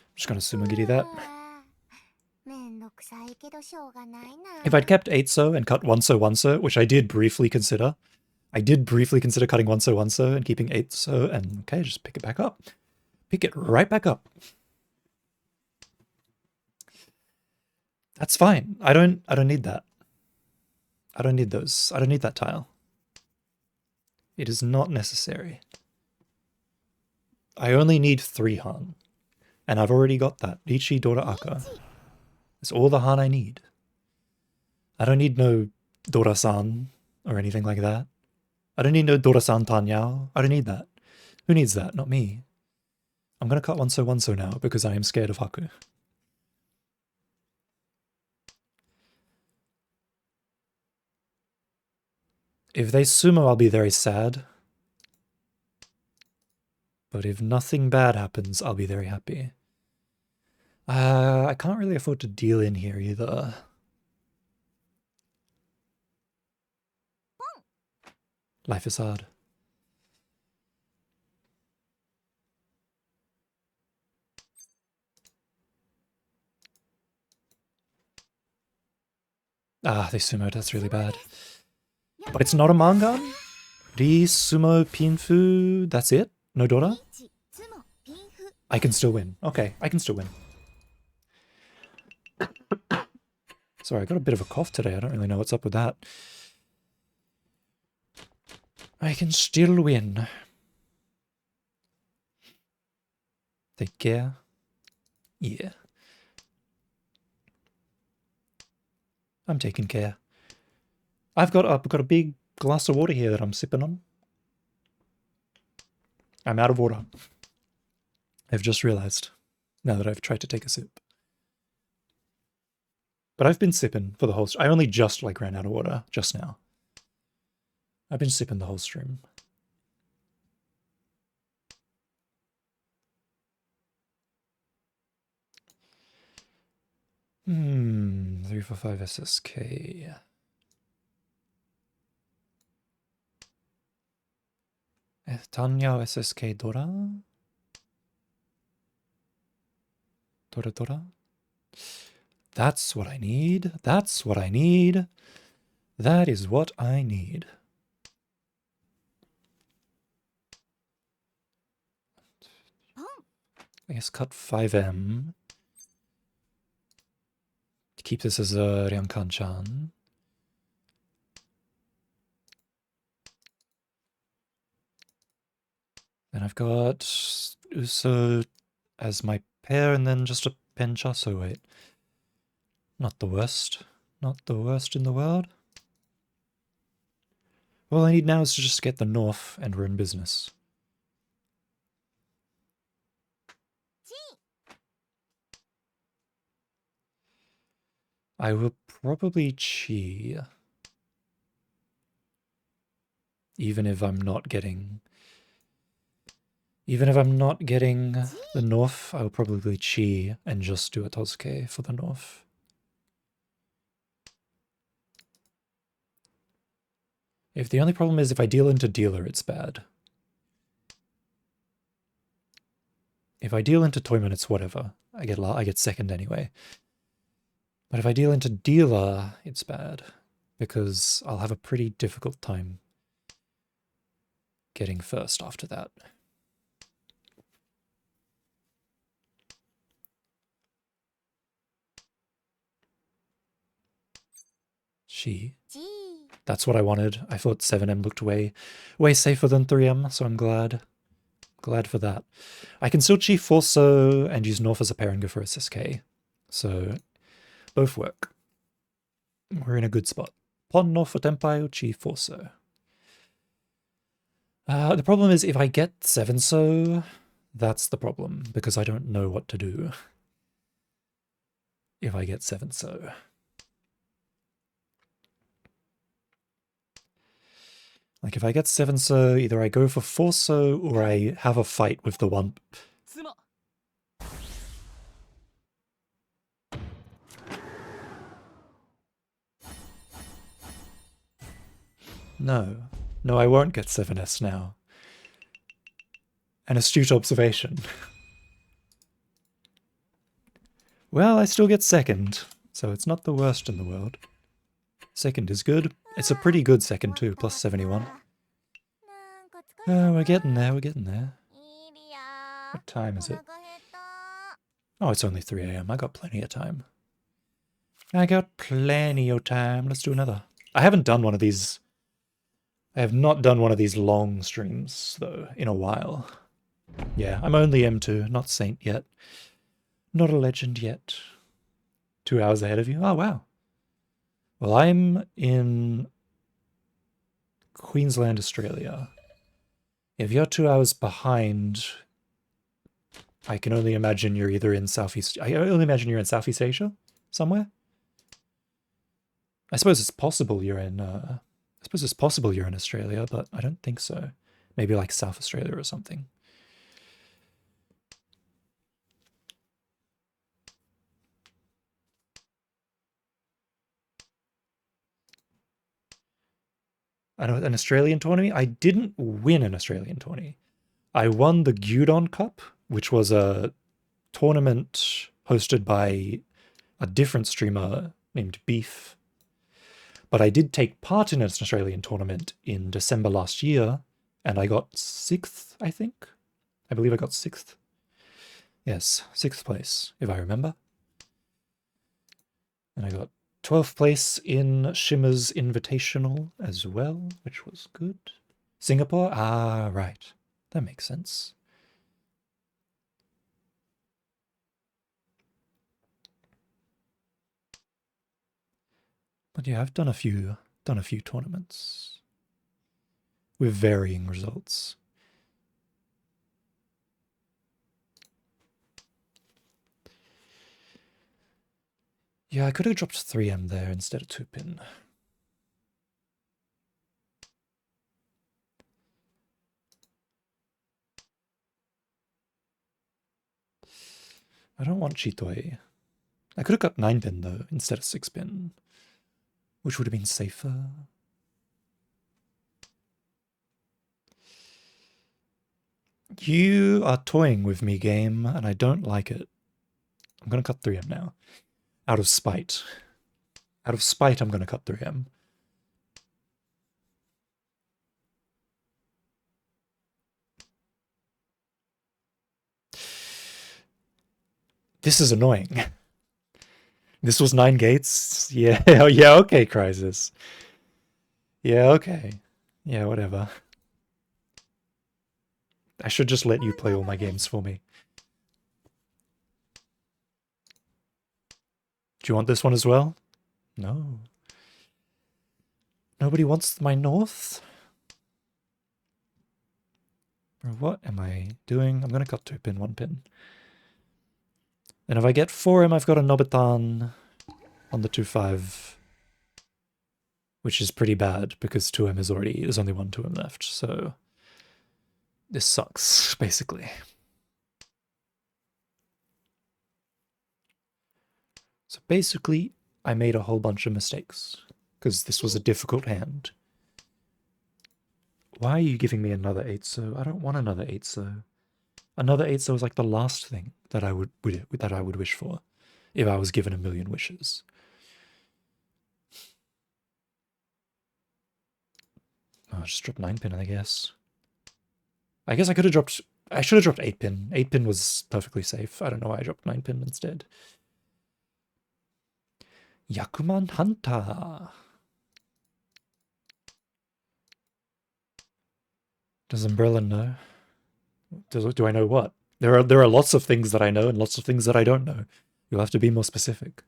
I'm just gonna sumogiri that. If I'd kept 8-so and cut 1-so 1-so, which I did briefly consider, cutting 1-so 1-so and keeping 8-so, and okay, just pick it back up. Pick it right back up. That's fine. I don't need that. I don't need those. I don't need that tile. It is not necessary. I only need 3 Han. And I've already got that. Ichi, Dora, Aka. That's all the Han I need. I don't need no Dora-san or anything like that. I don't need no Dora-san Tanyao. I don't need that. Who needs that? Not me. I'm gonna cut 1-so 1-so now because I am scared of Haku. If they sumo, I'll be very sad. But if nothing bad happens, I'll be very happy. I can't really afford to deal in here either. Life is hard. Ah, they sumoed, that's really bad. But it's not a manga? Ri, sumo, pinfu, that's it? No Dora? I can still win. Okay, I can still win. Sorry, I got a bit of a cough today. I don't really know what's up with that. I can still win. Take care. Yeah. I'm taking care. I've got a big glass of water here that I'm sipping on. I'm out of water. I've just realized, now that I've tried to take a sip. But I've been sipping for the whole... I only just, ran out of water just now. I've been sipping the whole stream. 345 SSK. Tanya SSK Dora? Dora? That's what I need. That's what I need. That is what I need. I guess cut 5M. Keep this as a Ryankan-chan. Then I've got Uso as my pair, and then just a Penchaso weight. Not the worst. Not the worst in the world. All I need now is to just get the North, and we're in business. I will probably Chi. Even if I'm not getting the North, I will probably Chi and just do a Tosuke for the North. If the only problem is if I deal into dealer, it's bad. If I deal into Toyman, it's whatever. I get second anyway. But if I deal into dealer, it's bad. Because I'll have a pretty difficult time getting first after that. That's what I wanted. I thought 7M looked way safer than 3M, so I'm glad. Glad for that. I can still Chi Forso and use North as a pair and go for SSK. So both work. We're in a good spot. Pon North for Tenpai or Chi Forso. The problem is if I get 7-so, that's the problem, because I don't know what to do if I get 7-so. Like if I get 7-so, either I go for 4-so or I have a fight with the one. No. No, I won't get 7S now. An astute observation. Well, I still get second, so it's not the worst in the world. Second is good. It's a pretty good second too, plus 71. Oh, we're getting there, we're getting there. What time is it? Oh, it's only 3 AM. I got plenty of time. I got plenty of time. Let's do another. I haven't done one of these. I have not done one of these long streams, though, in a while. Yeah, I'm only M2, not Saint yet. Not a legend yet. 2 hours ahead of you? Oh, wow. Well, I'm in Queensland, Australia. If you're 2 hours behind, I can only imagine you're either in Southeast... I only imagine you're in Southeast Asia, somewhere. I suppose it's possible you're in... Australia, but I don't think so. Maybe like South Australia or something. An Australian tournament? I didn't win an Australian tourney. I won the Gyudon Cup, which was a tournament hosted by a different streamer named Beef. But I did take part in an Australian tournament in December last year, and I got 6th, I think. I believe I got 6th. Yes, 6th place, if I remember. And I got 12th place in Shimmer's Invitational as well, which was good. Singapore? Ah, right. That makes sense. But yeah, I've done a few tournaments with varying results. Yeah, I could have dropped 3M there instead of 2-pin. I don't want Chitoi. I could have got 9-pin though, instead of 6-pin, which would have been safer. You are toying with me, game, and I don't like it. I'm going to cut 3M now. Out of spite. Out of spite, I'm going to cut 3M. This is annoying. This was 9 gates? Yeah, yeah, okay, Crisis. Yeah, okay. Yeah, whatever. I should just let you play all my games for me. Do you want this one as well? No. Nobody wants my north? Or what am I doing? I'm gonna cut 2 pin, 1 pin. And if I get 4M, I've got a Nobitan on the 2-5. Which is pretty bad, because 2M is already... There's only one 2M left, so... This sucks, basically. So basically, I made a whole bunch of mistakes, because this was a difficult hand. Why are you giving me another 8-so? I don't want another 8-so. Another 8-so is like the last thing that I would wish for, if I was given a million wishes. Oh, just drop 9 pin, I guess. I guess I could have dropped... I should have dropped 8 pin. 8 pin was perfectly safe. I don't know why I dropped 9 pin instead. Yakuman Hunter. Does Umbrella know? Do I know what? There are lots of things that I know and lots of things that I don't know. You'll have to be more specific.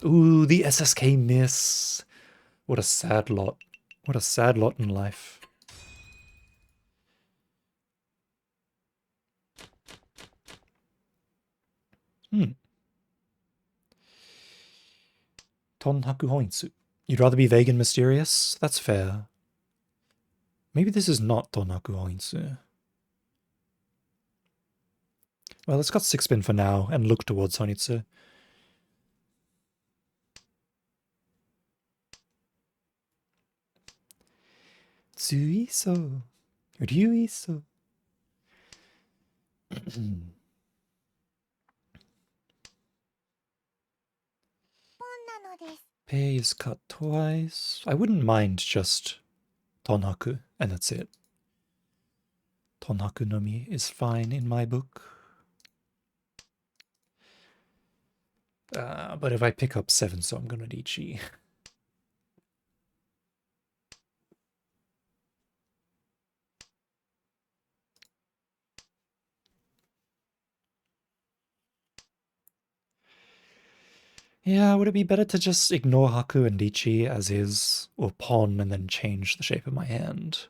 Ooh, the SSK miss. What a sad lot. What a sad lot in life. Tonhaku Hoinsu. You'd rather be vague and mysterious? That's fair. Maybe this is not Tonhaku Hoinsu. Well, let's cut 6 pin for now and look towards Honitsu. Tsuiso. Ryuiso. Pay is cut twice. I wouldn't mind just Tonhaku, and that's it. Tonhaku no Mi is fine in my book. But if I pick up 7, so I'm gonna Ichi. Yeah, would it be better to just ignore Haku and Ichi as is, or pawn and then change the shape of my hand?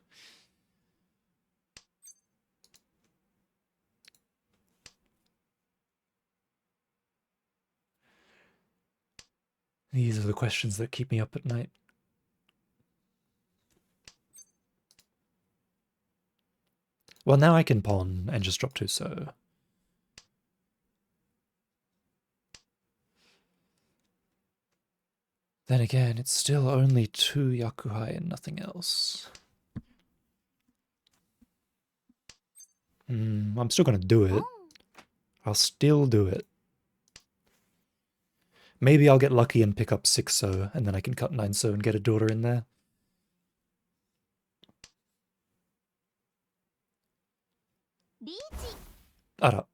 These are the questions that keep me up at night. Well, now I can pawn and just drop 2, so... Then again, it's still only 2 Yakuhai and nothing else. I'm still gonna do it. I'll still do it. Maybe I'll get lucky and pick up 6-so, and then I can cut 9-so and get a daughter in there. Ara.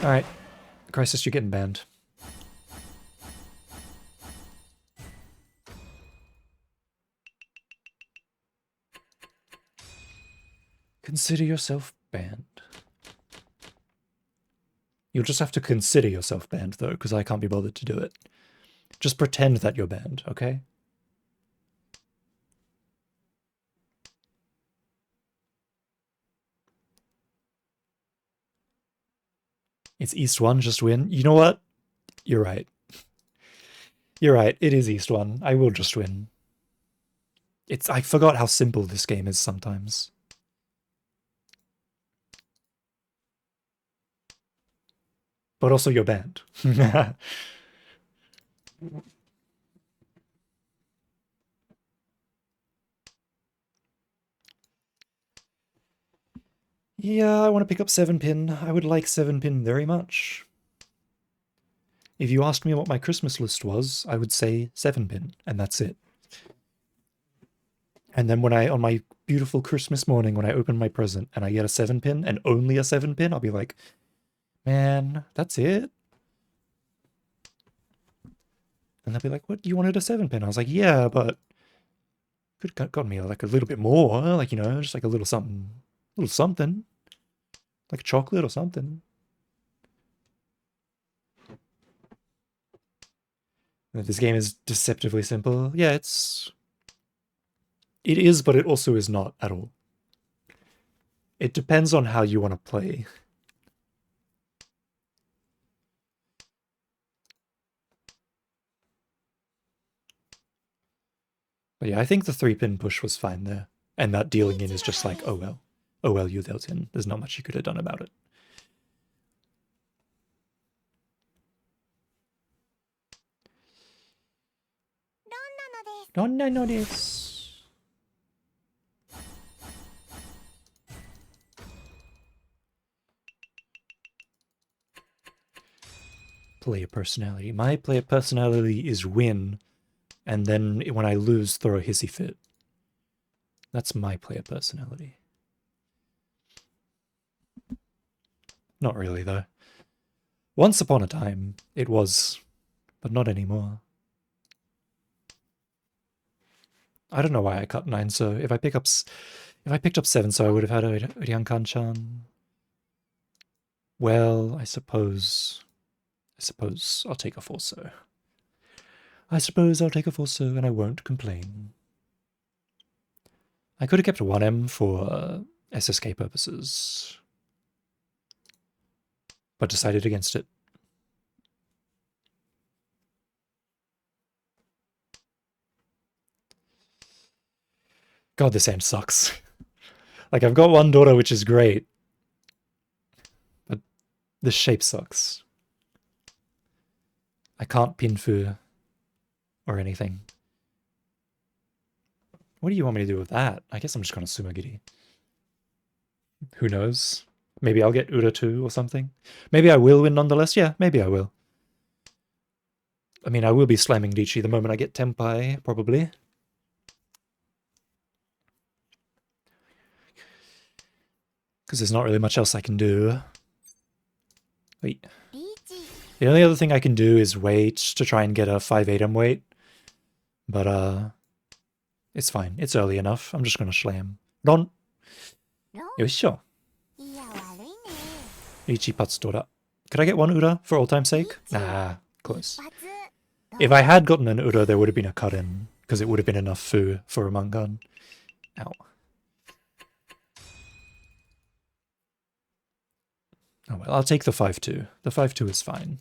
Alright. Crisis, you're getting banned. Consider yourself banned. You'll just have to consider yourself banned, though, because I can't be bothered to do it. Just pretend that you're banned, okay? It's East 1, just win. You know what? You're right. You're right, it is East 1. I will just win. I forgot how simple this game is sometimes. But also you're banned. Yeah, I want to pick up 7-pin. I would like 7-pin very much. If you asked me what my Christmas list was, I would say 7-pin, and that's it. And then when on my beautiful Christmas morning, when I open my present and I get a 7-pin and only a 7-pin, I'll be like, man, that's it? And they'll be like, what, you wanted a 7-pin? I was like, yeah, but could have gotten me like a little bit more, like, you know, just like a little something, like a chocolate or something. This game is deceptively simple. Yeah, it is, but it also is not at all. It depends on how you want to play. But yeah, I think the 3-pin push was fine there. And that dealing in is just like, oh well. Oh well, you dealt in. There's not much you could have done about it. No, no, no, this. Player personality. My player personality is win, and then when I lose, throw a hissy fit. That's my player personality. Not really, though. Once upon a time, it was, but not anymore. I don't know why I cut 9, so if I picked up 7, so I would have had a Ryankan-chan. Well, I suppose I'll take a 4 so. I suppose I'll take a 4 so, and I won't complain. I could have kept 1M for SSK purposes, but decided against it. God, this hand sucks. Like, I've got one daughter, which is great, but this shape sucks. I can't pinfu or anything. What do you want me to do with that? I guess I'm just gonna Sumagiri. Who knows? Maybe I'll get Ura 2 or something. Maybe I will win nonetheless. Yeah, maybe I will. I mean, I will be slamming Dichi the moment I get Tenpai, probably. Because there's not really much else I can do. Wait. The only other thing I can do is wait to try and get a 5-8M weight. But, it's fine. It's early enough. I'm just gonna slam. Ron! Yoisho! Ichi Patsudora. Could I get one Ura for all time's sake? Nah, close. If I had gotten an Ura, there would have been a cut-in, because it would have been enough fu for a Mangan. Ow. Oh well, I'll take the 5-2. The 5-2 is fine.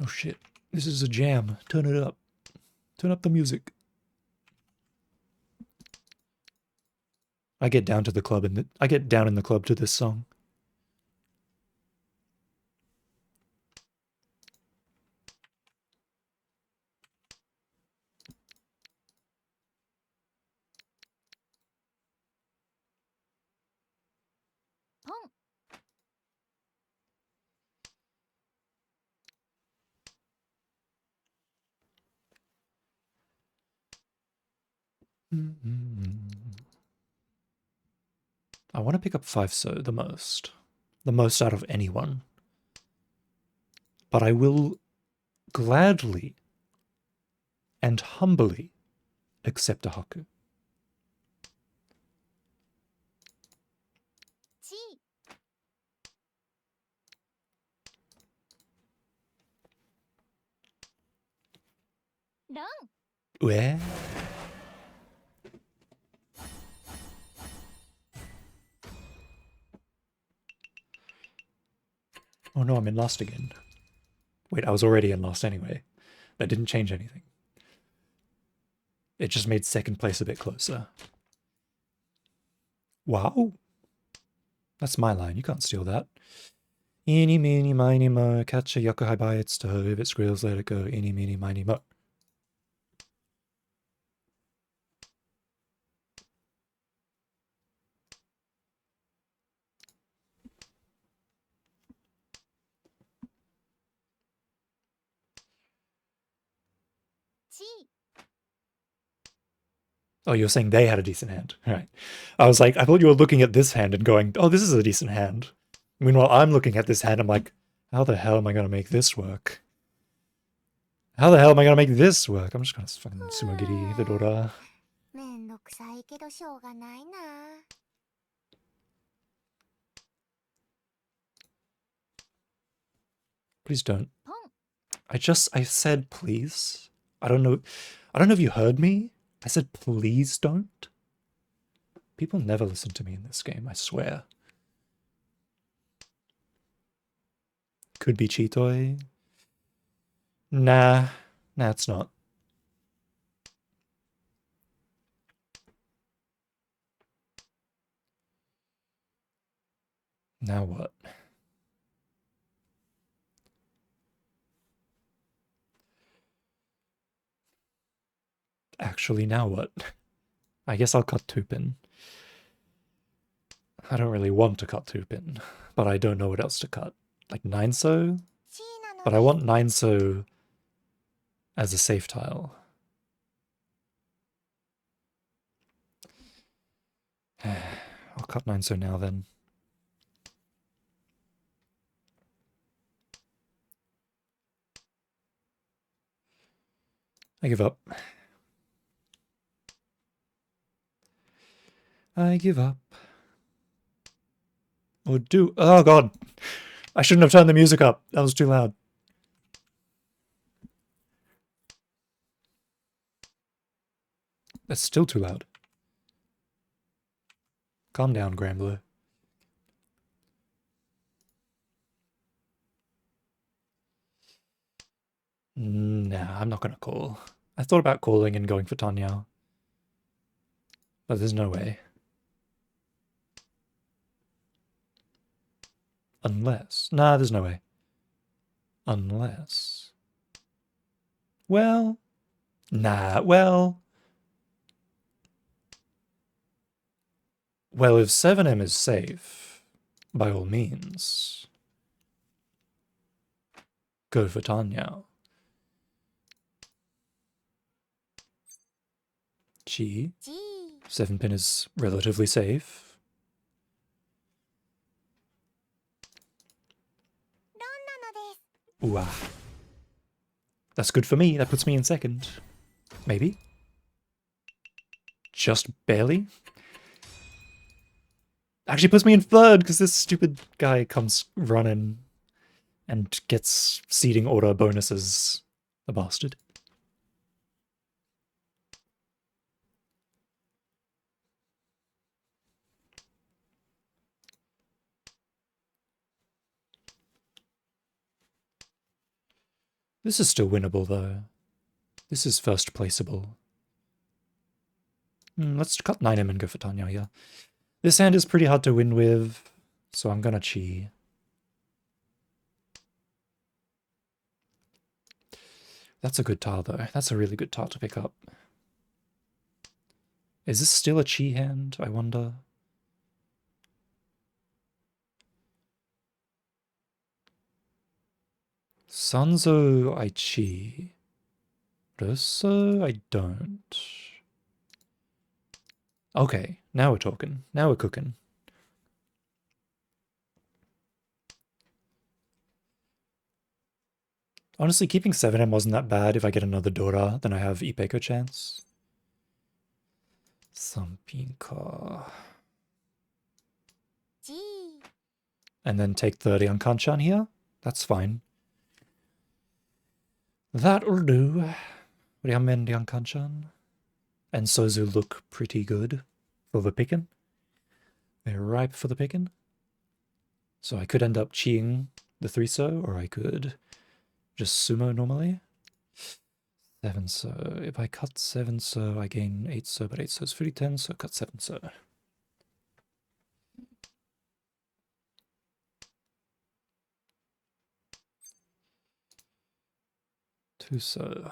Oh shit. This is a jam. Turn it up. Turn up the music. I get down to the club and I get down in the club to this song. I want to pick up 5-so the most. The most out of anyone. But I will gladly and humbly accept a Haku. Where? Oh no, I'm in last again. Wait, I was already in last anyway. That didn't change anything. It just made second place a bit closer. Wow. That's my line. You can't steal that. Eeny, meeny, miny, mo. Catch a yokai by its toe. If it squeals, let it go. Eeny, meeny, miny, mo.
G.
Oh, you're saying they had a decent hand. Right. I was like, I thought you were looking at this hand and going, oh, this is a decent hand. Meanwhile, I'm looking at this hand, I'm like, how the hell am I going to make this work? How the hell am I going to make this work? I'm just going to fucking sumogiri the daughter.
めんどくさいけどしょうがないな。
Please don't.
ポン。
I said please. I don't know if you heard me. I said please don't. People never listen to me in this game, I swear. Could be Chitoi. Nah, it's not. Now what? Actually, now what? I guess I'll cut Tupin. I don't really want to cut Tupin, but I don't know what else to cut. Like 9-so?
チーなの
But I want 9-so as a safe tile. I'll cut 9-so now then. I give up. I give up. Or do... Oh god! I shouldn't have turned the music up. That was too loud. That's still too loud. Calm down, Grambler. Nah, I'm not gonna call. I thought about calling and going for Tanya. But there's no way. Unless... Nah, there's no way. Unless... Well... Nah, well... Well, if 7M is safe, by all means, go for Tanya. Chi.
？G。
7-pin is relatively safe.
ロンなのです。
Ooh, ah. That's good for me. That puts me in second. Maybe. Just barely. Actually puts me in third because this stupid guy comes running and gets seeding order bonuses. The bastard. This is still winnable though. This is first placeable. Let's cut 9M and go for Tanya here. This hand is pretty hard to win with, so I'm gonna Chi. That's a good tile though. That's a really good tile to pick up. Is this still a Chi hand, I wonder? Sanzo I Chi. Rosso I don't. Okay, now we're talking. Now we're cooking. Honestly, keeping 7M wasn't that bad. If I get another Dora, then I have Ipeko chance. Sampinka.
G。
And then take 30 on Kanchan here. That's fine. That'll do. Ryamendi on Kanchan. And Sozu look pretty good for the picking. They're ripe for the picking. So I could end up Chiing the 3-so, or I could just sumo normally. 7-so. If I cut 7-so, I gain 8-so, but 8-so is 10, so cut 7-so. 2-so.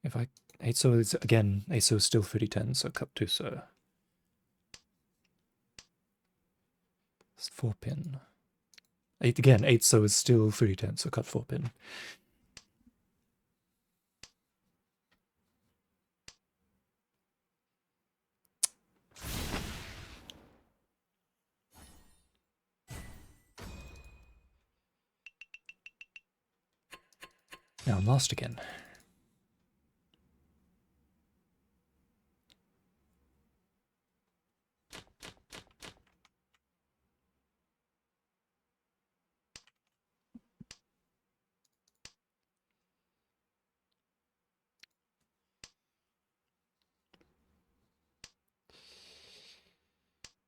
If I 8-so is again 8-so is still 30-10, so cut 2-so. It's 4-pin. 8-so is still 30-10, so cut 4-pin. Now I'm lost again.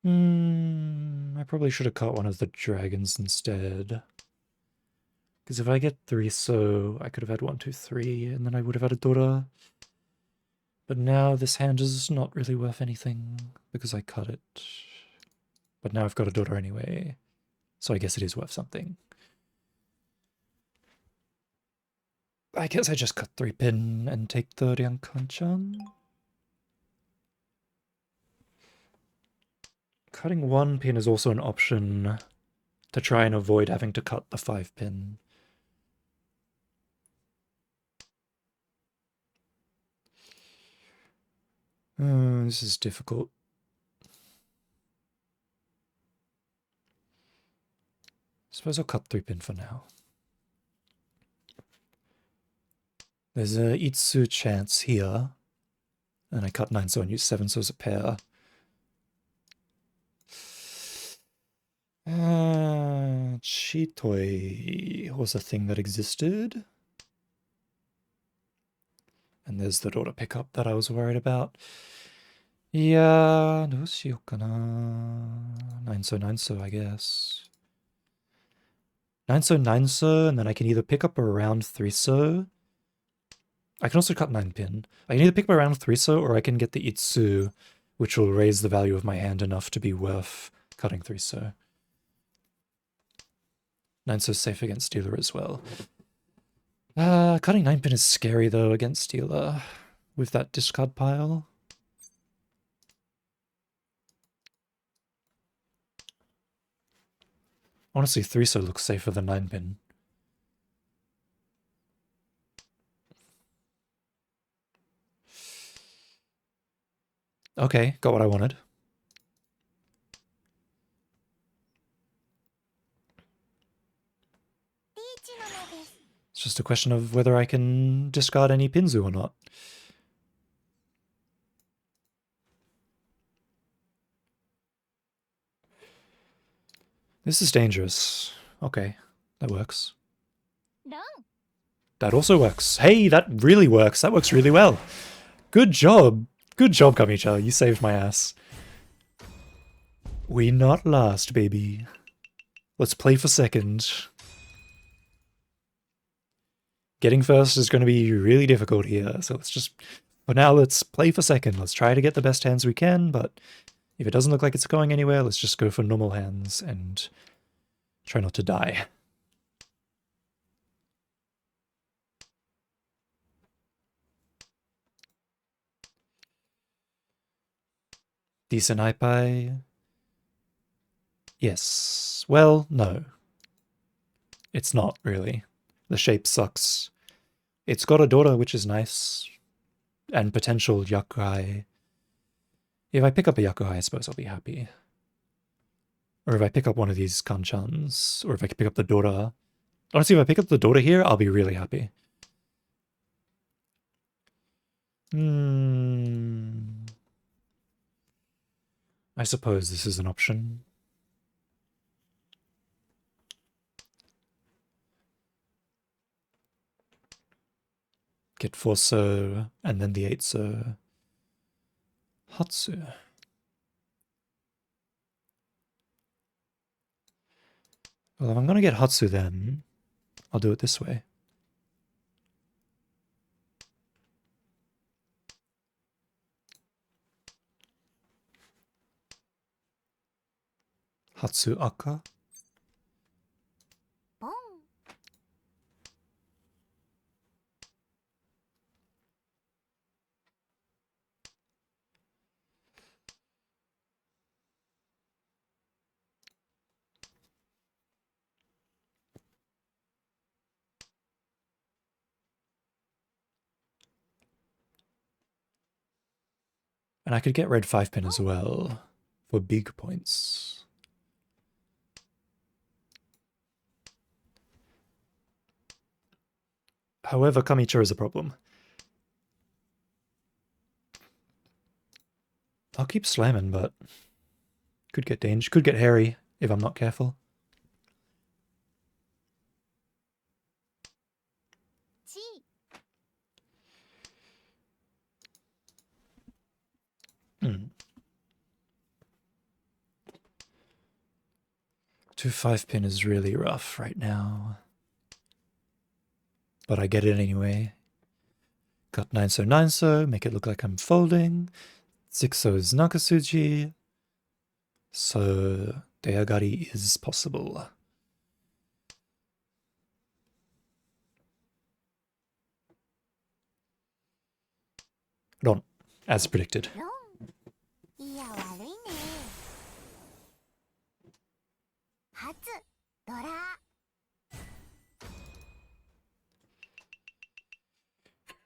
I probably should have caught one of the dragons instead. Because if I get 3-so, I could have had 1, 2, 3, and then I would have had a Dora. But now this hand is not really worth anything, because I cut it. But now I've got a Dora anyway, so I guess it is worth something. I guess I just cut 3-pin and take the Ryankanchan. Cutting 1-pin is also an option to try and avoid having to cut the 5-pin. This is difficult. Suppose I'll cut 3-pin for now. There's a Itsu chance here. And I cut 9-so and use 7-so as a pair. Chitoi was a thing that existed. And there's the Dora pickup that I was worried about. Yeah, どうしようかな. 9-so, 9-so, I guess. 9-so, 9-so, and then I can either pick up around 3-so. I can also cut 9-pin. I can either pick up around 3-so, or I can get the Itsu, which will raise the value of my hand enough to be worth cutting 3-so. 9-so safe against dealer as well. Cutting 9-pin is scary though against dealer with that discard pile. Honestly, 3-so looks safer than 9-pin. Okay, got what I wanted. It's just a question of whether I can discard any Pinzu or not. This is dangerous. Okay, that works. That also works. Hey, that really works. That works really well. Good job. Good job, Kamicha. You saved my ass. We not last, baby. Let's play for second. Getting first is going to be really difficult here, so let's just... For now, let's play for second. Let's try to get the best hands we can, but if it doesn't look like it's going anywhere, let's just go for normal hands and try not to die. Decent Ipai. Yes. Well, no. It's not, really. The shape sucks. It's got a Dora, which is nice. And potential Yakuhai. If I pick up a Yakuhai, I suppose I'll be happy. Or if I pick up one of these Kanchans. Or if I can pick up the Dora. Honestly, if I pick up the Dora here, I'll be really happy. I suppose this is an option. Get 4-so, and then the 8-so. Hatsu. Well, if I'm gonna get Hatsu then, I'll do it this way. Hatsu Aka. And I could get red 5-pin as well for big points. However, Kamicho is a problem. I'll keep slamming, but could get could get hairy if I'm not careful.
ち
2 5-pin is really rough right now. But I get it anyway. Got 9-so 9-so, make it look like I'm folding. 6-so is Nakasuji. So Deagari is possible. Ron, as predicted.
ロンいや悪いね初ドラ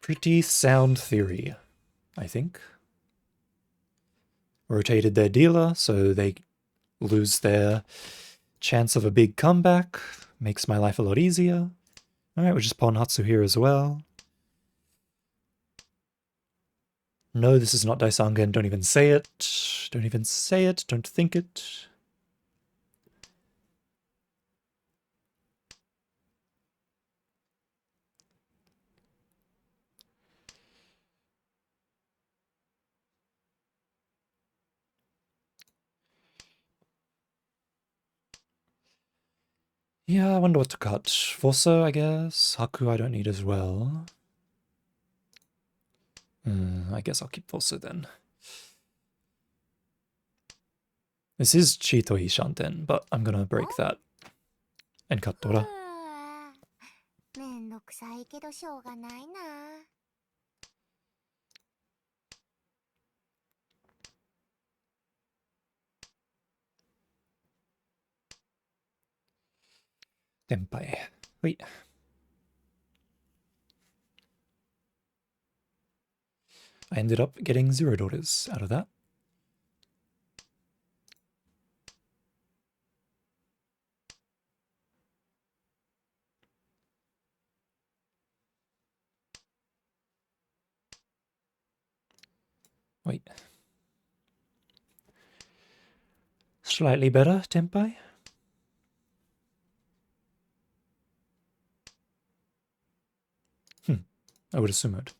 Pretty sound theory, I think. Rotated their dealer, so they lose their chance of a big comeback. Makes my life a lot easier. Alright, we'll just pawn Hatsu here as well. No, this is not Daisangen. Don't even say it. Don't even say it. Don't think it. Yeah, I wonder what to cut. Fosso, I guess. Haku I don't need as well. I guess I'll keep Fosso then. This is Chitoi Shanten, but I'm gonna break that and cut
うー
Dora.
めんどくさいけどしょうがないな
Tenpai. Wait. I ended up getting 0 daughters out of that. Wait. Slightly better, Tenpai? I would assume it.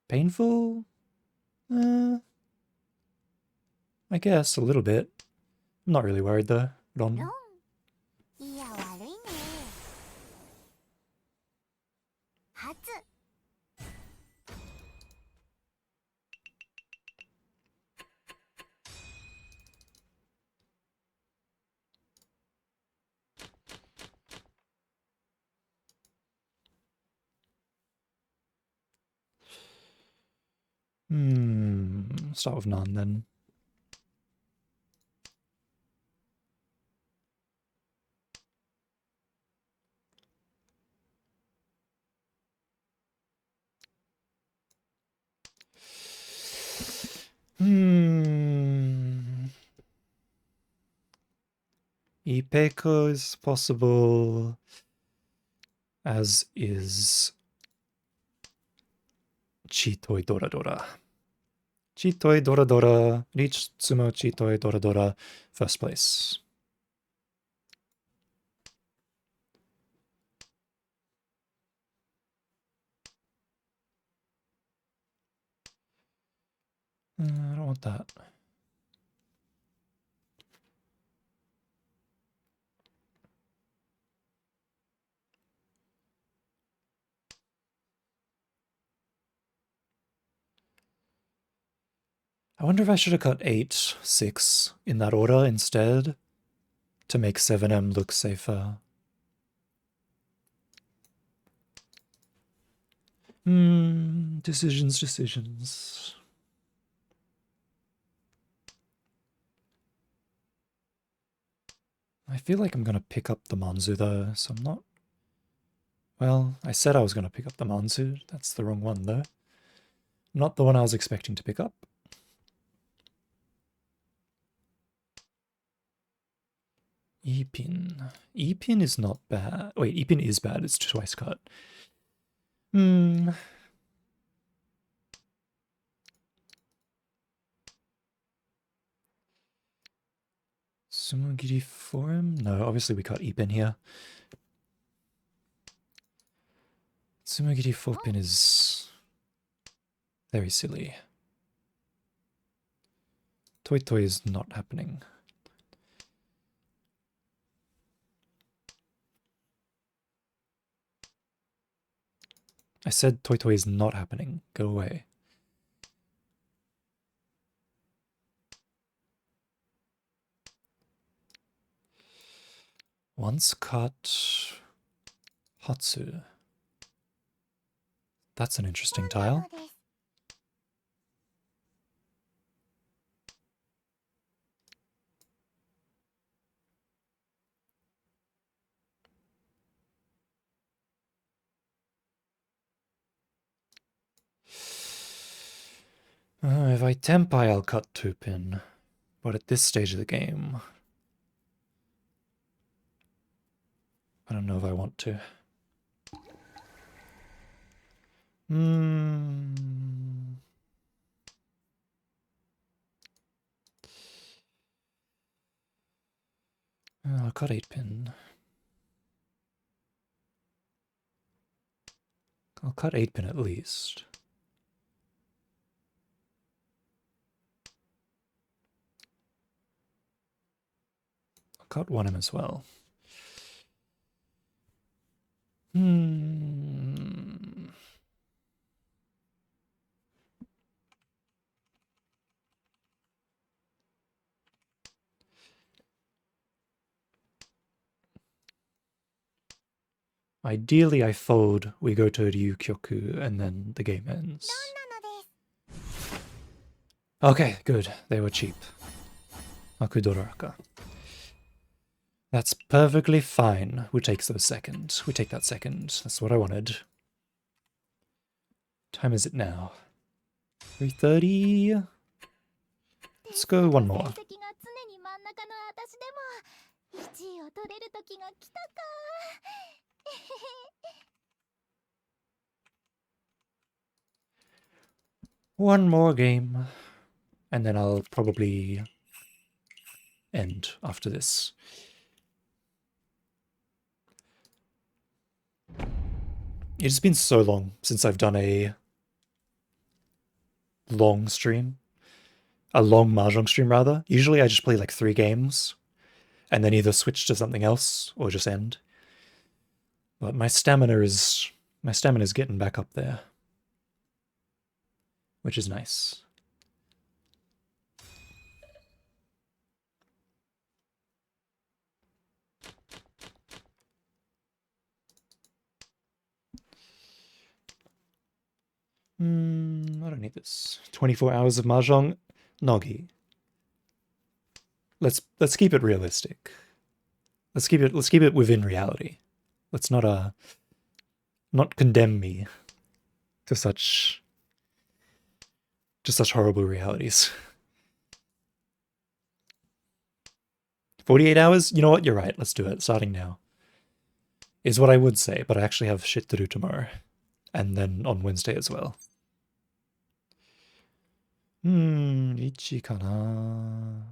Painful? I guess a little bit. I'm not really worried though.
ロ
Ron.
ンいや悪いね初
Start with none then. Ipeko is possible, as is Chitoi Dora Dora. Chitoi Dora Dora, reach Tsumo Chitoi Dora Dora, first place. I don't want that. I wonder if I should have cut 8, 6 in that order instead to make 7M look safer. Decisions. I feel like I'm going to pick up the Manzu though, so I'm not... Well, I said I was going to pick up the Manzu. That's the wrong one though. Not the one I was expecting to pick up. Ipin. Ipin is not bad. Wait, Ipin is bad. It's twice cut. Hmm. Sumogiri Forum? No, obviously we cut Ipin here. Sumogiri Forum is very silly. Toy Toy is not happening. I said Toy Toy is not happening. Go away. Once cut Hatsu. That's an interesting tile. If I tempai, I'll cut 2-pin. But at this stage of the game, I don't know if I want to. I'll cut 8-pin. I'll cut 8-pin at least. I'll cut 1M as well. Ideally, I fold, we go to Ryukyoku, and then the game ends. Okay, good. They were cheap. Akudoraka. That's perfectly fine. Who takes those seconds? We take that second. That's what I wanted. Time is it now? 3:30. Let's go one more. One more game. And then I'll probably end after this. It's been so long since I've done a long stream. A long Mahjong stream, rather. Usually I just play like 3 games and then either switch to something else or just end. But my stamina is getting back up there, which is nice. I don't need this. 24 hours of Mahjong? Noggy. Let's keep it realistic. Let's keep it within reality. Let's not condemn me to such horrible realities. 48 hours? You know what? You're right. Let's do it. Starting now. Is what I would say, but I actually have shit to do tomorrow. And then on Wednesday as well. Ichi kana.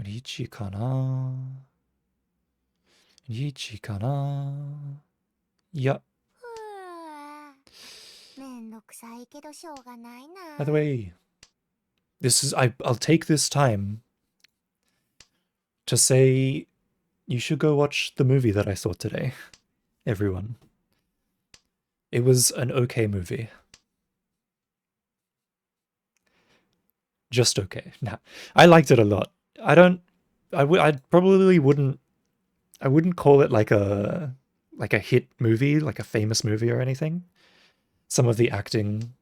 Ichi kana. Ichi kana. Yeah. By the way, I'll take this time to say you should go watch the movie that I saw today, everyone. It was an okay movie. Just okay. Nah, I liked it a lot. I wouldn't call it like a hit movie, like a famous movie or anything. Some of the acting,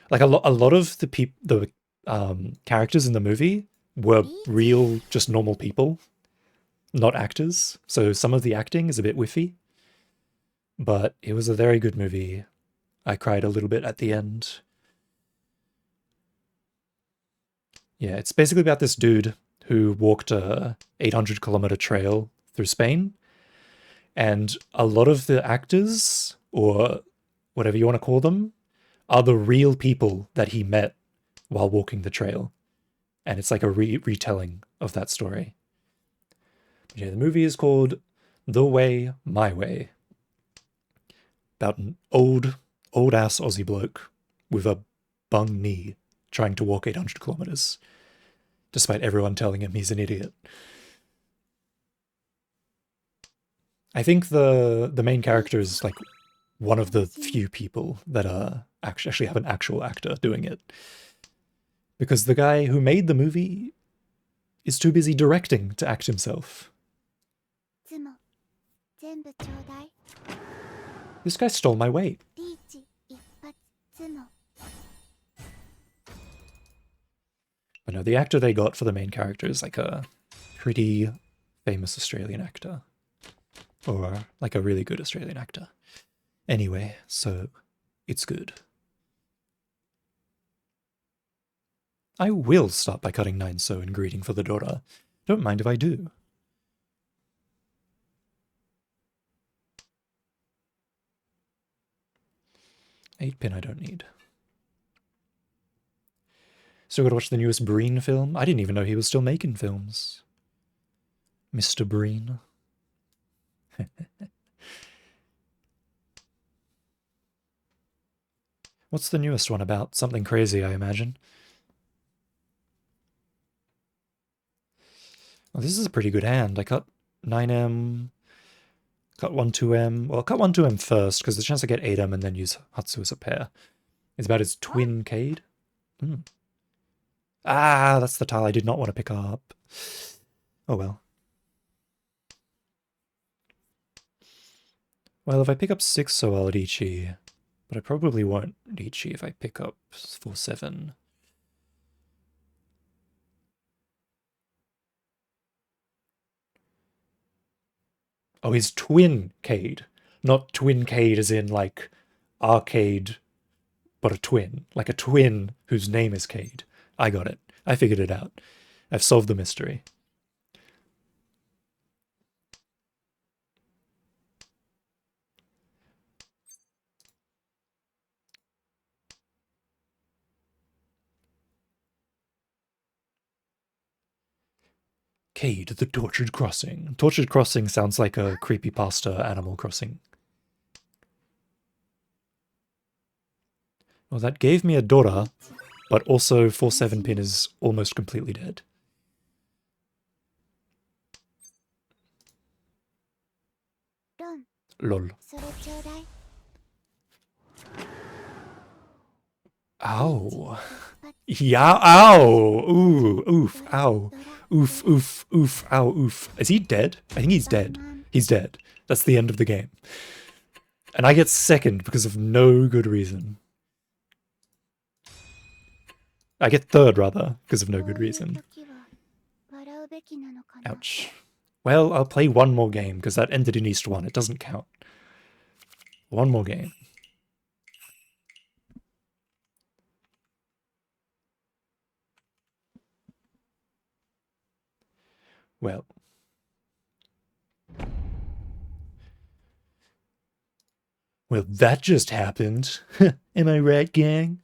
like a lot of the characters in the movie were real, just normal people, not actors. So some of the acting is a bit whiffy, but it was a very good movie. I cried a little bit at the end. Yeah, it's basically about this dude who walked a 800-kilometer trail through Spain, and a lot of the actors, or whatever you want to call them, are the real people that he met while walking the trail. And it's like a retelling of that story. Yeah, the movie is called The Way, My Way. About an old-ass Aussie bloke with a bung knee trying to walk 800 kilometers, despite everyone telling him he's an idiot. I think the main character is like one of the few people that actually have an actual actor doing it. Because the guy who made the movie is too busy directing to act himself.
つも全部ちょうだい
This guy stole my weight.
リーチ一発つも
But no, the actor they got for the main character is like a pretty famous Australian actor. Or like a really good Australian actor. Anyway, so it's good. I will start by cutting 9 so and greeting for the daughter. Don't mind if I do. Eight pin I don't need. Still gotta watch the newest Breen film. I didn't even know he was still making films. Mr. Breen. What's the newest one about? Something crazy, I imagine. Well, this is a pretty good hand. I cut 9M, cut 1 2M. Well, I'll cut 1 2M first, because the chance I get 8M and then use Hatsu as a pair. It's about his twin Cade. Ah, that's the tile I did not want to pick up. Oh well. Well, if I pick up 6, so I'll Ichi. But I probably won't Ichi if I pick up 4 7. Oh, his twin Cade. Not twin Cade as in, like, arcade, but a twin. Like a twin whose name is Cade. I got it. I figured it out. I've solved the mystery. Cade, the Tortured Crossing. Tortured Crossing sounds like a creepypasta Animal Crossing. Well, that gave me a daughter, but also 4 7 pin is almost completely dead. Lol.
それちょうだい
Ow. Yeah, ow. Ooh, oof, ow. Oof, oof, oof, ow, oof. Is he dead? I think he's dead. He's dead. That's the end of the game. And I get second because of no good reason. I get third, rather, because of no good reason.
こういう時は笑うべきなのかな
Ouch. Well, I'll play one more game, because that ended in East 1. It doesn't count. One more game. Well. Well, that just happened. Am I right, gang?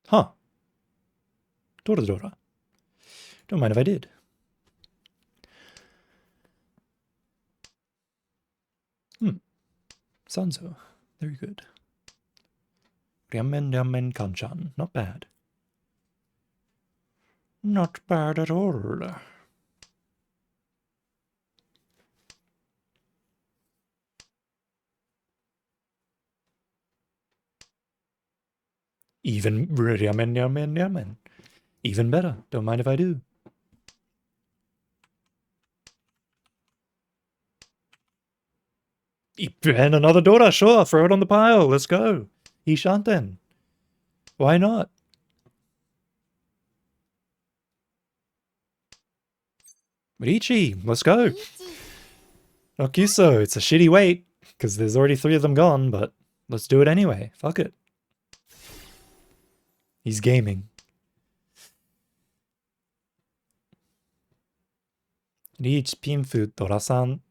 Huh. Dora Dora. Don't mind if I did. Sanzo. Very good. Ramen Kanchan. Not bad. Not bad at all. Even ramen. Even better. Don't mind if I do. And another Dora, sure, throw it on the pile, let's go. Ishanten. Why not? Richi, let's go.
リーチ
Okuso, it's a shitty wait, because there's already 3 of them gone, but let's do it anyway. Fuck it. He's gaming. Reach Pinfu Dora-san.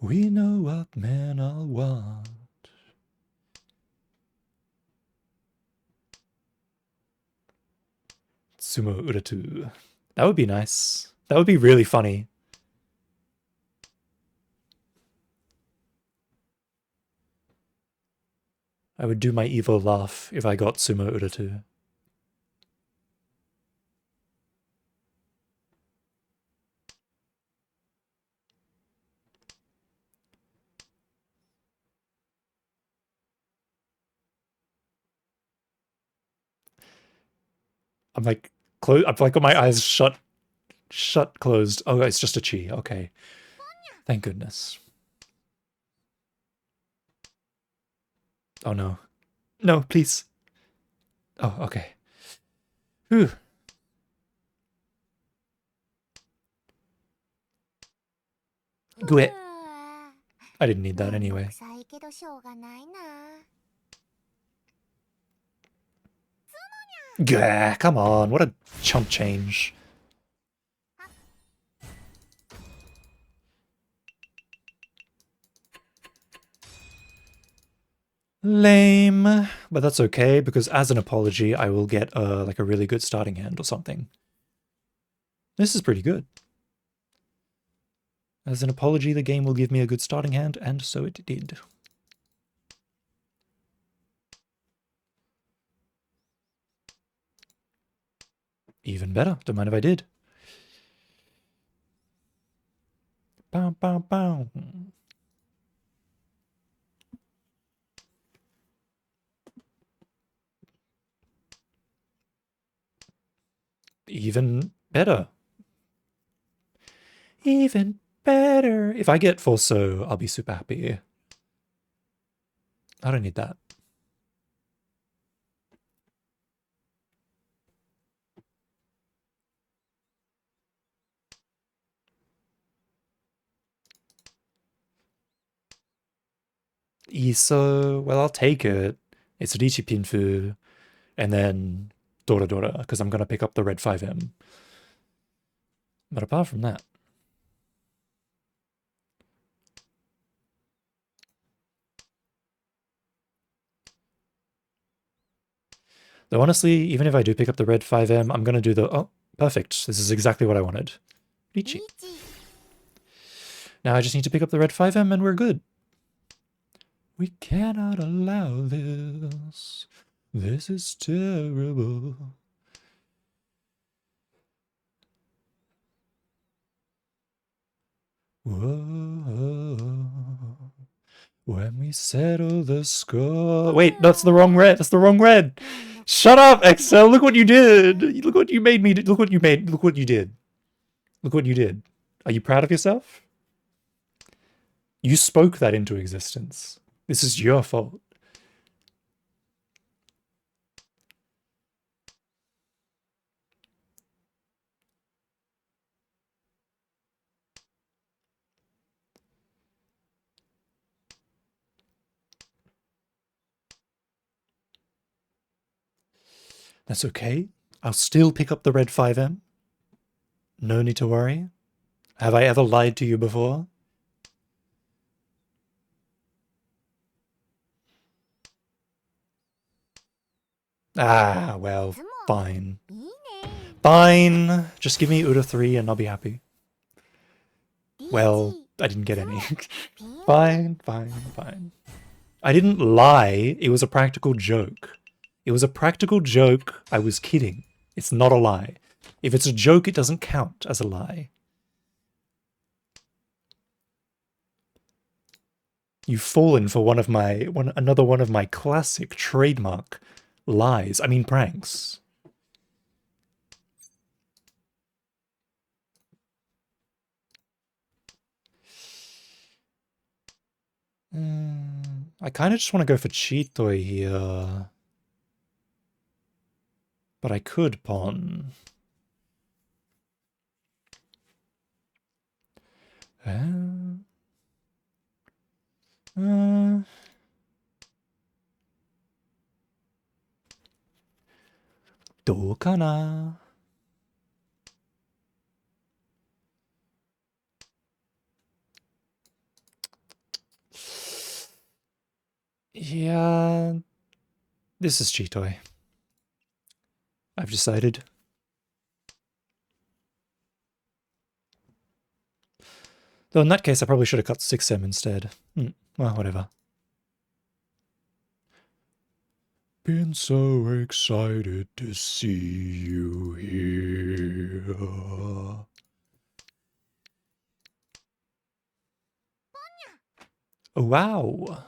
We know what men all want. Sumo Uratu. That would be nice. That would be really funny. I would do my evil laugh if I got Sumo Uratu. I'm like, I've like got my eyes shut, closed. Oh, it's just a chi. Okay. Thank goodness. Oh no. No, please. Oh, okay. Whew. Gue. I didn't need that
めんど
anyway.
くさいけどしょうがないな
Gah, come on, what a chump change. Lame, but that's okay because as an apology, I will get like a really good starting hand or something. This is pretty good. As an apology, the game will give me a good starting hand, and so it did. Even better, don't mind if I did. Bow, bow, bow. Even better. Even better. If I get Forso, I'll be super happy. I don't need that. Iso, well, I'll take it. It's Richi Pinfu, and then Dora Dora, because I'm going to pick up the red 5M. But apart from that, though honestly, even if I do pick up the red 5M, I'm going to do the... Oh, perfect. This is exactly what I wanted.
リ
Richi.
ーチ
Now I just need to pick up the red 5M and we're good. We cannot allow this. This is terrible. Whoa. When we settle the score... Wait, that's the wrong red. That's the wrong red. Shut up, Excel. Look what you did. Look what you made me do. Look what you made. Look what you did. Look what you did. Are you proud of yourself? You spoke that into existence. This is your fault. That's okay. I'll still pick up the red 5M. No need to worry. Have I ever lied to you before? Ah, well, fine.
いいね
Fine. Just give me Uda 3 and I'll be happy.
リーチ
Well, I didn't get any.
ピン
Fine, fine, fine. I didn't lie. It was a practical joke. It was a practical joke. I was kidding. It's not a lie. If it's a joke, it doesn't count as a lie. You've fallen for another one of my classic trademark lies. I mean pranks. I kind of just want to go for Chitoi here. But I could pawn. Do kana? Yeah, this is Chitoi. I've decided. Though in that case, I probably should have cut 6M instead. Well, whatever. Been so excited to see you here. Oh, wow.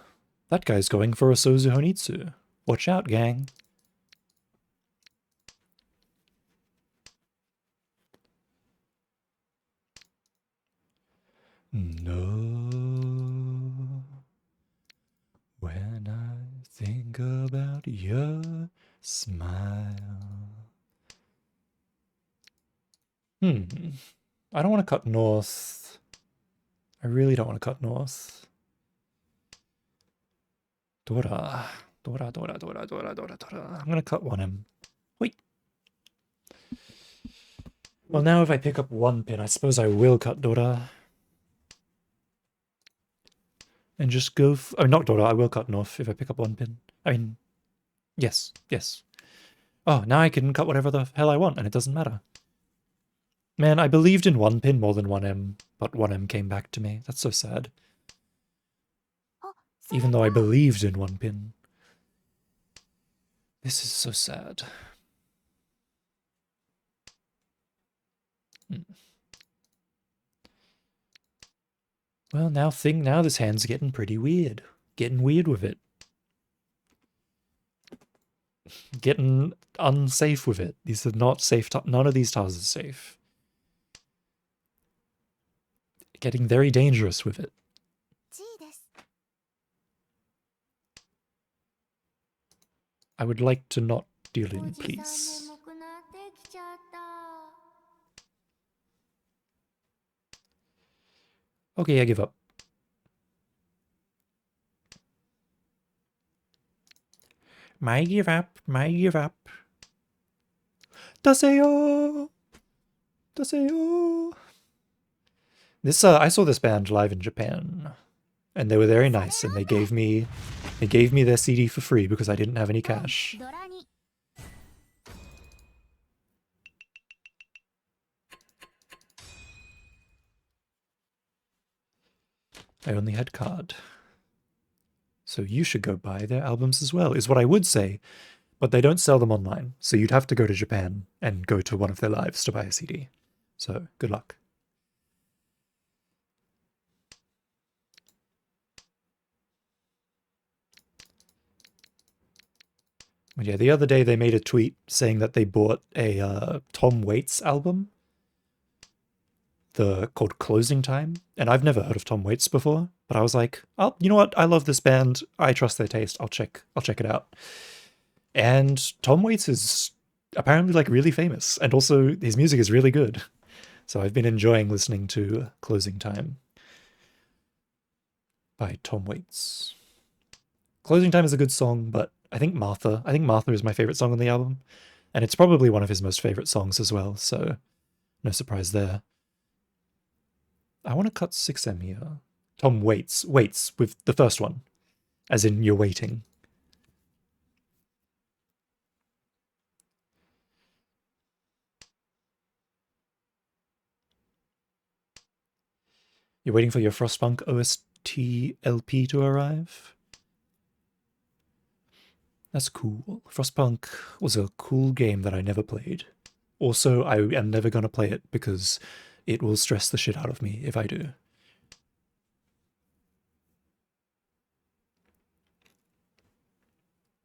That guy's going for a Sozu Honitsu. Watch out, gang. No. When I think about your smile. I don't want to cut north. I really don't want to cut north. Dora. Dora, Dora, Dora, Dora, Dora, Dora. I'm going to cut 1M. Wait. Well, now if I pick up 1 pin, I suppose I will cut Dora. And just go... oh, not Dora, I will cut north if I pick up 1 pin. I mean... yes, yes. Oh, now I can cut whatever the hell I want, and it doesn't matter. Man, I believed in 1 pin more than 1M, but 1M came back to me. That's so sad. Even though I believed in 1 pin. This is so sad. Well, now this hand's getting pretty weird. Getting weird with it. Getting unsafe with it. These are not safe. None of these tiles are safe. Getting very dangerous with it. I would like to not deal in, please. Okay, I give up. My give up, my give up. Daseo! Daseo! This, I saw this band live in Japan, and they were very nice, and they gave me their CD for free because I didn't have any cash. I only had card. So you should go buy their albums as well, is what I would say, but they don't sell them online, so you'd have to go to Japan and go to one of their lives to buy a CD. So, good luck. But yeah, the other day they made a tweet saying that they bought a Tom Waits album, called Closing Time, and I've never heard of Tom Waits before, but I was like, oh, you know what? I love this band. I trust their taste. I'll check it out. And Tom Waits is apparently like really famous, and also his music is really good. So I've been enjoying listening to Closing Time by Tom Waits. Closing Time is a good song, but I think Martha is my favorite song on the album, and it's probably one of his most favorite songs as well, so no surprise there. I want to cut 6M here. Tom Waits with the first one, as in you're waiting. You're waiting for your Frostpunk OST LP to arrive? That's cool. Frostpunk was a cool game that I never played. Also, I am never going to play it because it will stress the shit out of me if I do.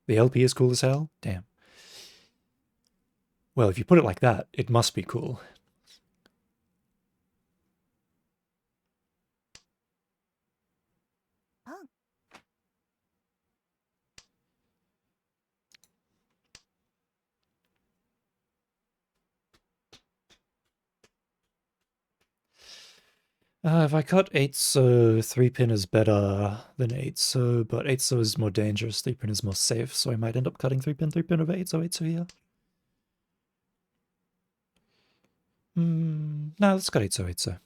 The LP is cool as hell? Damn. Well, if you put it like that, it must be cool. If I cut 8 so 3 pin is better than 8 so, but 8 so is more dangerous, 3 pin is more safe, so I might end up cutting 3 pin over 8 so here. No, let's cut 8 so.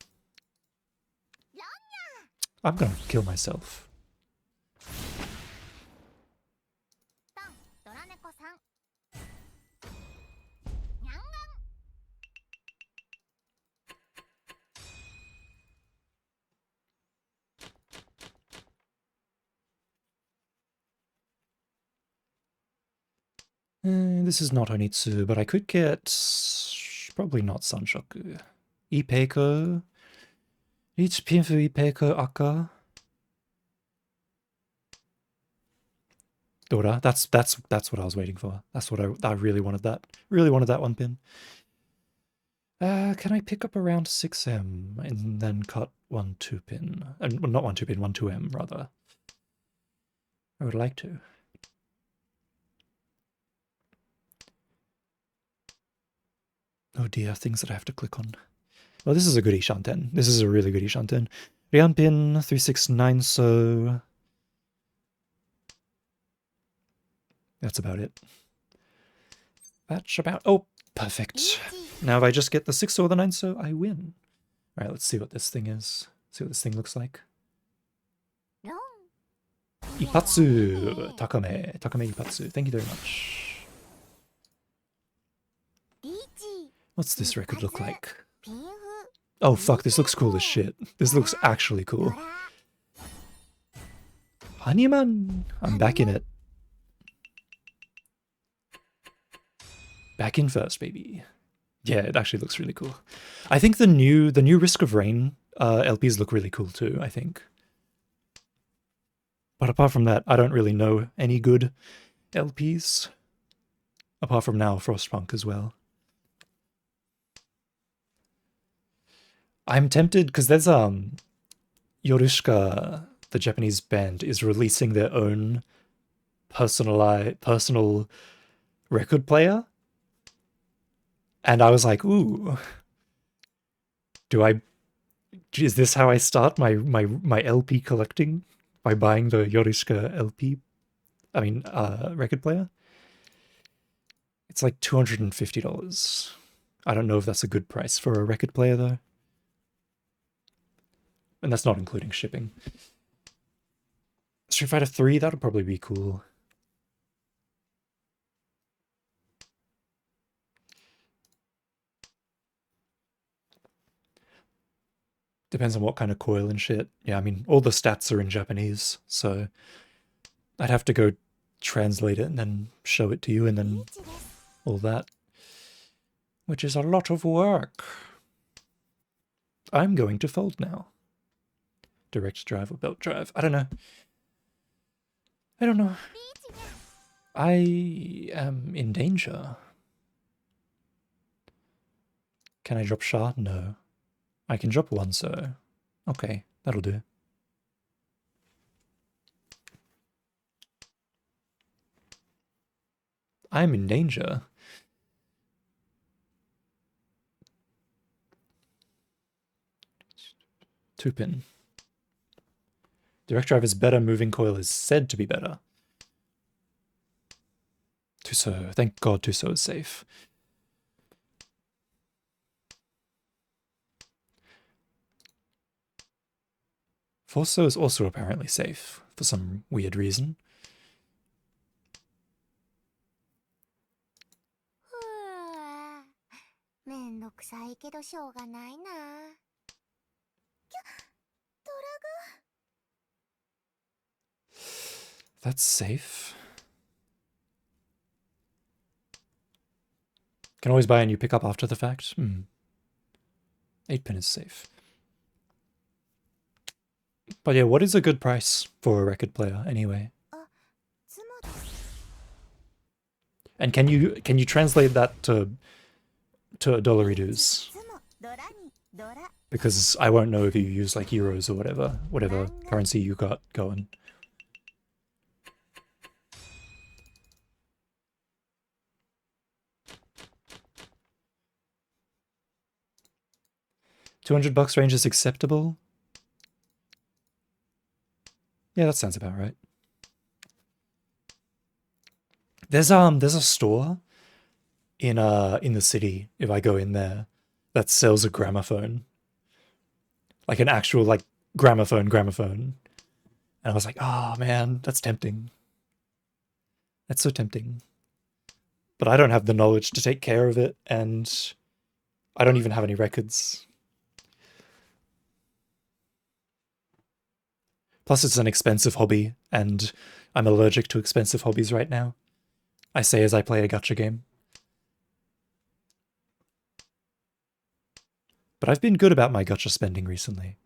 I'm gonna kill myself.
ドラ猫さんにゃんがん
This is not Onitsu, but I could get... probably not Sanshoku. Ipeiko. Each pin for Ipeiko Aka. Dora. That's what I was waiting for. That's what I really wanted that. Really wanted that one pin. Can I pick up around 6M and then cut 1 2 pin? And well, not 1 2 pin, 1 2M rather. I would like to. Oh dear, things that I have to click on. Well, this is a good Ishanten. This is a really good Ishanten. Ryan pin 369 so. That's about it. That's about... Oh, perfect. Now if I just get the 6 or the 9 so, I win. Alright, let's see what this thing is. See what this thing looks like. Ipatsu! Takame. Takame Ipatsu. Thank you very much. What's this record look like? Oh fuck, this looks cool as shit. This looks actually cool. Honeyman! I'm back in it. Back in first, baby. Yeah, it actually looks really cool. I think the new Risk of Rain LPs look really cool too, I think. But apart from that, I don't really know any good LPs. Apart from now, Frostpunk as well. I'm tempted, because there's Yorushka, the Japanese band, is releasing their own personal record player. And I was like, ooh, is this how I start my LP collecting? By buying the Yorushka LP, record player? It's like $250. I don't know if that's a good price for a record player though. And that's not including shipping. Street Fighter 3, that'll probably be cool. Depends on what kind of coil and shit. Yeah, I mean, all the stats are in Japanese, so I'd have to go translate it and then show it to you and then all that. Which is a lot of work. I'm going to fold now. Direct drive or belt drive. I don't know. I don't know. I am in danger. Can I drop Sha? No. I can drop 1 so. Okay, that'll do. I'm in danger. Two pin. Direct drive is better, moving coil is said to be better. Tuso, thank God Tuso is safe. Forso is also apparently safe, for some weird reason. That's safe. Can always buy a new pickup after the fact. 8 pin is safe. But yeah, what is a good price for a record player anyway? And can you translate that to dollaritos?
いつもドラにドラ
Because I won't know if you use like euros or whatever currency you got going. $200 range is acceptable. Yeah, that sounds about right. There's a store in the city, if I go in there, that sells a gramophone. Like an actual like gramophone. And I was like, oh man, that's tempting. That's so tempting. But I don't have the knowledge to take care of it, and I don't even have any records. Plus it's an expensive hobby, and I'm allergic to expensive hobbies right now. I say as I play a gacha game. But I've been good about my gacha spending recently.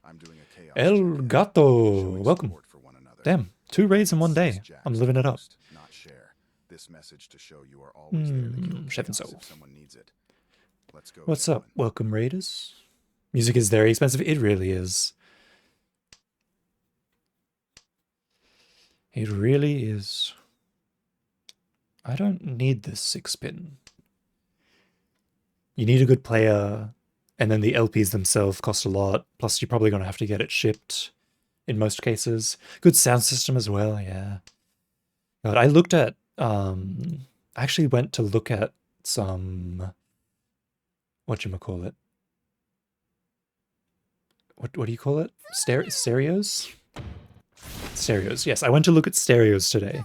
I'm doing a chaos
El
check-in,
Gato!
showing
Welcome.
support for one another.
Damn, 2 raids in one day.
Jax
I'm living it up.
post, not share. This message to show you are always there to kill
Chef and
chaos
Soul.
if someone needs it. Let's go.
What's up?
gentlemen.
Welcome, raiders. Music is very expensive. It really is. It really is. I don't need this 6-pin. You need a good player, and then the LPs themselves cost a lot. Plus, you're probably going to have to get it shipped in most cases. Good sound system as well, yeah. God, I looked at, I actually went to look at some, whatchamacallit? What do you call it? Stereos? Stereos, yes. I went to look at stereos today.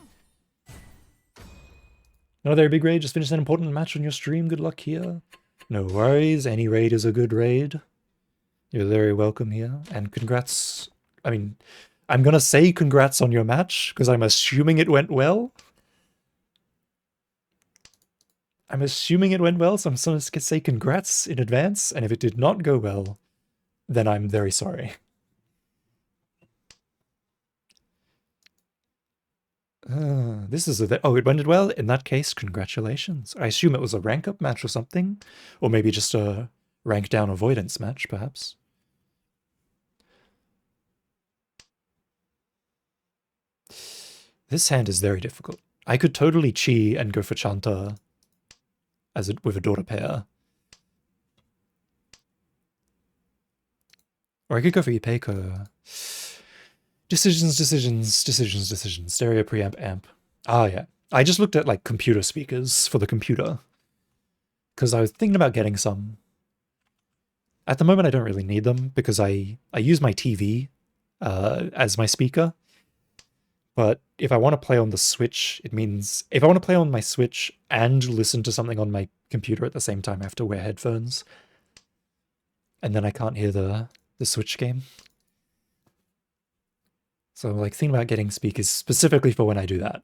No, there, Big Raid. Just finished an important match on your stream. Good luck here. No worries. Any raid is a good raid. You're very welcome here. And congrats. I mean, I'm going to say congrats on your match because I'm assuming it went well. I'm assuming it went well, so I'm going to say congrats in advance. And if it did not go well, then I'm very sorry. This is oh, it went well? In that case, congratulations. I assume it was a rank up match or something. Or maybe just a rank down avoidance match, perhaps. This hand is very difficult. I could totally chi and go for Chanta with a daughter pair. Or I could go for Ipeiko. Decisions. Stereo preamp amp. Ah, yeah. I just looked at like computer speakers for the computer. Because I was thinking about getting some. At the moment, I don't really need them because I use my TV as my speaker. But if I want to play on the Switch, it means if I want to play on my Switch and listen to something on my computer at the same time, I have to wear headphones. And then I can't hear the Switch game. So I'm like thinking about getting speakers specifically for when I do that.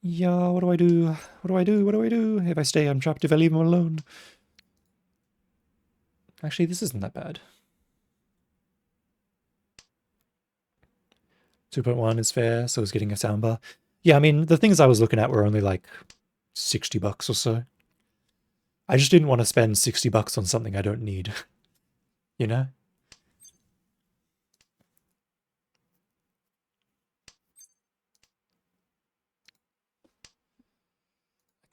Yeah, what do I do? What do I do? What do I do? If I stay, I'm trapped. If I leave him alone. Actually, this isn't that bad. 2.1 is fair, so is getting a soundbar. Yeah, I mean, the things I was looking at were only like $60 or so. I just didn't want to spend $60 on something I don't need. You know?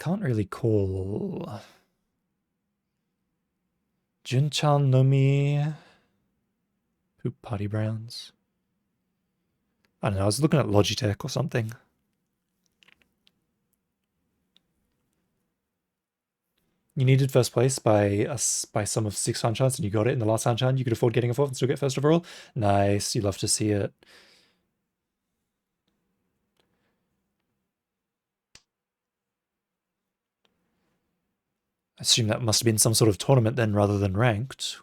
I can't really call Junchan Nomi Poop Party Browns. I don't know, I was looking at Logitech or something. You needed first place by some of 6 Hanchans and you got it in the last Hanchan. You could afford getting a 4th and still get first overall. Nice, you love to see it. I assume that must have been some sort of tournament then rather than ranked.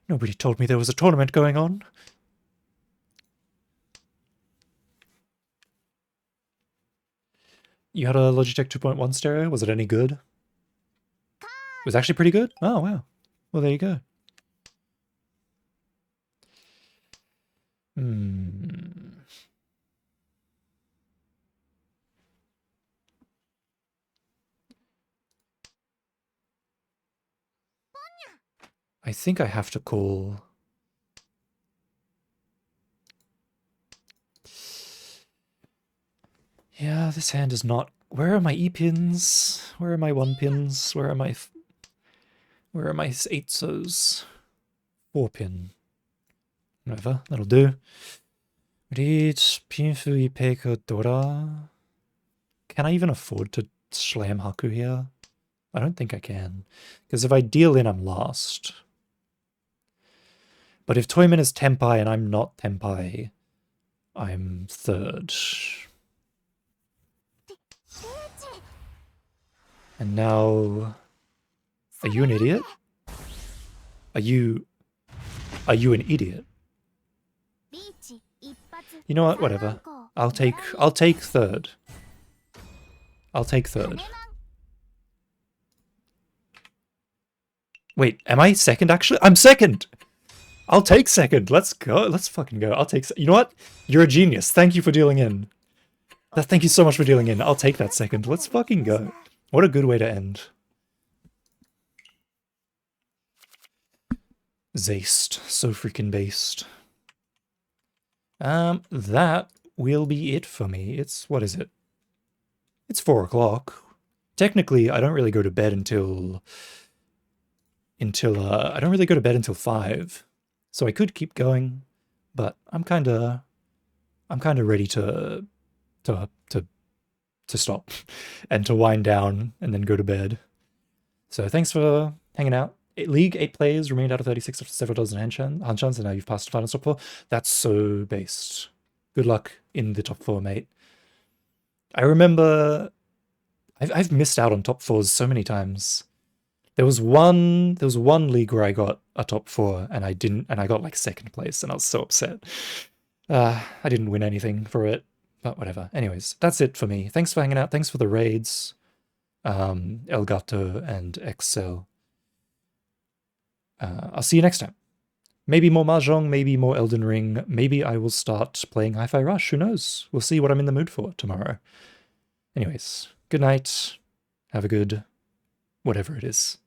Nobody told me there was a tournament going on. You had a Logitech 2.1 stereo? Was it any good? was actually pretty good. Oh, wow. Well, there you go. I think I have to call... Yeah, this hand is not... Where are my E-pins? Where are my 1-pins? Where are my... Where are my 8-sos? 4-pin. Whatever, that'll do. Read Pinfu Ipeko Dora. Can I even afford to slam Haku here? I don't think I can. Because if I deal in, I'm lost. But if Toyman is Tenpai and I'm not Tenpai, I'm third. And now... Are you an idiot? Are you an idiot? You know what? Whatever. I'll take third. I'll take third. Wait, am I second actually? I'm second! I'll take second. Let's go. Let's fucking go. I'll take... You know what? You're a genius. Thank you for dealing in. Thank you so much for dealing in. I'll take that second. Let's fucking go. What a good way to end. Zaced. So freaking based. That will be it for me. What is it? It's 4 o'clock. Technically, I don't really go to bed until I don't really go to bed until 5. So I could keep going, but I'm kind of ready to stop and to wind down and then go to bed. So thanks for hanging out. League 8 players remained out of 36 after several dozen Hanchans, and now you've passed the final top 4. That's so based. Good luck in the top 4, mate. I remember I've missed out on top 4s so many times. There was one league where I got a top 4 and I got like 2nd place and I was so upset. I didn't win anything for it, but whatever. Anyways, that's it for me. Thanks for hanging out. Thanks for the raids. Elgato and Excel. I'll see you next time. Maybe more Mahjong, maybe more Elden Ring. Maybe I will start playing Hi-Fi Rush. Who knows? We'll see what I'm in the mood for tomorrow. Anyways, good night. Have a good whatever it is.